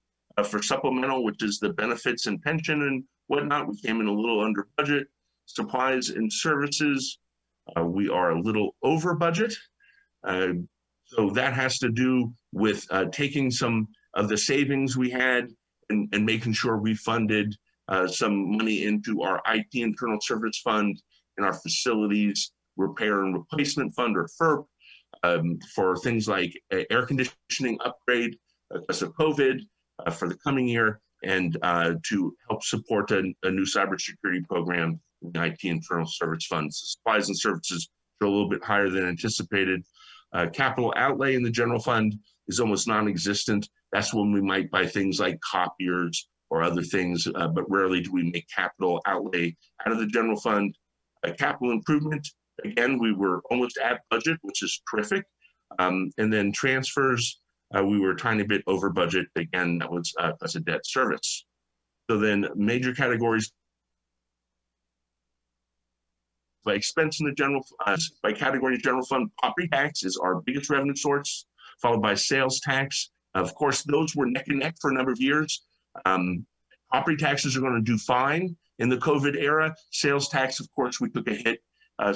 For supplemental, which is the benefits and pension and whatnot, we came in a little under budget. Supplies and services, we are a little over budget. So that has to do with taking some of the savings we had and making sure we funded some money into our IT internal service fund and our facilities repair and replacement fund, or FERP, for things like air conditioning upgrade because of COVID for the coming year, and to help support a new cybersecurity program in the IT internal service funds. Supplies and services are a little bit higher than anticipated. Capital outlay in the general fund is almost non-existent. That's when we might buy things like copiers or other things, but rarely do we make capital outlay out of the general fund. Capital improvement, again, we were almost at budget, which is terrific. And then transfers, we were a tiny bit over budget. Again, that was as a debt service. So then major categories by expense in the general, by category general fund, property tax is our biggest revenue source, followed by sales tax. Of course, those were neck and neck for a number of years. Property taxes are going to do fine in the COVID era. Sales tax, of course, we took a hit.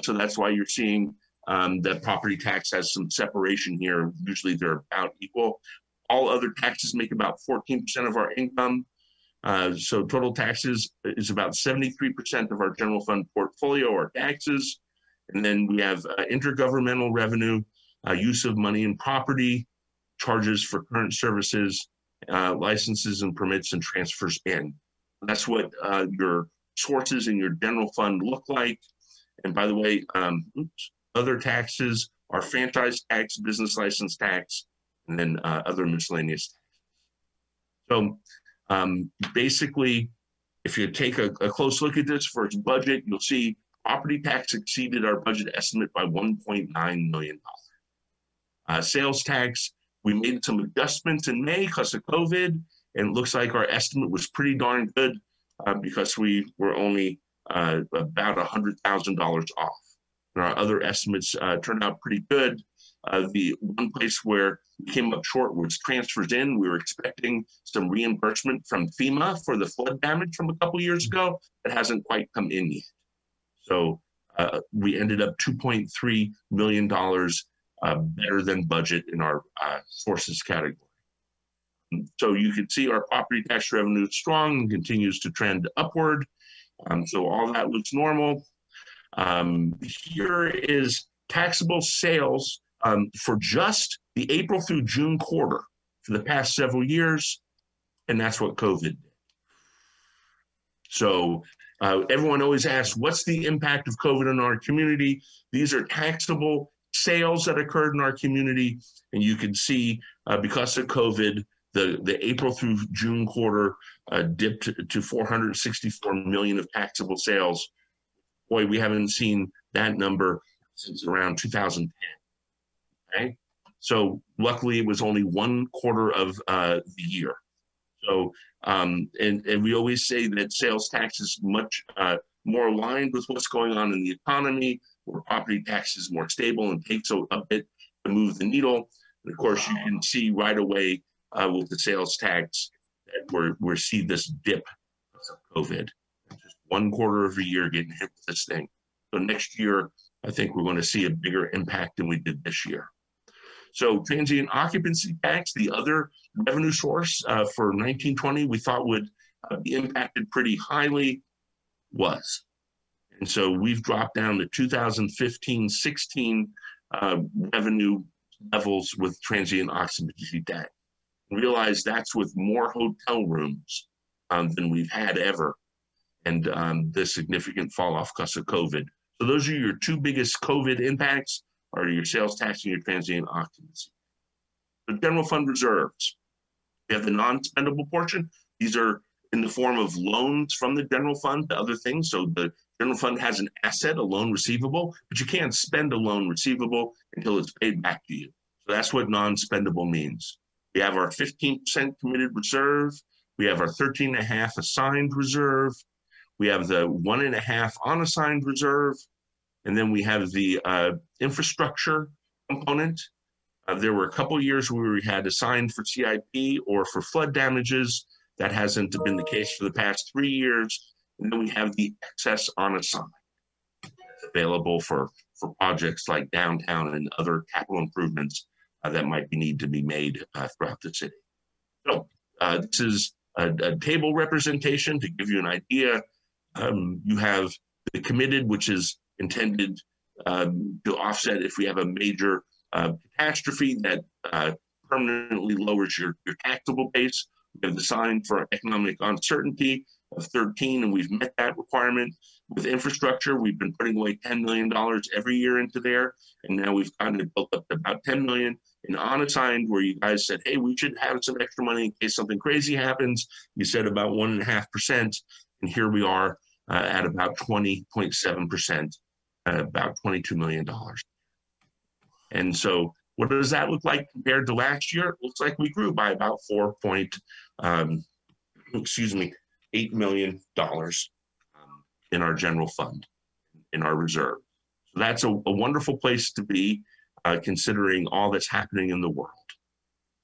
So that's why you're seeing that property tax has some separation here. Usually they're about equal. All other taxes make about 14% of our income. So total taxes is about 73% of our general fund portfolio or taxes. And then we have intergovernmental revenue, use of money and property, charges for current services, licenses and permits and transfers in. That's what your sources in your general fund look like. And by the way, other taxes are franchise tax, business license tax, and then other miscellaneous taxes. So basically, if you take a close look at this for its budget, you'll see property tax exceeded our budget estimate by $1.9 million. Sales tax, we made some adjustments in May because of COVID, and it looks like our estimate was pretty darn good because we were only about $100,000 off. And our other estimates turned out pretty good. The one place where we came up short was transfers in. We were expecting some reimbursement from FEMA for the flood damage from a couple years ago. That hasn't quite come in yet. So we ended up $2.3 million better than budget in our sources category. So you can see our property tax revenue is strong and continues to trend upward. So all that looks normal. Here is taxable sales for just the April through June quarter for the past several years, and that's what COVID did. So everyone always asks, what's the impact of COVID on our community? These are taxable sales that occurred in our community, and you can see because of COVID, the April through June quarter dipped to 464 million of taxable sales. Boy, we haven't seen that number since around 2010. Okay, so luckily it was only one quarter of the year. So and we always say that sales tax is much more aligned with what's going on in the economy, where property tax is more stable and takes a bit to move the needle. And of course, you can see right away with the sales tax that we're seeing this dip because of COVID. Just one quarter of a year getting hit with this thing. So next year, I think we're going to see a bigger impact than we did this year. So transient occupancy tax, the other revenue source for 1920, we thought would be impacted pretty highly, was. And so we've dropped down to 2015-16 revenue levels with transient occupancy tax. Realize that's with more hotel rooms than we've had ever, and the significant fall off because of COVID. So those are your two biggest COVID impacts, are your sales tax and your transient occupancy. The general fund reserves. We have the non-spendable portion. These are in the form of loans from the general fund to other things. So the general fund has an asset, a loan receivable, but you can't spend a loan receivable until it's paid back to you. So that's what non-spendable means. We have our 15% committed reserve. We have our 13.5 assigned reserve. We have the 1.5 unassigned reserve. And then we have the infrastructure component. There were a couple years where we had assigned for CIP or for flood damages. That hasn't been the case for the past 3 years. And then we have the excess unassigned available for projects like downtown and other capital improvements that might need to be made throughout the city. So this is a table representation to give you an idea. You have the committed, which is intended to offset if we have a major catastrophe that permanently lowers your taxable base. We have the sign for economic uncertainty of 13, and we've met that requirement. With infrastructure, we've been putting away $10 million every year into there, and now we've gotten it built up to about $10 million. In unassigned, where you guys said, hey, we should have some extra money in case something crazy happens, you said about 1.5%, and here we are at about 20.7%, about $22 million. And so what does that look like compared to last year? It looks like we grew by about $8 million in our general fund, in our reserve. So that's a wonderful place to be, considering all that's happening in the world.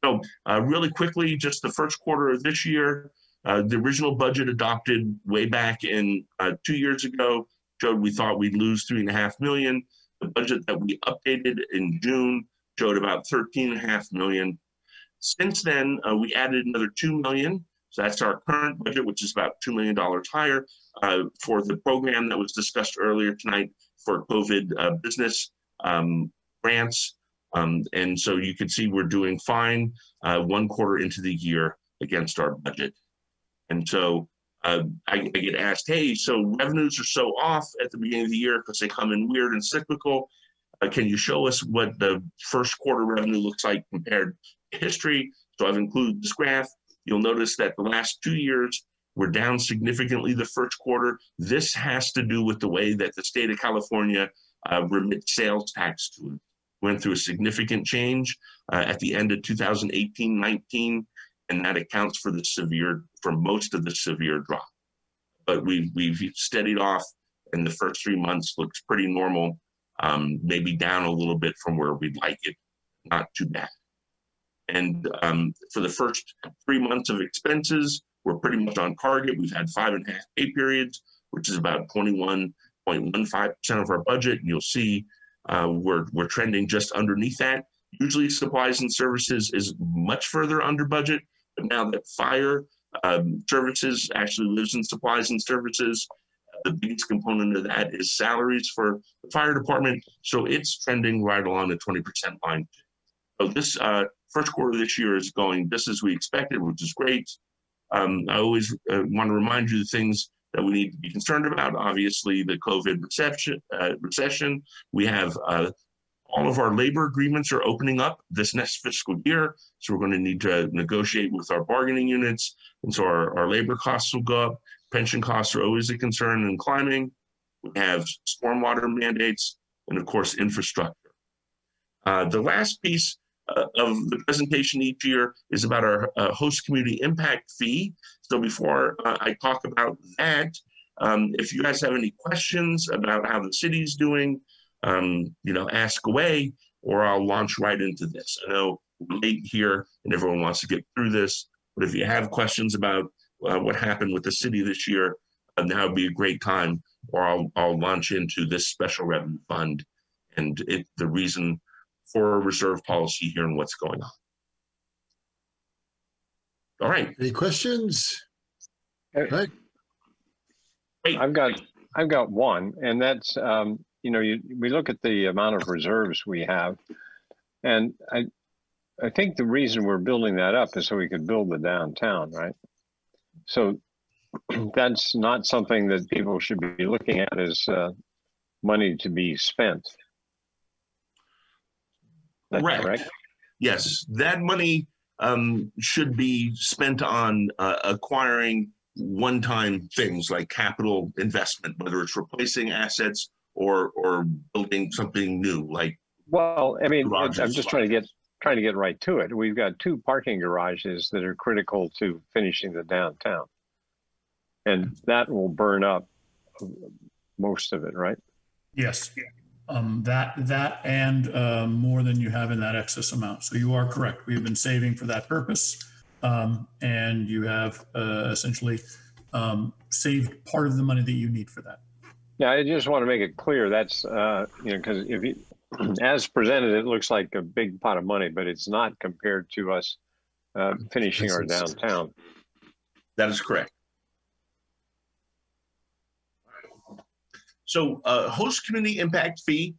So really quickly, just the first quarter of this year, the original budget adopted way back in 2 years ago showed we thought we'd lose $3.5 million. The budget that we updated in June showed about $13.5 million. Since then, we added another $2 million. So that's our current budget, which is about $2 million higher for the program that was discussed earlier tonight for COVID business grants. And so you can see we're doing fine 1 quarter into the year against our budget. And so I get asked, hey, so revenues are so off at the beginning of the year because they come in weird and cyclical. Can you show us what the first quarter revenue looks like compared to history? So I've included this graph. You'll notice that the last 2 years were down significantly the first quarter. This has to do with the way that the state of California remits sales tax to it. Went through a significant change at the end of 2018-19, and that accounts for most of the severe drop. But we've steadied off, and the first 3 months looks pretty normal, maybe down a little bit from where we'd like it, not too bad. And for the first 3 months of expenses, we're pretty much on target. We've had 5.5 pay periods, which is about 21.15% of our budget. And you'll see we're trending just underneath that. Usually supplies and services is much further under budget, but now that fire services actually lives in supplies and services, the biggest component of that is salaries for the fire department. So it's trending right along the 20% line. So this first quarter of this year is going just as we expected, which is great. I always want to remind you the things that we need to be concerned about. Obviously, the COVID recession. We have all of our labor agreements are opening up this next fiscal year. So we're going to need to negotiate with our bargaining units. And so our labor costs will go up. Pension costs are always a concern and climbing. We have stormwater mandates and, of course, infrastructure. The last piece of the presentation each year is about our host community impact fee. So before I talk about that, if you guys have any questions about how the city's doing, ask away, or I'll launch right into this. I know we're late here and everyone wants to get through this, but if you have questions about what happened with the city this year, now would be a great time, or I'll launch into this special revenue fund and the reason for a reserve policy here and what's going on. All right. Any questions? Right. I've got one, and that's we look at the amount of reserves we have, and I think the reason we're building that up is so we could build the downtown, right? So that's not something that people should be looking at as money to be spent. That's correct? Yes, that money should be spent on acquiring one-time things like capital investment, whether it's replacing assets or building something new. Like, well, I mean, I'm just trying to get right to it. We've got 2 parking garages that are critical to finishing the downtown, and that will burn up most of it, right? Yes. That and more than you have in that excess amount. So you are correct. We have been saving for that purpose. and you have essentially saved part of the money that you need for that. Yeah, I just want to make it clear that's, because if you, as presented, it looks like a big pot of money, but it's not compared to us finishing our downtown. That is correct. So host community impact fee,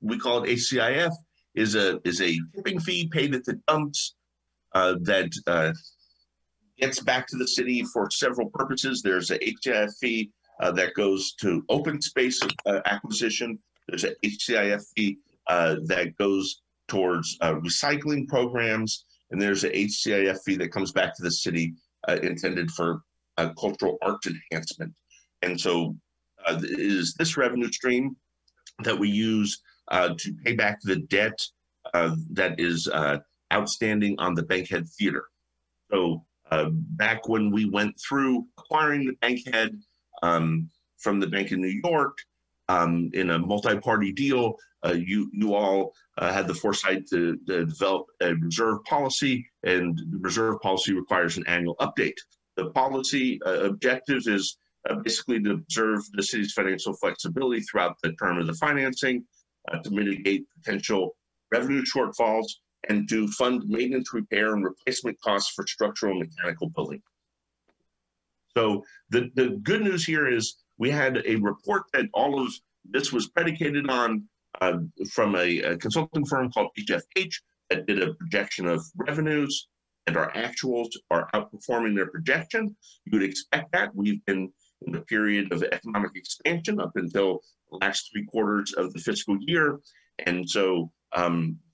we call it HCIF, is a tipping fee paid at the dumps that gets back to the city for several purposes. There's a HCIF fee that goes to open space acquisition. There's a HCIF fee that goes towards recycling programs, and there's a HCIF fee that comes back to the city intended for cultural arts enhancement. And so it is this revenue stream that we use to pay back the debt that is outstanding on the Bankhead Theater. So back when we went through acquiring the Bankhead from the Bank of New York in a multi-party deal, you all had the foresight to develop a reserve policy, and the reserve policy requires an annual update. The policy objective is basically to observe the city's financial flexibility throughout the term of the financing, to mitigate potential revenue shortfalls, and to fund maintenance, repair, and replacement costs for structural and mechanical building. So the good news here is we had a report that all of this was predicated on from a consulting firm called HFH that did a projection of revenues, and our actuals are outperforming their projection. You would expect that. We've been in the period of economic expansion up until the last 3 quarters of the fiscal year. And so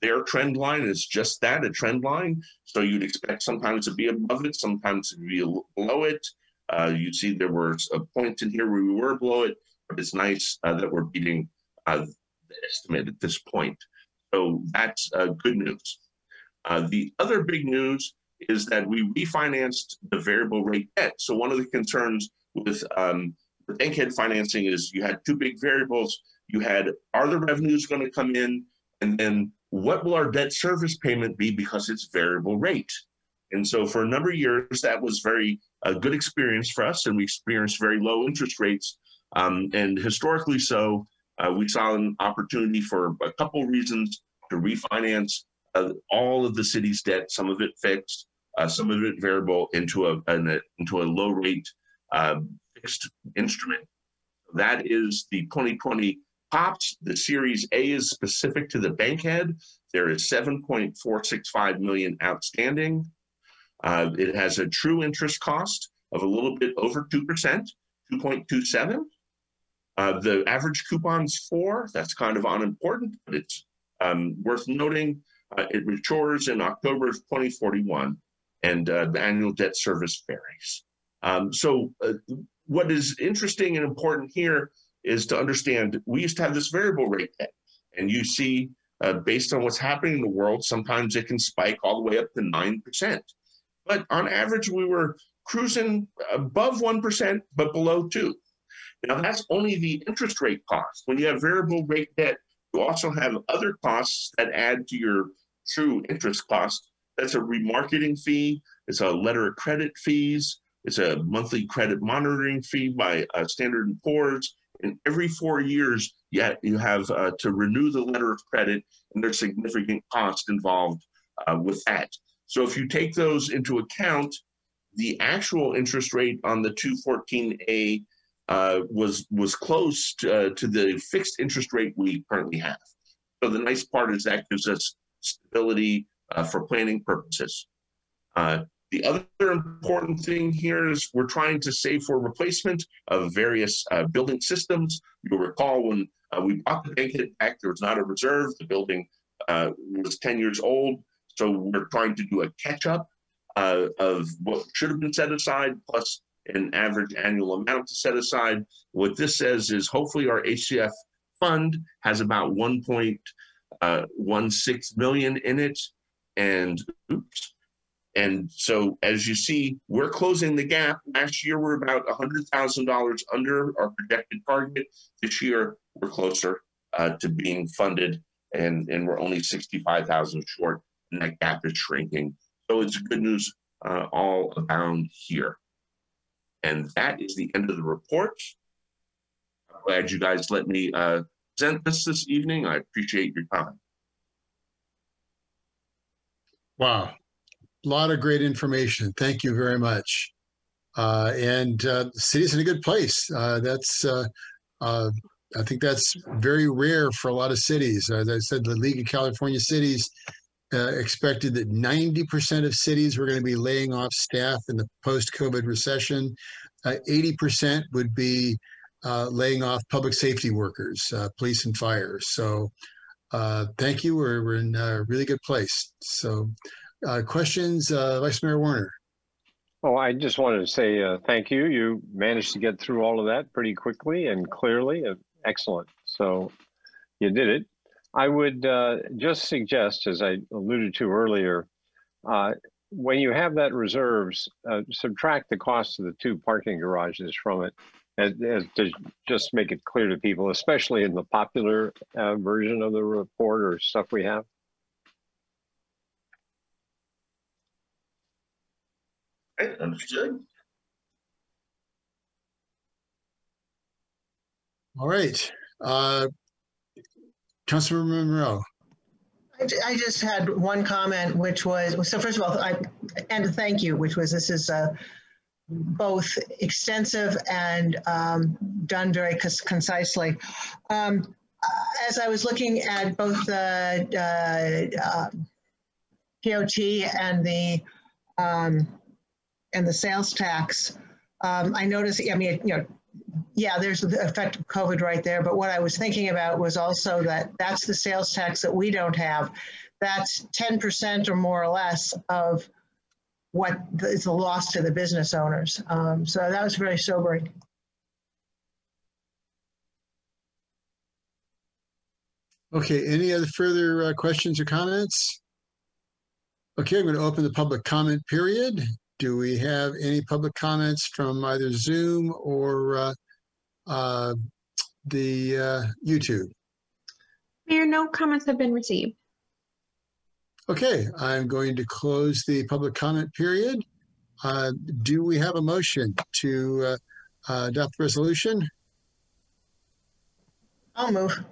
their trend line is just that, a trend line. So you'd expect sometimes to be above it, sometimes to be below it. You see there was a point in here where we were below it, but it's nice that we're beating the estimate at this point. So that's good news. The other big news is that we refinanced the variable rate debt. So one of the concerns with the Bankhead financing is you had 2 big variables. You had, are the revenues going to come in? And then what will our debt service payment be because it's variable rate? And so for a number of years, that was very good experience for us, and we experienced very low interest rates. And historically so, we saw an opportunity for a couple reasons to refinance all of the city's debt, some of it fixed, some of it variable, into a low rate fixed instrument. That is the 2020 POPs. The Series A is specific to the Bankhead. There is $7.465 million outstanding. It has a true interest cost of a little bit over 2%, 2.27. The average coupon's 4. That's kind of unimportant, but it's worth noting. It matures in October of 2041, and the annual debt service varies. So what is interesting and important here is to understand we used to have this variable rate debt, and you see based on what's happening in the world, sometimes it can spike all the way up to 9%. But on average, we were cruising above 1%, but below 2%. Now, that's only the interest rate cost. When you have variable rate debt, you also have other costs that add to your true interest cost. That's a remarketing fee. It's a letter of credit fees. It's a monthly credit monitoring fee by Standard & Poor's. And every 4 years, you have to renew the letter of credit, and there's significant cost involved with that. So if you take those into account, the actual interest rate on the 214A was close to the fixed interest rate we currently have. So the nice part is that gives us stability for planning purposes. The other important thing here is we're trying to save for replacement of various building systems. You'll recall when we bought the Bankhead back, there was not a reserve. The building was 10 years old. So we're trying to do a catch-up of what should have been set aside, plus an average annual amount to set aside. What this says is hopefully our HCF fund has about 1.16 million in it. And so as you see, we're closing the gap. Last year, we're about $100,000 under our projected target. This year, we're closer to being funded, and we're only 65,000 short, and that gap is shrinking. So it's good news all abound here. And that is the end of the report. I'm glad you guys let me present this evening. I appreciate your time. Wow, a lot of great information. Thank you very much. The city's in a good place. I think that's very rare for a lot of cities. As I said, the League of California Cities expected that 90% of cities were going to be laying off staff in the post-COVID recession. 80% would be laying off public safety workers, police and fire. So thank you. We're in a really good place. So questions, Vice Mayor Warner? Oh, I just wanted to say thank you. You managed to get through all of that pretty quickly and clearly. Excellent. So you did it. I would just suggest, as I alluded to earlier, when you have that reserves, subtract the cost of the 2 parking garages from it, as to just make it clear to people, especially in the popular version of the report or stuff we have. Okay, understood. All right. Councilmember Monroe. I just had one comment, which was, so first of all, and a thank you, which was, this is both extensive and done very concisely. As I was looking at both the POT and the sales tax, I noticed, I mean, yeah, there's the effect of COVID right there. But what I was thinking about was also that's the sales tax that we don't have. That's 10% or more or less of what is the loss to the business owners. So that was very sobering. Okay, any other further questions or comments? Okay, I'm going to open the public comment period. Do we have any public comments from either Zoom or the YouTube? Mayor, no comments have been received. Okay, I'm going to close the public comment period. Do we have a motion to adopt the resolution? I'll move.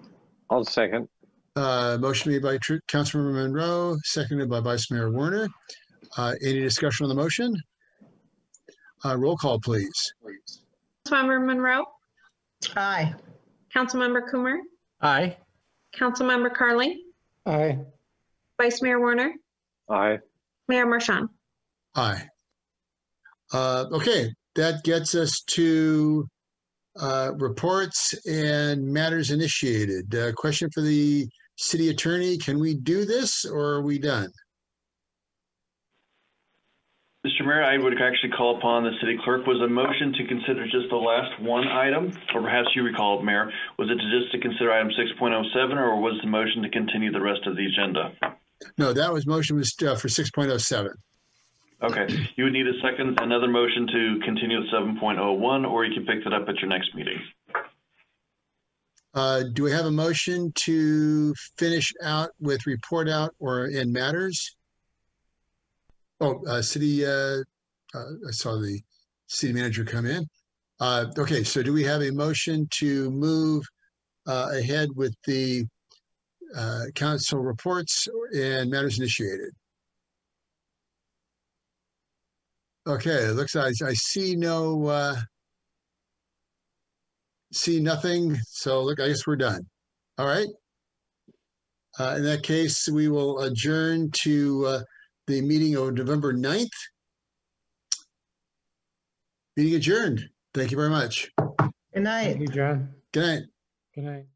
I'll second. Motion made by Councilmember Monroe, seconded by Vice Mayor Warner. Any discussion on the motion? Roll call, please. Councilmember Monroe? Aye. Councilmember Coomer? Aye. Councilmember Carling? Aye. Vice Mayor Warner? Aye. Mayor Marchand? Aye. Okay, that gets us to reports and matters initiated. Question for the city attorney, can we do this or are we done? Mr. Mayor, I would actually call upon the city clerk. Was a motion to consider just the last one item, or perhaps you recall, Mayor, was it just to consider item 6.07, or was the motion to continue the rest of the agenda? No, that motion was for 6.07. Okay, you would need another motion to continue with 7.01, or you can pick that up at your next meeting. Do we have a motion to finish out with report out or in matters? Oh, city, I saw the city manager come in. Okay, so do we have a motion to move ahead with the council reports and matters initiated? Okay, it looks like I see nothing. So look, I guess we're done. All right. In that case, we will adjourn to the meeting of November 9th. Meeting adjourned. Thank you very much. Good night. Thank you, John. Good night. Good night.